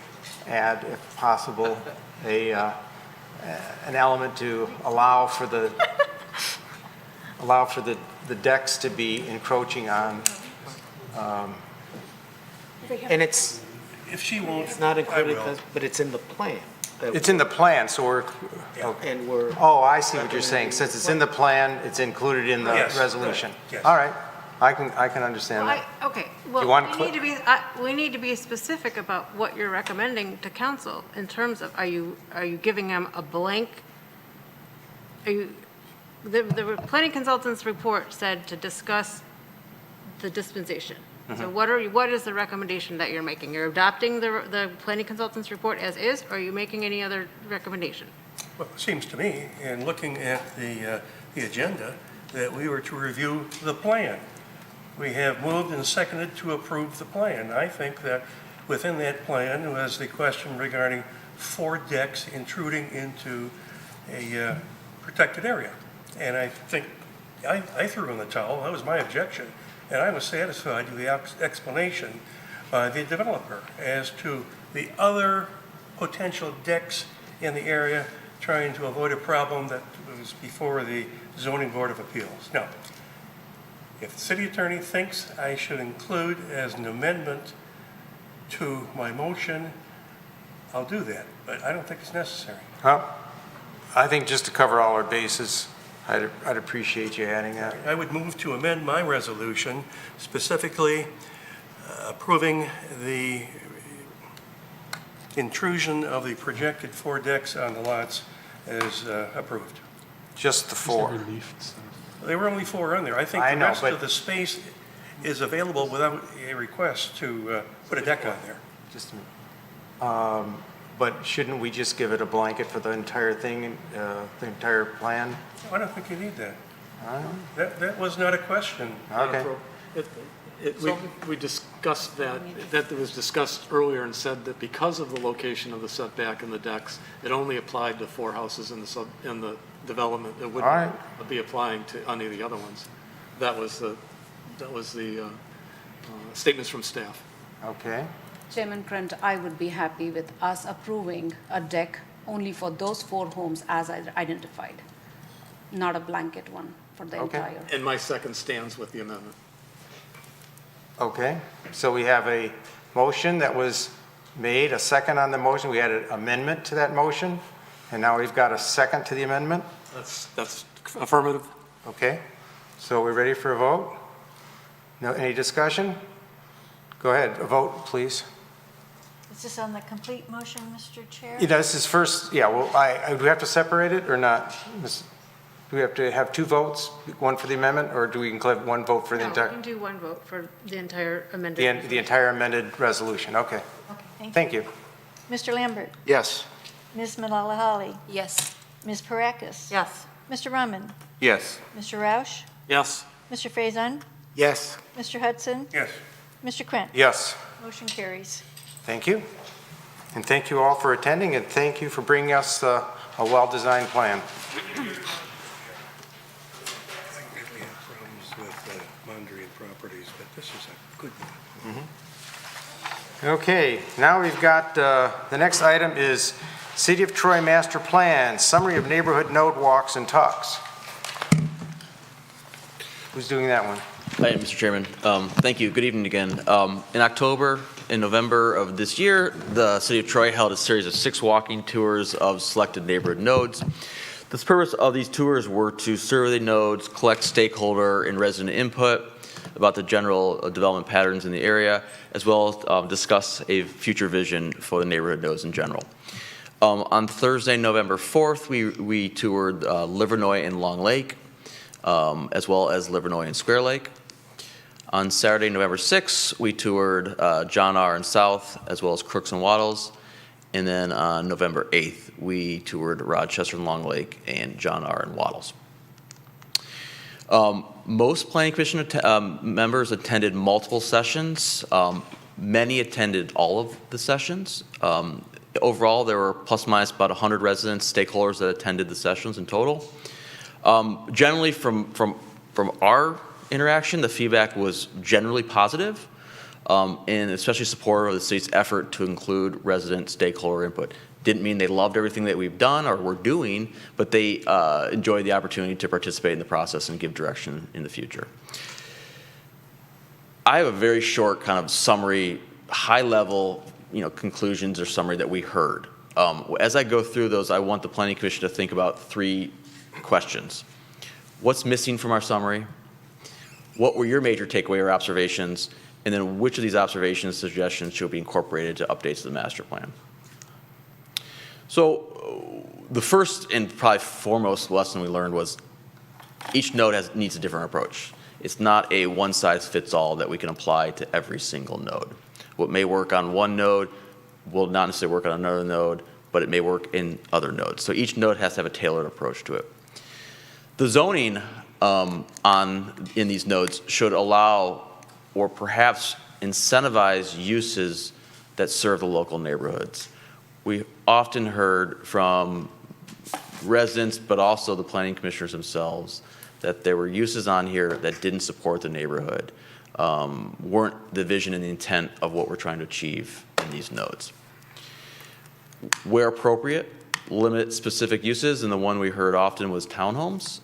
add, if possible, an element to allow for the decks to be encroaching on. And it's If she won't, not I included, will. but it's in the plan. It's in the plan, so we're, okay. And we're. Oh, I see what you're saying. Since it's in the plan, it's included in the Yes, resolution. right, yes. All right, I can understand Well, that. Okay, You well, want we need to be specific about what you're recommending to council in terms of, are you giving them a blank? The planning consultant's report said to discuss the dispensation. So what is the recommendation that you're making? You're adopting the planning consultant's report as is, or are you making any other recommendation? Well, it seems to me, in looking at the agenda, that we were to review the plan. We have moved and seconded to approve the plan. I think that within that plan was the question regarding 4 decks intruding into a protected area. And I think I threw in the towel, that was my objection, and I was satisfied with the explanation by the developer as to the other potential decks in the area, trying to avoid a problem that was before the Zoning Board of Appeals. Now, if the city attorney thinks I should include as an amendment to my motion, I'll do that, but I don't think it's necessary. Well, I think just to cover all our bases, I'd appreciate you adding that. I would move to amend my resolution, specifically approving the intrusion of the projected 4 decks on the lots as approved. Just the 4. There were only 4 on there. I think I the know, rest but- of the space is available without a request to put a deck on there. Just a minute. But shouldn't we just give it a blanket for the entire thing, the entire plan? I don't think you need that. I don't know. That was not a question. Okay. We discussed that was discussed earlier and said that because of the location of the setback and the decks, it only applied to 4 houses in the development. It All wouldn't right. be applying to any of the other ones. That was the statements from staff. Okay. Chairman Trent, I would be happy with us approving a deck only for those 4 homes as I identified, not a blanket one for the Okay. entire. And my second stands with the amendment. Okay, so we have a motion that was made, a second on the motion. We had an amendment to that motion, and now we've got a second to the amendment. That's affirmative. Okay, so we're ready for a vote? No, any discussion? Go ahead, a vote, please. Is this on the complete motion, Mr. Chair? You know, this is first, yeah, well, do we have to separate it or not? Do we have to have 2 votes, one for the amendment, or do we include 1 vote for the No, entire? you can do 1 vote for the entire amended. The entire amended resolution, okay. Okay, Thank you. Mr. Lambert, Yes. Ms. Malala Yes. Ms. Parakis. Yes. Mr. Rahman, Yes. Mr. Roush, Yes. Mr. Faison, Yes. Mr. Hudson, Yes. Mr. Krent. Yes, Motion carries. thank you. And thank you all for attending, and thank you for bringing us a well-designed plan. We have problems with Mondrian properties, but this is a good one. Okay, now we've got, the next item is City of Troy Master Plan, Summary of Neighborhood Node Walks and Talks. Who's doing that one? Hi, Mr. Chairman. Thank you. Good evening again. In October and November of this year, the City of Troy held a series of 6 walking tours of selected neighborhood nodes. The purpose of these tours were to survey the nodes, collect stakeholder and resident input about the general development patterns in the area, as well as discuss a future vision for the neighborhood nodes in general. On Thursday, November 4th, we toured Livernois and Long Lake, as well as Livernois and Square Lake. On Saturday, November 6th, we toured John R. and South, as well as Crooks and Waddles. And then on November 8th, we toured Rochester and Long Lake and John R. and Waddles. Most Planning Commission members attended multiple sessions. Many attended all of the sessions. Overall, there were plus minus about 100 residents, stakeholders that attended the sessions in total. Generally, from our interaction, the feedback was generally positive, and especially supportive of the city's effort to include resident stakeholder input. Didn't mean they loved everything that we've done or we're doing, but they enjoyed the opportunity to participate in the process and give direction in the future. I have a very short kind of summary, high-level, conclusions or summary that we heard. As I go through those, I want the Planning Commission to think about 3 questions. What's missing from our summary? What were your major takeaway or observations? And then which of these observations, suggestions should be incorporated to updates to the master plan? So the first and probably foremost lesson we learned was each node needs a different approach. It's not a one-size-fits-all that we can apply to every single node. What may work on one node will not necessarily work on another node, but it may work in other nodes. So each node has to have a tailored approach to it. The zoning in these nodes should allow or perhaps incentivize uses that serve the local neighborhoods. We often heard from residents, but also the planning commissioners themselves, that there were uses on here that didn't support the neighborhood, weren't the vision and the intent of what we're trying to achieve in these nodes. Where appropriate, limit specific uses, and the one we heard often was townhomes.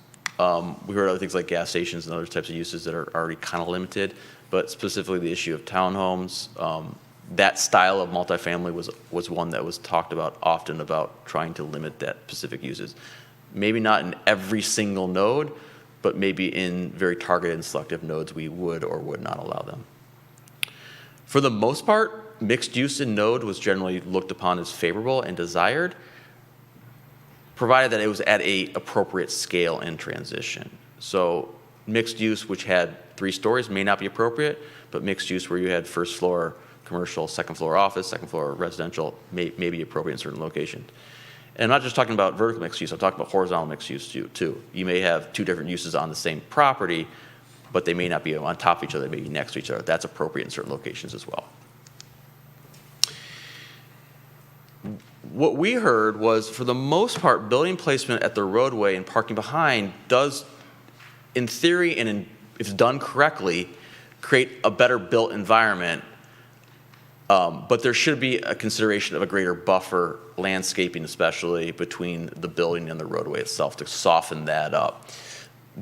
We heard other things like gas stations and other types of uses that are already kind of limited, but specifically the issue of townhomes. That style of multifamily was one that was talked about often about trying to limit that specific uses. Maybe not in every single node, but maybe in very targeted and selective nodes we would or would not allow them. For the most part, mixed use in node was generally looked upon as favorable and desired, provided that it was at a appropriate scale and transition. So mixed use, which had 3 stories, may not be appropriate, but mixed use where you had first floor commercial, second floor office, second floor residential may be appropriate in certain locations. And I'm not just talking about vertical mixed use, I'm talking about horizontal mixed use too. You may have 2 different uses on the same property, but they may not be on top of each other, they may be next to each other. That's appropriate in certain locations as well. What we heard was, for the most part, building placement at the roadway and parking behind does, in theory and if done correctly, create a better built environment. But there should be a consideration of a greater buffer, landscaping especially, between the building and the roadway itself to soften that up.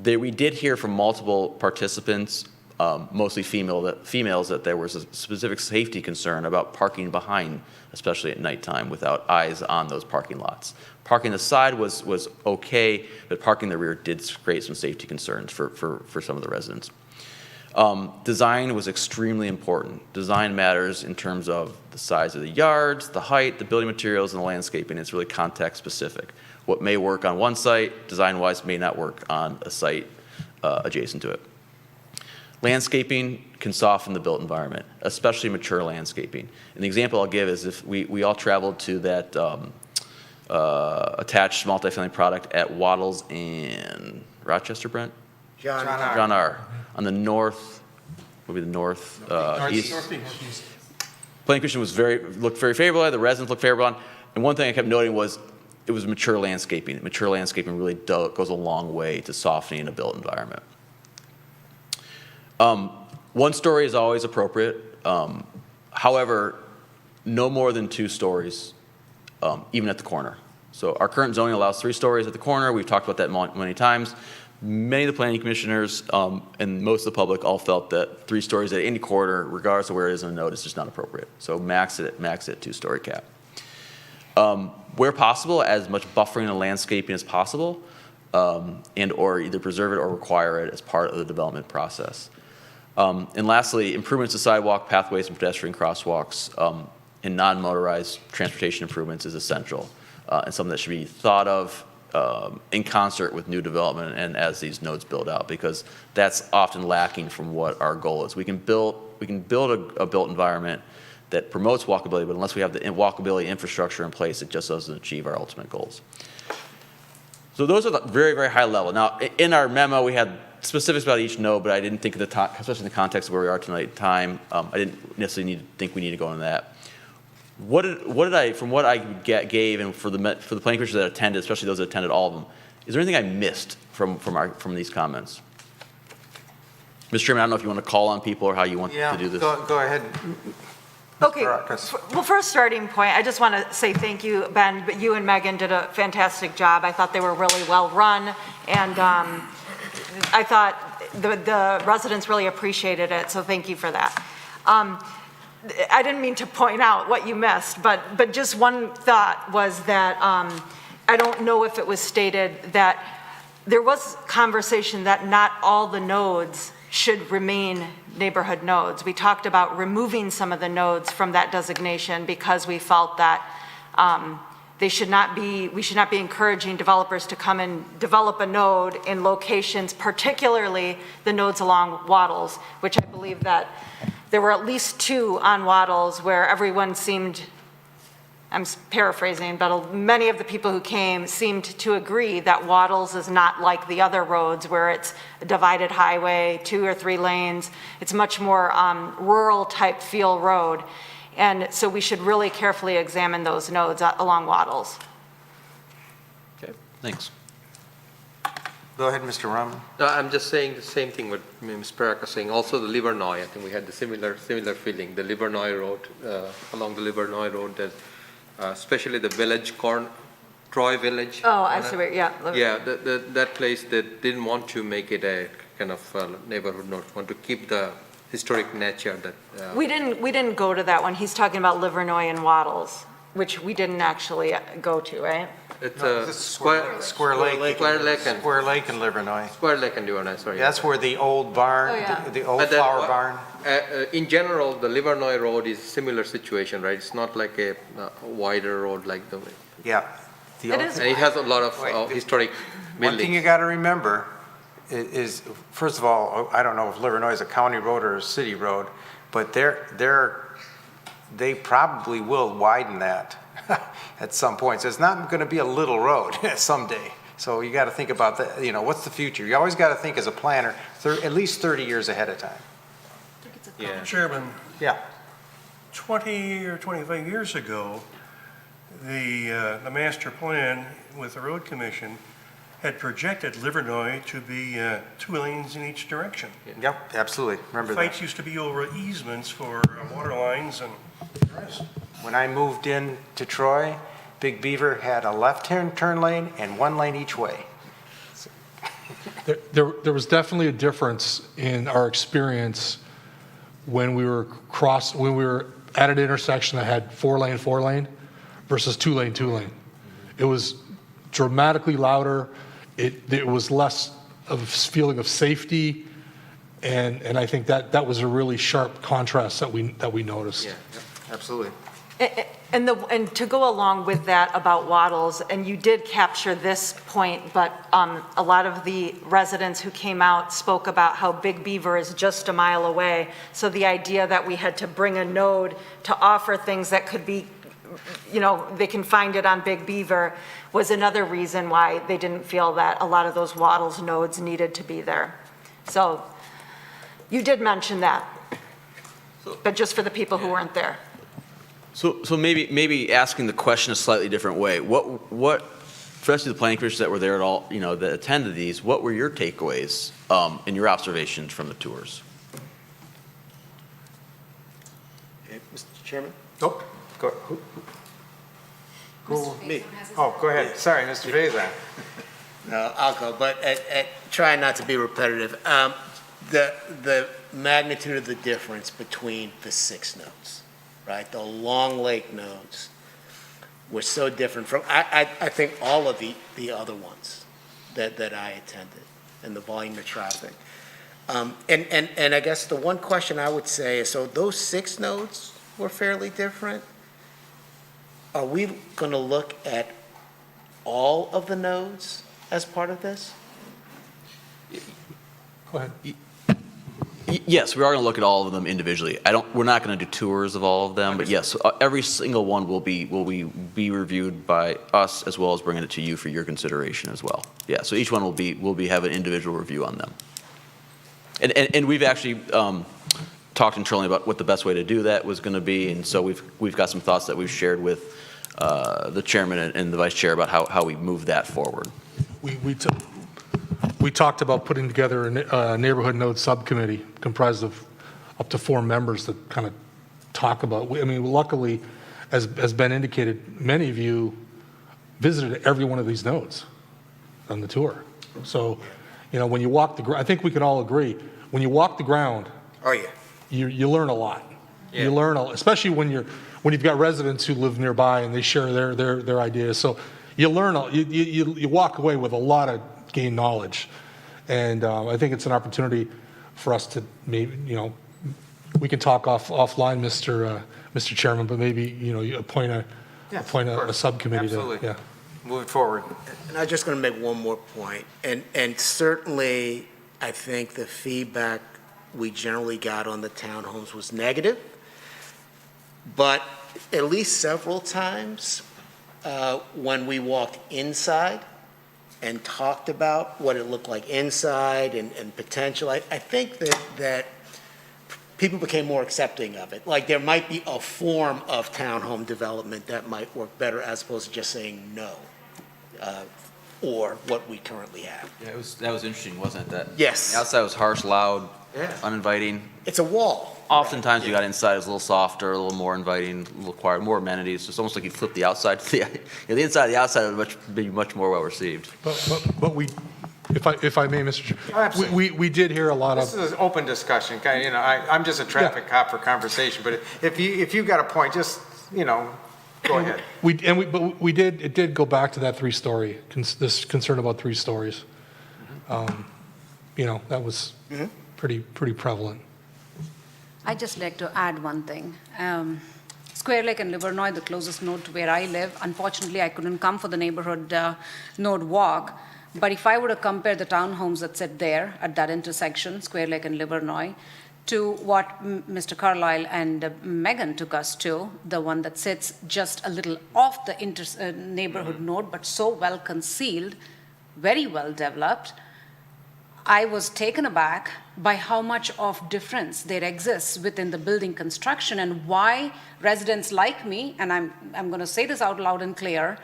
We did hear from multiple participants, mostly females, that there was a specific safety concern about parking behind, especially at nighttime, without eyes on those parking lots. Parking the side was okay, but parking the rear did create some safety concerns for some of the residents. Design was extremely important. Design matters in terms of the size of the yards, the height, the building materials, and the landscaping. It's really context specific. What may work on one site, design-wise, may not work on a site adjacent to it. Landscaping can soften the built environment, especially mature landscaping. And the example I'll give is if we all traveled to that attached multifamily product at Waddles in Rochester, Brent? John R. On the north, maybe the east. Planning Commission looked very favorable. The residents looked favorable on. And one thing I kept noting was it was mature landscaping. Mature landscaping really goes a long way to softening a built environment. 1 story is always appropriate. However, no more than 2 stories, even at the corner. So our current zoning allows 3 stories at the corner. We've talked about that many times. Many of the planning commissioners and most of the public all felt that 3 stories at any corner, regardless of where it is in the node, is just not appropriate. So max it at 2-story cap. Where possible, as much buffering and landscaping as possible, and or either preserve it or require it as part of the development process. And lastly, improvements to sidewalk, pathways, and pedestrian crosswalks and non-motorized transportation improvements is essential and something that should be thought of in concert with new development and as these nodes build out, because that's often lacking from what our goal is. We can build a built environment that promotes walkability, but unless we have the walkability infrastructure in place, it just doesn't achieve our ultimate goals. So those are the very, very high level. Now, in our memo, we had specifics about each node, but I didn't think at the time, especially in the context of where we are tonight in think we need to go into that. From what I gave, and for the planning commission that attended, especially those that attended all of them, is there anything I missed from these comments? Mr. Chairman, I don't know if you want to call on people or how you want to do this. Go ahead. Okay, well, first starting point, I just want to say thank you, Ben, but you and Megan did a fantastic job. I thought they were really well run, and I thought the residents really appreciated it, so thank you for that. I didn't mean to point out what you missed, but just one thought was that I don't know if it was stated that there was conversation that not all the nodes should remain neighborhood nodes. We talked about removing some of the nodes from that designation because we felt that we should not be encouraging developers to come and develop a node in locations, particularly the nodes along Waddles, which I believe that there were at least 2 on Waddles where everyone seemed, I'm paraphrasing, but many of the people who came seemed to agree that Waddles is not like the other roads where it's a divided highway, 2 or 3 lanes. It's much more rural type feel road. And so we should really carefully examine those nodes along Waddles. Okay, thanks. Go ahead, Mr. Rahman. No, I'm just saying the same thing what Ms. Perak was saying. Also the Livernois, I think we had the similar feeling. The Livernois Road, along the Livernois Road, that, especially the village, Troy Village. Oh, I see where, yeah. Yeah, that place, they didn't want to make it a kind of neighborhood node, want to keep the historic nature that. We didn't go to that one. He's talking about Livernois and Waddles, which we didn't actually go to, right? It's No, a this is Square Square Lake. Square Lake and Square Lake in Livernois. Square Lake and Livernois, sorry. That's where the old barn, Oh, yeah. the old But then, flower barn. In general, the Livernois Road is similar situation, right? It's not like a wider road like the. Yeah. The It old- is And it has a lot of historic One thing you buildings. got to remember is, first of all, I don't know if Livernois is a county road or a city road, but they probably will widen that at some point. So it's not going to be a little road someday. So you got to think about that, what's the future? You always got to think as a planner, at least 30 years ahead of time. Yeah. Chairman, Yeah. 20 or 25 years ago, the master plan with the road commission had projected Livernois to be 2 lanes in each direction. Yep, absolutely. Remember that. Fights used to be over easements for water lines and the rest. When I moved in to Troy, Big Beaver had a left-hand turn lane and 1 lane each way. There was definitely a difference in our experience when we were at an intersection that had 4 lane versus 2 lane. It was dramatically louder. It was less of a feeling of safety, and I think that was a really sharp contrast that we noticed. Yeah, absolutely. And to go along with that about Waddles, and you did capture this point, but a lot of the residents who came out spoke about how Big Beaver is just a mile away. So the idea that we had to bring a node to offer things that could be, they can find it on Big Beaver was another reason why they didn't feel that a lot of those Waddles nodes needed to be there. So you did mention that, but just for the people who weren't there. So maybe asking the question a slightly different way. What, especially the planning commissioners that were there at all, that attended these, what were your takeaways and your observations from the tours? Mr. Chairman? Nope. Go. Me. Oh, go ahead. Sorry, Mr. Faison. No, I'll go, but try not to be repetitive. The magnitude of the difference between the 6 nodes, right? The Long Lake nodes were so different from, I think, all of the other ones that I attended, and the volume of traffic. And I guess the one question I would say is, so those 6 nodes were fairly different. Are we going to look at all of the nodes as part of this? Go ahead. Yes, we are going to look at all of them individually. We're not going to do tours of all of them, but yes, every single one will be reviewed by us as well as bringing it to you for your consideration as well. Yeah, so each one will have an individual review on them. And we've actually talked internally about what the best way to do that was going to be, and so we've got some thoughts that we've shared with the chairman and the vice chair about how we move that forward. We talked about putting together a neighborhood node subcommittee comprised of up to 4 members that kind of talk about, luckily, as Ben indicated, many of you visited every one of these nodes on the tour. So, when you walk I think we can all agree, when you walk the ground, Oh, yeah. you learn a lot. You learn, especially when you've got residents who live nearby and they share their ideas. So you learn, you walk away with a lot of gained knowledge. And I think it's an opportunity for us to maybe, we can talk offline, Mr. Chairman, but maybe, you appoint a subcommittee Absolutely. to, yeah. Move it forward. And I'm just going to make one more point. And certainly, I think the feedback we generally got on the townhomes was negative. But at least several times, when we walked inside and talked about what it looked like inside and potential, I think that people became more accepting of it. Like, there might be a form of townhome development that might work better as opposed to just saying no. or what we currently have. Yeah, that was interesting, wasn't it? That Yes. the outside was harsh, loud, Yeah. uninviting. It's a wall. Oftentimes you got inside, it was a little softer, a little more inviting, a little quiet, more amenities. It's almost like you flip the outside to the inside, the outside would be much more well received. But we, if I may, Mr. Chair, Absolutely. we did hear a lot of. This is an open discussion, kind of, I'm just a traffic cop for conversation, but if you've got a point, just, go ahead. But it did go back to that three-story, this concern about 3 stories. That was pretty prevalent. I'd just like to add one thing. Square Lake and Livernois, the closest node to where I live, unfortunately, I couldn't come for the neighborhood node walk. But if I were to compare the townhomes that sit there at that intersection, Square Lake and Livernois, to what Mr. Carlisle and Megan took us to, the one that sits just a little off the neighborhood node, but so well concealed, very well developed, I was taken aback by how much of difference there exists within the building construction and why residents like me, and I'm going to say this out loud and clear,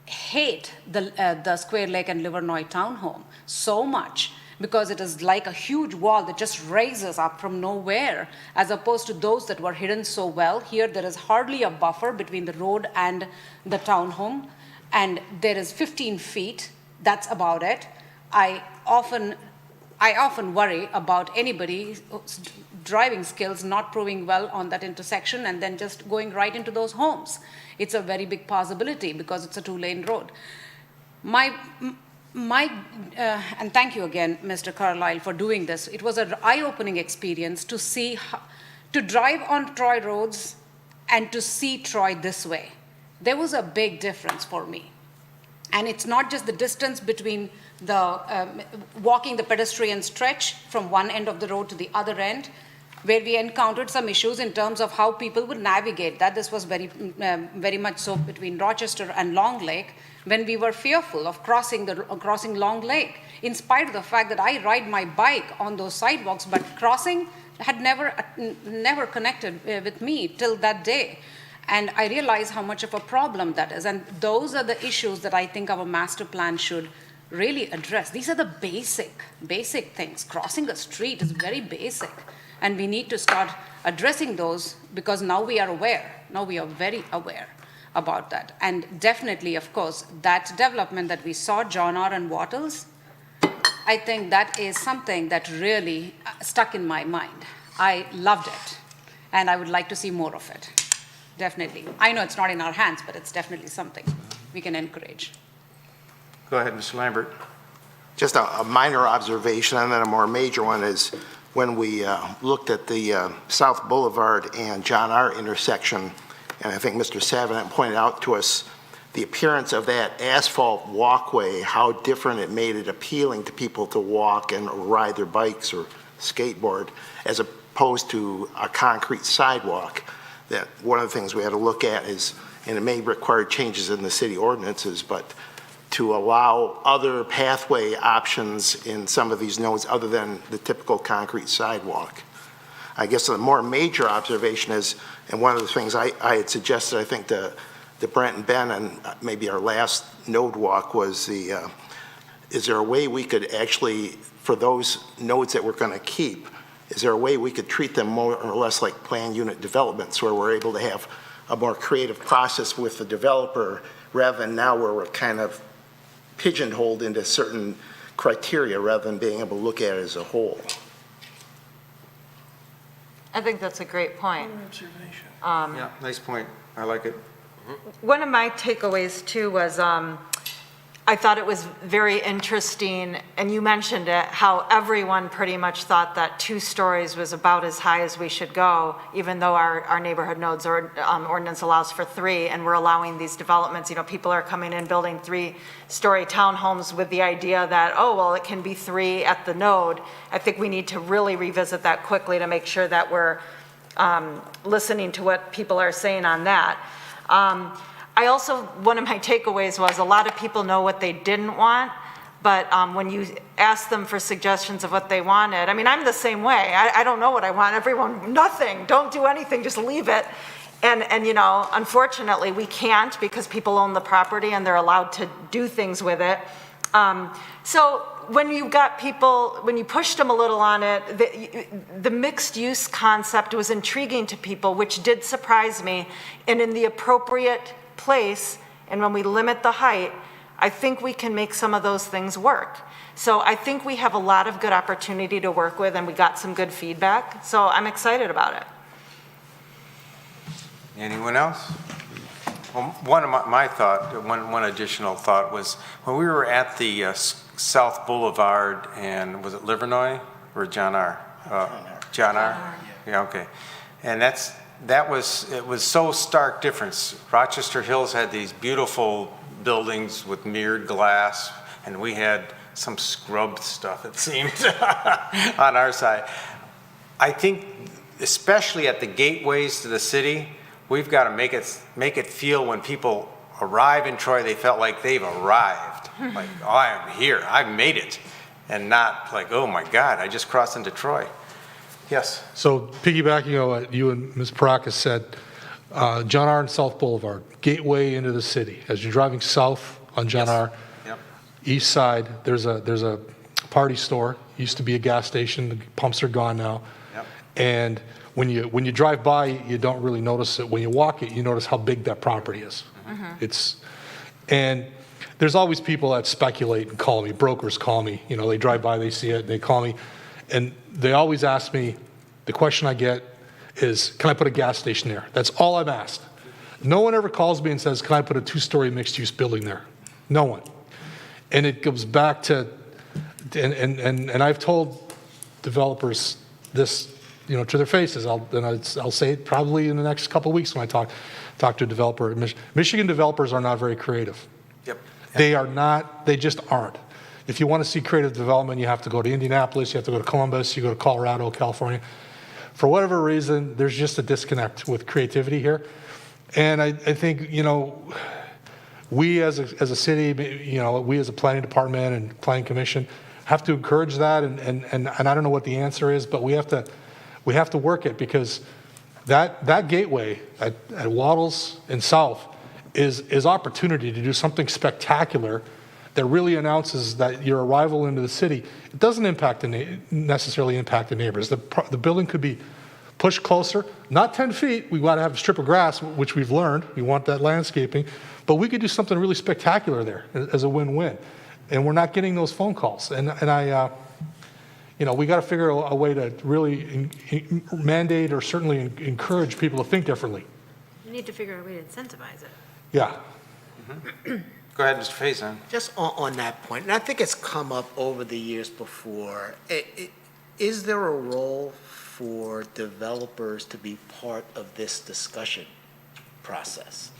hate the Square Lake and Livernois townhome so much, because it is like a huge wall that just raises up from nowhere, as opposed to those that were hidden so well. Here there is hardly a buffer between the road and the townhome, and there is 15 feet, that's about it. I often worry about anybody's driving skills not proving well on that intersection and then just going right into those homes. It's a very big possibility because it's a 2-lane road. And thank you again, Mr. Carlisle, for doing this. It was an eye-opening experience to see, to drive on Troy roads and to see Troy this way. There was a big difference for me. And it's not just the distance between walking the pedestrian stretch from one end of the road to the other end, where we encountered some issues in terms of how people would navigate that. This was very much so between Rochester and Long Lake, when we were fearful of crossing Long Lake, in spite of the fact that I ride my bike on those sidewalks, but crossing had never connected with me till that day. And I realize how much of a problem that is. And those are the issues that I think our master plan should really address. These are the basic things. Crossing a street is very basic. And we need to start addressing those because now we are aware. Now we are very aware about that. And definitely, of course, that development that we saw, John R. and Wattles, I think that is something that really stuck in my mind. I loved it. And I would like to see more of it. Definitely. I know it's not in our hands, but it's definitely something we can encourage. Go ahead, Mr. Lambert. Just a minor observation, and then a more major one is when we looked at the South Boulevard and John R. intersection, and I think Mr. Savinan pointed out to us the appearance of that asphalt walkway, how different it made it appealing to people to walk and ride their bikes or skateboard, as opposed to a concrete sidewalk. That one of the things we had to look at is, and it may require changes in the city ordinances, but to allow other pathway options in some of these nodes other than the typical concrete sidewalk. I guess the more major observation is, and one of the things I had suggested, I think to Brent and Ben, and maybe our last node walk was is there a way we could actually, for those nodes that we're going to keep, is there a way we could treat them more or less like planned unit developments where we're able to have a more creative process with the developer rather than now where we're kind of pigeonholed into certain criteria rather than being able to look at it as a whole? I think that's a great point. Yeah, nice point. I like it. One of my takeaways too was I thought it was very interesting, and you mentioned it, how everyone pretty much thought that 2 stories was about as high as we should go, even though our neighborhood nodes or ordinance allows for 3, and we're allowing these developments. People are coming in building 3-story townhomes with the idea that, oh, well, it can be 3 at the node. I think we need to really revisit that quickly to make sure that we're listening to what people are saying on that. I also, one of my takeaways was a lot of people know what they didn't want, but when you ask them for suggestions of what they wanted, I mean, I'm the same way. I don't know what I want. Everyone, nothing, don't do anything, just leave it. And unfortunately, we can't because people own the property and they're allowed to do things with it. So when you got people, when you pushed them a little on it, the mixed use concept was intriguing to people, which did surprise me. And in the appropriate place, and when we limit the height, I think we can make some of those things work. So I think we have a lot of good opportunity to work with, and we got some good feedback. So I'm excited about it. Anyone else? Well, one of my thought, one additional thought was when we were at the South Boulevard and was it Livernois or John R? John R. Yeah, okay. And it was so stark difference. Rochester Hills had these beautiful buildings with mirrored glass, and we had some scrubbed stuff, it seemed, on our side. I think, especially at the gateways to the city, we've got to make it feel when people arrive in Troy, they felt like they've arrived. Like, oh, I'm here, I've made it. And not like, oh my God, I just crossed into Troy. Yes? So piggybacking on what you and Ms. Paracas said, John R. and South Boulevard, gateway into the city. As you're driving south on John R., Yep. east side, there's a party store. Used to be a gas station. The pumps are gone now. Yep. And when you drive by, you don't really notice it. When you walk it, you notice how big that property is. And there's always people that speculate and call me. Brokers call me. You know, they drive by, they see it, they call me, and they always ask me. The question I get is, "Can I put a gas station there?" That's all I'm asked. No one ever calls me and says, "Can I put a 2-story mixed-use building there?" No one. And it goes back to, and I've told developers this, you know, to their faces. I'll say it probably in the next couple of weeks when I talk to a developer. Michigan developers are not very creative. Yep. They are not. They just aren't. If you want to see creative development, you have to go to Indianapolis, you have to go to Columbus, you go to Colorado, California. For whatever reason, there's just a disconnect with creativity here. And I think, you know, we as a city, you know, we as a planning department and planning commission have to encourage that. And I don't know what the answer is, but we have to work it, because that gateway at Waddles and South is opportunity to do something spectacular that really announces that your arrival into the city. It doesn't necessarily impact the neighbors. The building could be pushed closer, not 10 feet. We want to have a strip of grass, which we've learned. We want that landscaping, but we could do something really spectacular there as a win-win. And we're not getting those phone calls. And I, you know, we got to figure out a way to really mandate or certainly encourage people to think differently. We need to figure out a way to incentivize it. Yeah. Go ahead, Mr. Faison. Just on that point, and I think it's come up over the years before, is there a role for developers to be part of this discussion process?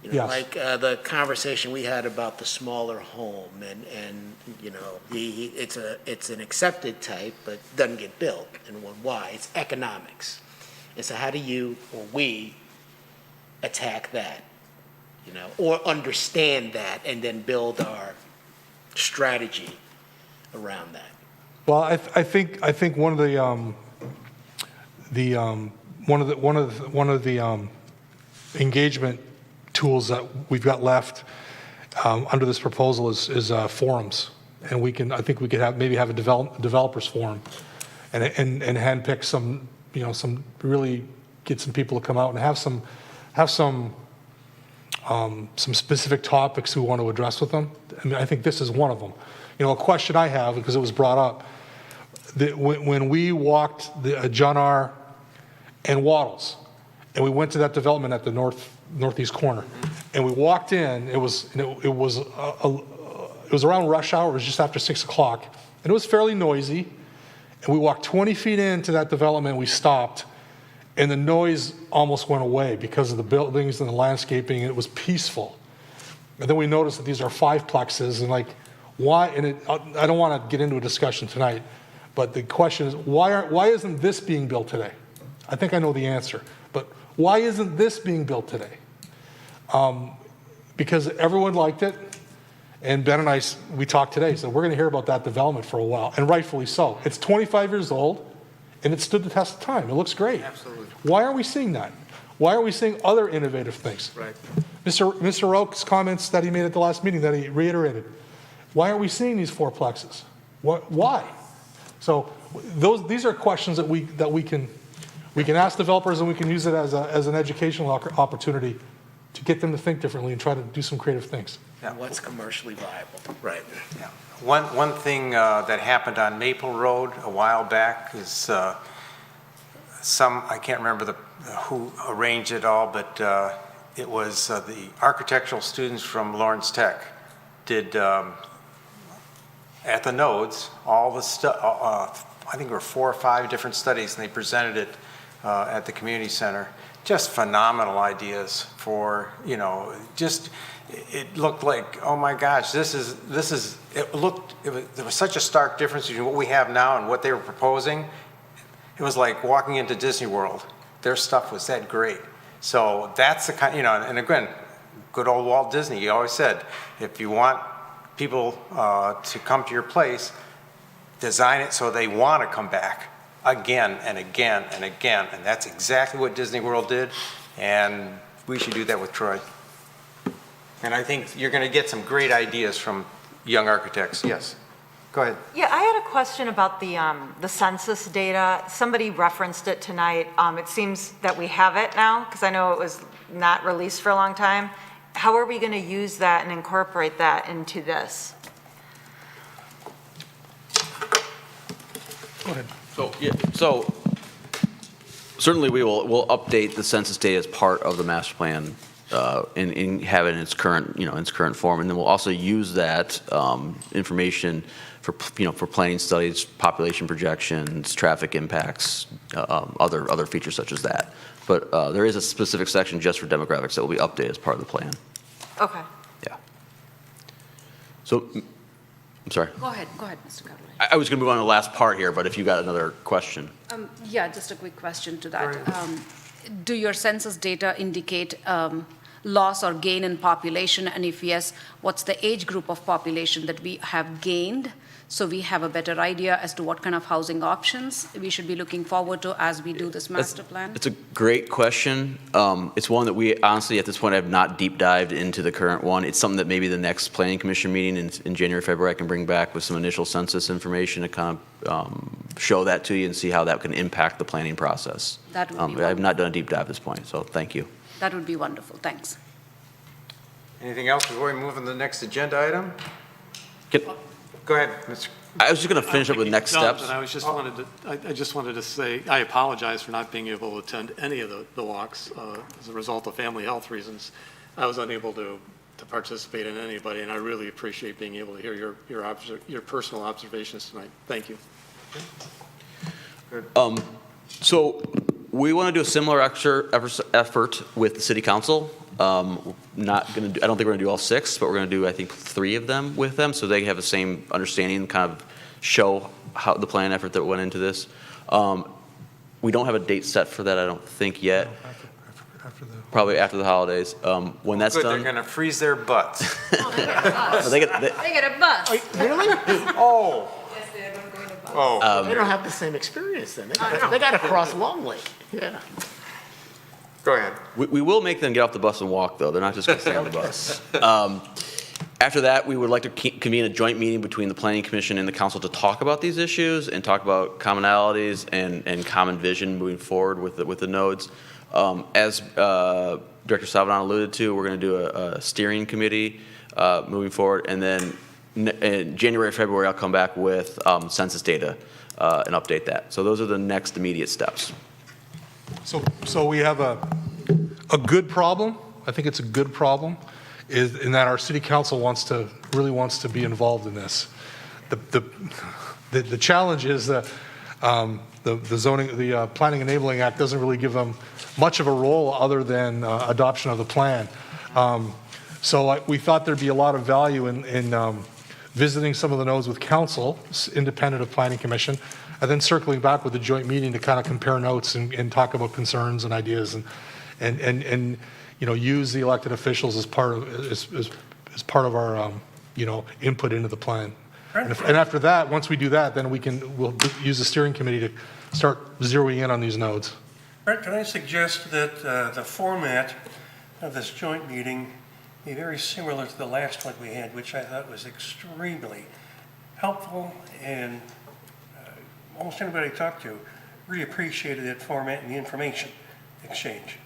You know, Yes. like the conversation we had about the smaller home, and you know, it's an accepted type, but doesn't get built. And why? It's economics. And so how do you or we attack that? You know, or understand that and then build our strategy around that. Well, I think one of the engagement tools that we've got left under this proposal is forums, and I think we could have a developers forum, and handpick some, you know, some really get some people to come out and have some specific topics we want to address with them. I mean, I think this is one of them. You know, a question I have, because it was brought up, that when we walked the John R. and Waddles, and we went to that development at the northeast corner, and we walked in, it was around rush hour, it was just after 6 o'clock, and it was fairly noisy, and we walked 20 feet into that development, we stopped, and the noise almost went away because of the buildings and the landscaping, and it was peaceful. And then we noticed that these are 5-plexes, and like, why, and I don't want to get into a discussion tonight, but the question is, why isn't this being built today? I think I know the answer, but why isn't this being built today? Because everyone liked it, and Ben and I, we talked today, so we're going to hear about that development for a while, and rightfully so. It's 25 years old, and it stood the test of time. It looks great. Absolutely. Why aren't we seeing that? Why aren't we seeing other innovative things? Right. Mr. Oak's comments that he made at the last meeting that he reiterated. Why aren't we seeing these fourplexes? Why? So these are questions that we can ask developers, and we can use it as an educational opportunity to get them to think differently and try to do some creative things. And what's commercially viable, right? Yeah. One thing that happened on Maple Road a while back is I can't remember who arranged it all, but it was the architectural students from Lawrence Tech did at the nodes all the stuff. I think there were 4 or 5 different studies, and they presented it at the community center. Just phenomenal ideas for, just, it looked like, oh my gosh, there was such a stark difference between what we have now and what they were proposing. It was like walking into Disney World. Their stuff was that great. So that's the kind, and again, good old Walt Disney, he always said, if you want people to come to your place, design it so they want to come back again and again and again. And that's exactly what Disney World did, and we should do that with Troy. And I think you're going to get some great ideas from young architects. Yes, go ahead. Yeah, I had a question about the census data. Somebody referenced it tonight. It seems that we have it now, because I know it was not released for a long time. How are we going to use that and incorporate that into this? Go ahead. So certainly we'll update the census data as part of the master plan and have it in its current, in its current form. And then we'll also use that information for planning studies, population projections, traffic impacts, other features such as that. But there is a specific section just for demographics that will be updated as part of the plan. Okay. Yeah. So, I'm sorry. Go ahead, Mr. Carlyle. I was going to move on to the last part here, but if you got another question. Yeah, just a quick question to that. Do your census data indicate loss or gain in population? And if yes, what's the age group of population that we have gained? So we have a better idea as to what kind of housing options we should be looking forward to as we do this master plan? It's a great question. It's one that we honestly, at this point, have not deep dived into the current one. It's something that maybe the next planning commission meeting in January, February, I can bring back with some initial census information to kind of show that to you and see how that can impact the planning process. That would be I've not done a deep dive at this point, so thank you. That would be wonderful. Thanks. Anything else before we move on to the next agenda item? Go ahead, Mr. I was just going to finish up with next steps. I just wanted to say, I apologize for not being able to attend any of the walks as a result of family health reasons. I was unable to participate in anybody, and I really appreciate being able to hear your personal observations tonight. Thank you. So we want to do a similar effort with the city council. I don't think we're going to do all 6, but we're going to do, I think, 3 of them with them, so they have the same understanding, kind of show how the plan effort that went into this. We don't have a date set for that, I don't think yet. Probably after the holidays. When that's Good, done, they're going to freeze their butts. They get a bus. Really? Oh. Yes, they're going to bus. Oh. They don't have the same experience then. They got to cross Long Lake. Yeah. Go ahead. we will make them get off the bus and walk, though. They're not just going to stay on the bus. After that, we would like to convene a joint meeting between the Planning Commission and the council to talk about these issues and talk about commonalities and common vision moving forward with the nodes. As Director Salvadon alluded to, we're going to do a steering committee moving forward, and then in January, February, I'll come back with census data and update that. So those are the next immediate steps. So we have a good problem. I think it's a good problem, is in that our city council really wants to be involved in this. The challenge is that the Planning Enabling Act doesn't really give them much of a role other than adoption of the plan. So we thought there'd be a lot of value in visiting some of the nodes with council, independent of Planning Commission, and then circling back with a joint meeting to kind of compare notes and talk about concerns and ideas and use the elected officials as part of our input into the plan. And after that, once we do that, then we'll use the steering committee to start zeroing in on these nodes. Brett, can I suggest that the format of this joint meeting be very similar to the last one we had, which I thought was extremely helpful, and almost anybody I talked to really appreciated that format and the information exchange.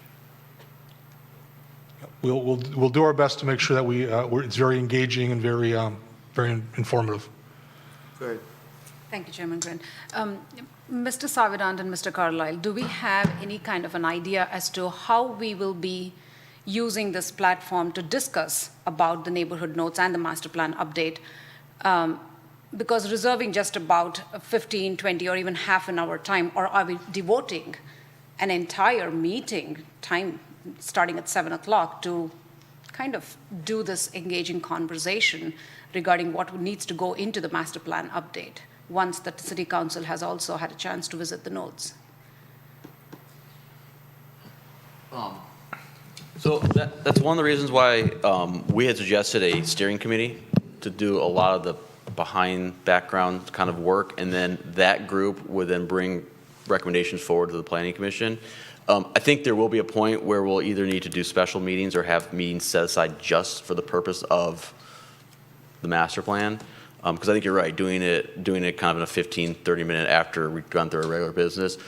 We'll do our best to make sure that it's very engaging and very informative. Good. Thank you, Chairman Grant. Mr. Savidant and Mr. Carlisle, do we have any kind of an idea as to how we will be using this platform to discuss about the neighborhood notes and the master plan update? Because reserving just about 15, 20, or even half an hour time, or are we devoting an entire meeting time starting at 7 o'clock to kind of do this engaging conversation regarding what needs to go into the master plan update once the city council has also had a chance to visit the nodes? So that's one of the reasons why we had suggested a steering committee to do a lot of the behind background kind of work, and then that group would then bring recommendations forward to the planning commission. I think there will be a point where we'll either need to do special meetings or have meetings set aside just for the purpose of the master plan. Because I think you're right, doing it kind of in a 15, 30-minute after we've gone through our regular business.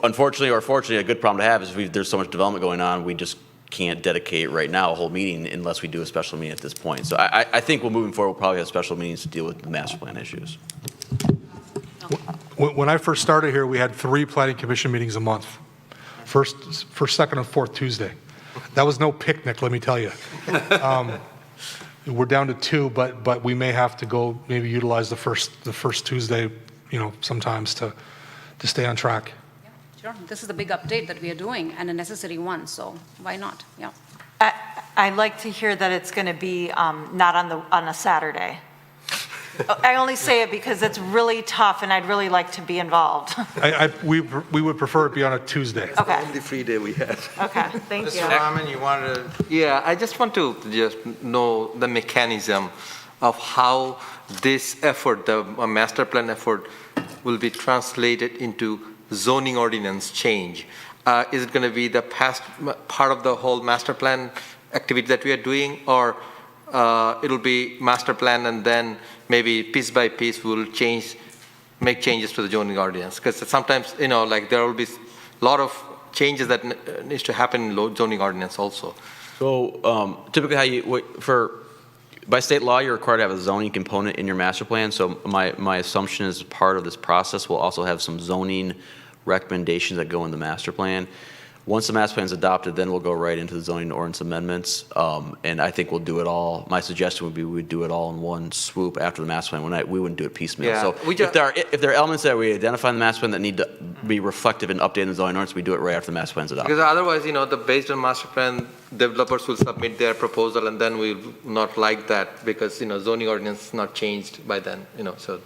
Unfortunately or fortunately, a good problem to have is there's so much development going on, we just can't dedicate right now a whole meeting unless we do a special meeting at this point. So I think moving forward, we'll probably have special meetings to deal with the master plan issues. When I first started here, we had 3 planning commission meetings a month. First, second, and fourth Tuesday. That was no picnic, let me tell you. We're down to 2, but we may have to go maybe utilize the first Tuesday, sometimes to stay on track. Yeah, sure. This is a big update that we are doing and a necessary one, so why not? Yeah. I'd like to hear that it's going to be not on a Saturday. I only say it because it's really tough, and I'd really like to be involved. We would prefer it be on a Tuesday. Okay. Only free day we had. Okay, thank you. Mr. Rahman, you wanted to? Yeah, I just want to just know the mechanism of how this effort, the master plan effort, will be translated into zoning ordinance change. Is it going to be the past part of the whole master plan activity that we are doing, or it'll be master plan and then maybe piece by piece we'll make changes to the zoning ordinance? Because sometimes, there will be a lot of changes that needs to happen in zoning ordinance also. So typically by state law, you're required to have a zoning component in your master plan. So my assumption is part of this process, we'll also have some zoning recommendations that go in the master plan. Once the master plan is adopted, then we'll go right into the zoning ordinance amendments. And I think we'll do it all. My suggestion would be we'd do it all in one swoop after the master plan. We wouldn't do it piecemeal. Yeah, so if there are elements that we identify in the master plan that need to be reflective and updated in the zoning ordinance, we do it right after the master plan is adopted. Because otherwise, based on master plan, developers will submit their proposal and then we'll not like that because, zoning ordinance is not changed by then, so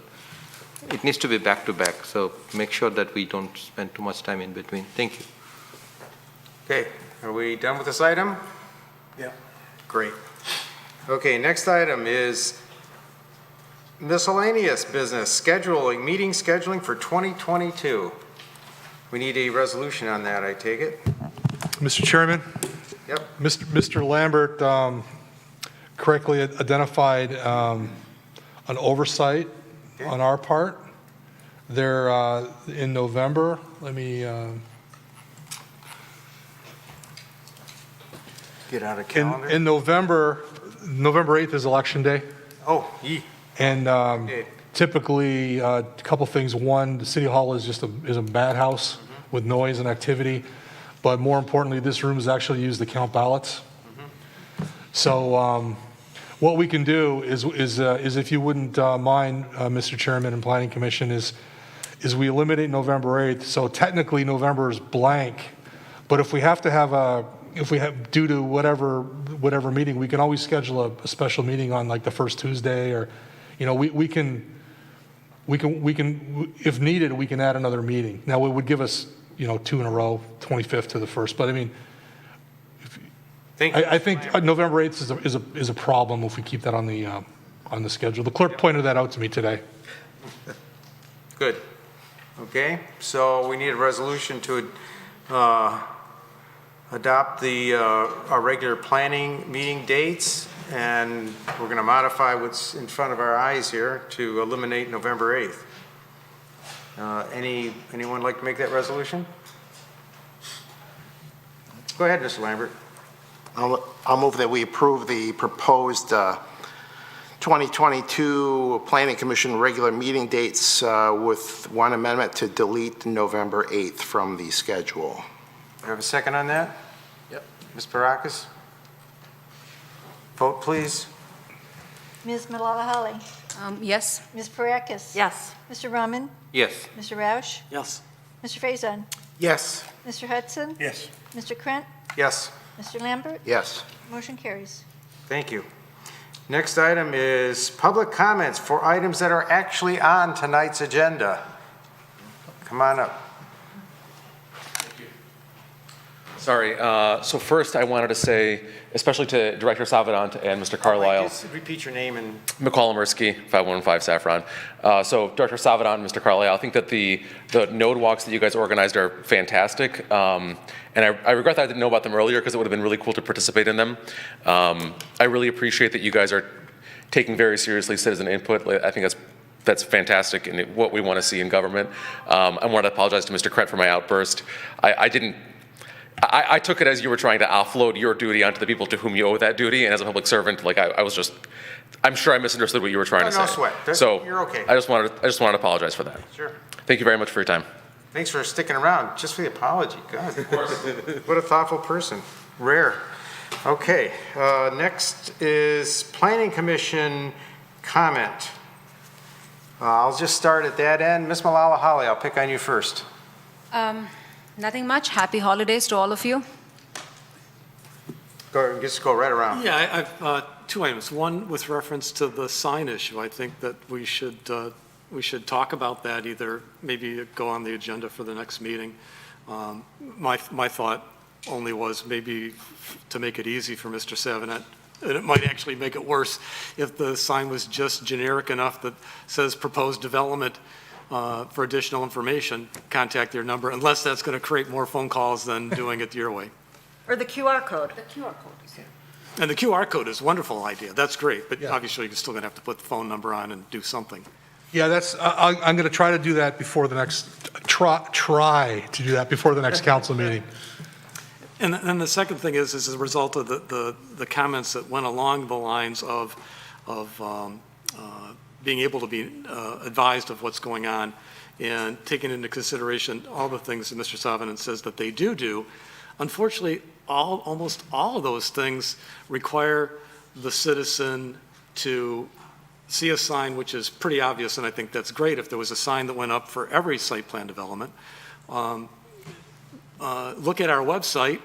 it needs to be back to back. So make sure that we don't spend too much time in between. Thank you. Okay, are we done with this item? Yeah. Great. Okay, next item is miscellaneous business, meeting scheduling for 2022. We need a resolution on that, I take it? Mr. Chairman? Yep. Mr. Lambert correctly identified an oversight on our part. There, in November, let me... Get out of calendar. In November 8th is Election Day. Oh, yee. And typically, a couple things. One, the City Hall is just a bad house with noise and activity. But more importantly, this room is actually used to count ballots. So what we can do is if you wouldn't mind, Mr. Chairman and Planning Commission, is we eliminate November 8th. So technically, November is blank. But if we have to have due to whatever meeting, we can always schedule a special meeting on like the first Tuesday, or, we can, if needed, we can add another meeting. Now, it would give us, 2 in a row, 25th to the 1st. But I mean, I think November 8th is a problem if we keep that on the schedule. The clerk pointed that out to me today. Good. Okay, so we need a resolution to adopt our regular planning meeting dates, and we're going to modify what's in front of our eyes here to eliminate November 8th. Anyone like to make that resolution? Go ahead, Mr. Lambert. I'll move that we approve the proposed 2022 Planning Commission regular meeting dates with one amendment to delete November 8th from the schedule. Do you have a second on that? Yep. Ms. Barakis? Vote, please. Ms. Malala Yes. Ms. Parakis? Yes. Mr. Rahman? Yes. Mr. Roush? Yes. Mr. Faison? Yes. Mr. Hudson? Yes. Mr. Krent? Yes. Mr. Lambert? Yes. Motion carries. Thank you. Next item is public comments for items that are actually on tonight's agenda. Come on up. Sorry, so first I wanted to say, especially to Director Savadant and Mr. Carlisle. Just repeat your name and... McCall Amersky, 515 Saffron. So Director Savadant and Mr. Carlisle, I think that the node walks that you guys organized are fantastic. And I regret that I didn't know about them earlier because it would have been really cool to participate in them. I really appreciate that you guys are taking very seriously citizen input. I think that's fantastic and what we want to see in government. I want to apologize to Mr. Krent for my outburst. I took it as you were trying to offload your duty onto the people to whom you owe that duty, and as a public servant, like I was just, I'm sure I misunderstood what you were trying to say. No sweat. So you're okay. I just wanted to apologize for that. Sure. Thank you very much for your time. Thanks for sticking around, just for the apology. God, of course. What a thoughtful person. Rare. Okay, next is Planning Commission comment. I'll just start at that end. Ms. Malala Holly, I'll pick on you first. Nothing much. Happy holidays to all of you. Just go right around. Yeah, I've two items. One with reference to the sign issue. I think that we should talk about that, either maybe go on the agenda for the next meeting. My thought only was maybe to make it easy for Mr. Savant, and it might actually make it worse if the sign was just generic enough that says proposed development. For additional information, contact your number, unless that's going to create more phone calls than doing it your way. Or the QR code. The QR code is here. And the QR code is a wonderful idea. That's great, but obviously you're still going to have to put the phone number on and do something. Yeah, I'm going to try to do that before the next, try to do that before the next council meeting. And then the second thing is as a result of the comments that went along the lines of being able to be advised of what's going on and taking into consideration all the things that Mr. Savant says that they do. Unfortunately, almost all of those things require the citizen to see a sign, which is pretty obvious, and I think that's great if there was a sign that went up for every site plan development. Look at our website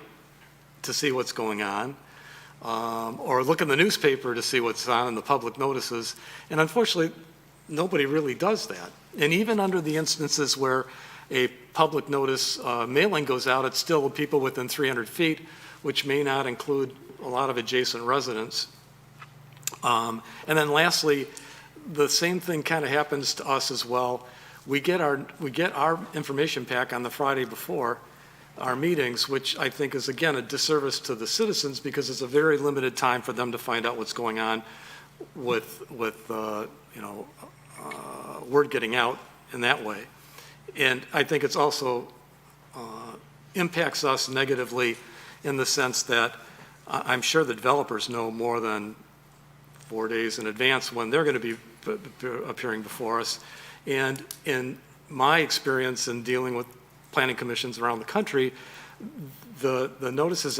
to see what's going on. Or look in the newspaper to see what's on in the public notices. And unfortunately, nobody really does that. And even under the instances where a public notice mailing goes out, it's still people within 300 feet, which may not include a lot of adjacent residents. And then lastly, the same thing kind of happens to us as well. We get our information pack on the Friday before our meetings, which I think is, again, a disservice to the citizens because it's a very limited time for them to find out what's going on with word getting out in that way. And I think it's also impacts us negatively in the sense that I'm sure the developers know more than 4 days in advance when they're going to be appearing before us. And in my experience in dealing with planning commissions around the country, the notices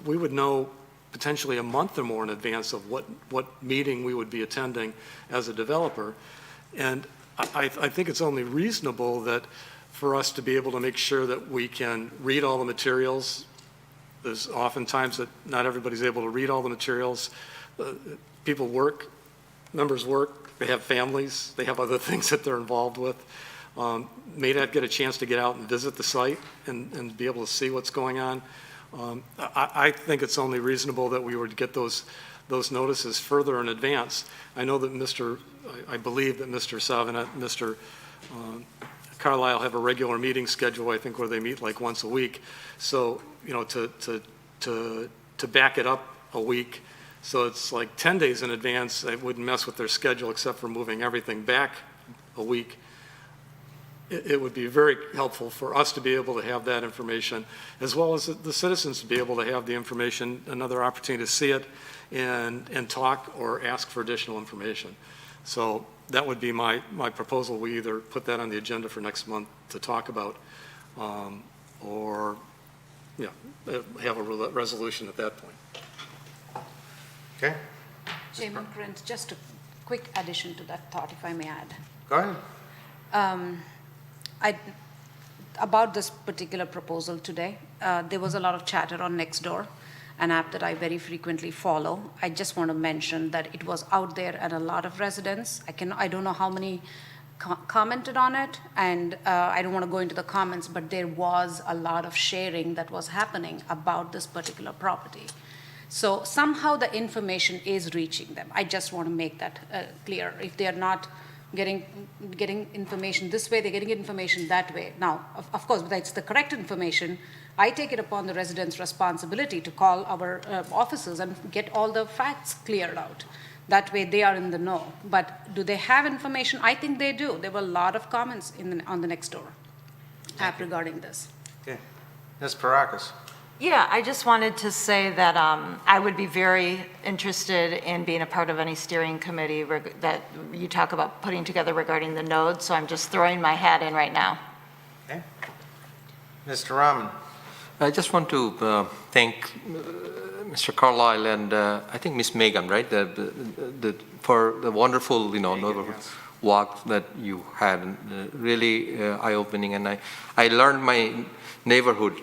we would know potentially a month or more in advance of what meeting we would be attending as a developer. And I think it's only reasonable that for us to be able to make sure that we can read all the materials. There's oftentimes that not everybody's able to read all the materials. People work, members work, they have families, they have other things that they're involved with. May not get a chance to get out and visit the site and be able to see what's going on. I think it's only reasonable that we would get those notices further in advance. I know that I believe that Mr. Savant, Mr. Carlisle have a regular meeting schedule, I think, where they meet like once a week. So, to back it up a week, so it's like 10 days in advance, it wouldn't mess with their schedule except for moving everything back a week. It would be very helpful for us to be able to have that information, as well as the citizens to be able to have the information, another opportunity to see it and talk or ask for additional information. So that would be my proposal. We either put that on the agenda for next month to talk about, or have a resolution at that point. Okay, Chairman Krantz, just a quick addition to that thought, if I may add. go ahead. About this particular proposal today, there was a lot of chatter on Nextdoor, an app that I very frequently follow. I just want to mention that it was out there and a lot of residents, I don't know how many commented on it, and I don't want to go into the comments, but there was a lot of sharing that was happening about this particular property. So somehow the information is reaching them. I just want to make that clear. If they are not getting information this way, they're getting information that way. Now, of course, that's the correct information. I take it upon the residents' responsibility to call our officers and get all the facts cleared out. That way they are in the know. But do they have information? I think they do. There were a lot of comments on the Nextdoor app regarding this. Okay, Ms. Parakis. Yeah, I just wanted to say that I would be very interested in being a part of any steering committee that you talk about putting together regarding the nodes, so I'm just throwing my hat in right now. Okay. Mr. Rahman. I just want to thank Mr. Carlisle and I think Miss Megan, right, for the wonderful, neighborhood walk that you had, really eye-opening, and I learned my neighborhood,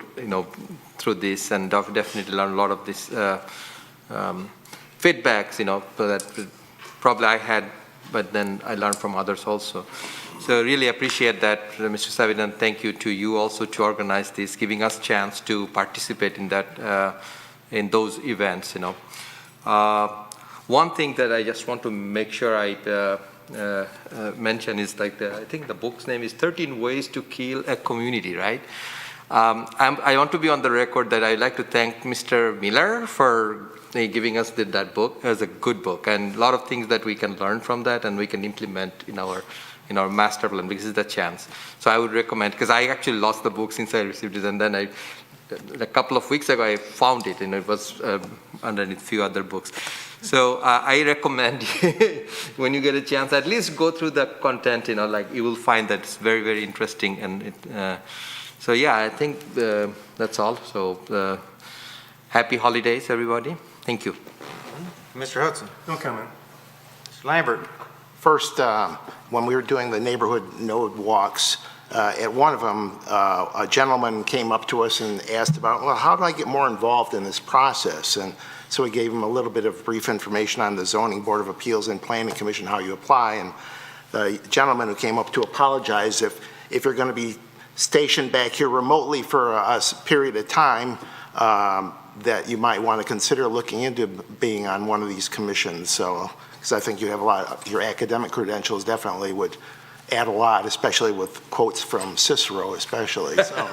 through this, and definitely learned a lot of this feedbacks, that probably I had, but then I learned from others also. So really appreciate that, Mr. Savidan. Thank you to you also to organize this, giving us chance to participate in that, in those events. One thing that I just want to make sure I mention is I think the book's name is 13 Ways to Kill a Community, right? I want to be on the record that I'd like to thank Mr. Miller for giving us that book as a good book, and a lot of things that we can learn from that and we can implement in our master plan, because it's the chance. So I would recommend, because I actually lost the book since I received it, and then a couple of weeks ago I found it, and it was underneath a few other books. So I recommend when you get a chance, at least go through the content, you will find that it's very, very interesting. And so yeah, I think that's all. So happy holidays, everybody. Thank you. Mr. Hudson. No comment. Mr. Lambert. First, when we were doing the neighborhood node walks, at one of them, a gentleman came up to us and asked about, well, how do I get more involved in this process? And so we gave him a little bit of brief information on the Zoning Board of Appeals and Planning Commission, how you apply. And the gentleman who came up to apologize, if you're going to be stationed back here remotely for a period of time, that you might want to consider looking into being on one of these commissions. So, because I think you have a lot, your academic credentials definitely would add a lot, especially with quotes from Cicero, especially. So.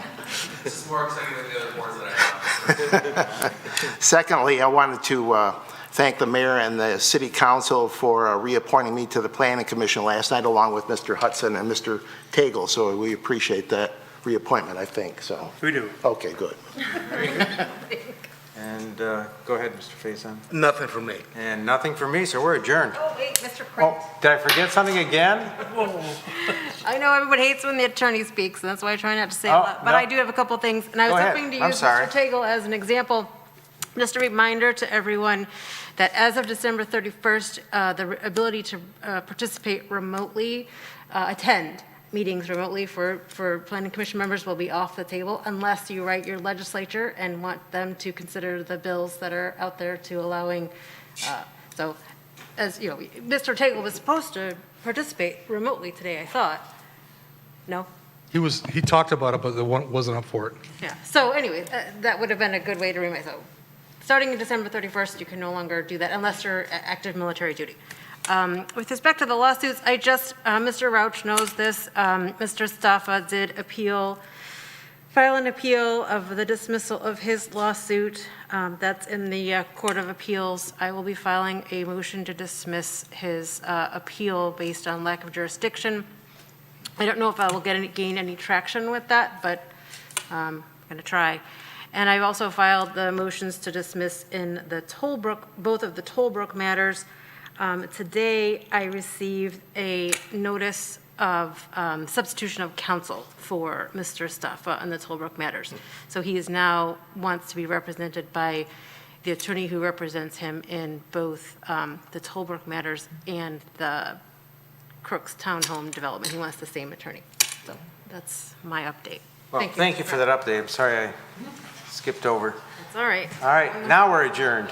This is more exciting than the other boards that I have. Secondly, I wanted to thank the mayor and the city council for reappointing me to the planning commission last night, along with Mr. Hudson and Mr. Tagle. So we appreciate that reappointment, I think. So We do. Okay, good. And go ahead, Mr. Faison. Nothing from me. And nothing for me, so we're adjourned. Oh, wait, Mr. Krantz. Oh, did I forget something again? I know everybody hates when the attorney speaks, and that's why I try not to say a Oh, lot. But no. I do have a couple things, and I was Go ahead. hoping to I'm use sorry. Mr. Tagle as an example. Just a reminder to everyone that as of December 31st, the ability to participate remotely, attend meetings remotely for planning commission members will be off the table unless you write your legislature and want them to consider the bills that are out there to allowing, so as you know, Mr. Tagle was supposed to participate remotely today, I thought. No? He talked about it, but it wasn't up for it. Yeah, so anyway, that would have been a good way to remind, so starting in December 31st, you can no longer do that unless you're active military duty. With respect to the lawsuits, Mr. Rauch knows this, Mr. Staffa did file an appeal of the dismissal of his lawsuit. That's in the Court of Appeals. I will be filing a motion to dismiss his appeal based on lack of jurisdiction. I don't know if I will gain any traction with that, but I'm going to try. And I've also filed the motions to dismiss in the both of the Tollbrook matters. Today, I received a notice of substitution of counsel for Mr. Staffa on the Tollbrook matters. So he wants to be represented by the attorney who represents him in both the Tollbrook matters and the Crooks Townhome development. He wants the same attorney. So that's my update. Well, thank you for that update. I'm sorry I skipped over. It's all right. All right, now we're adjourned.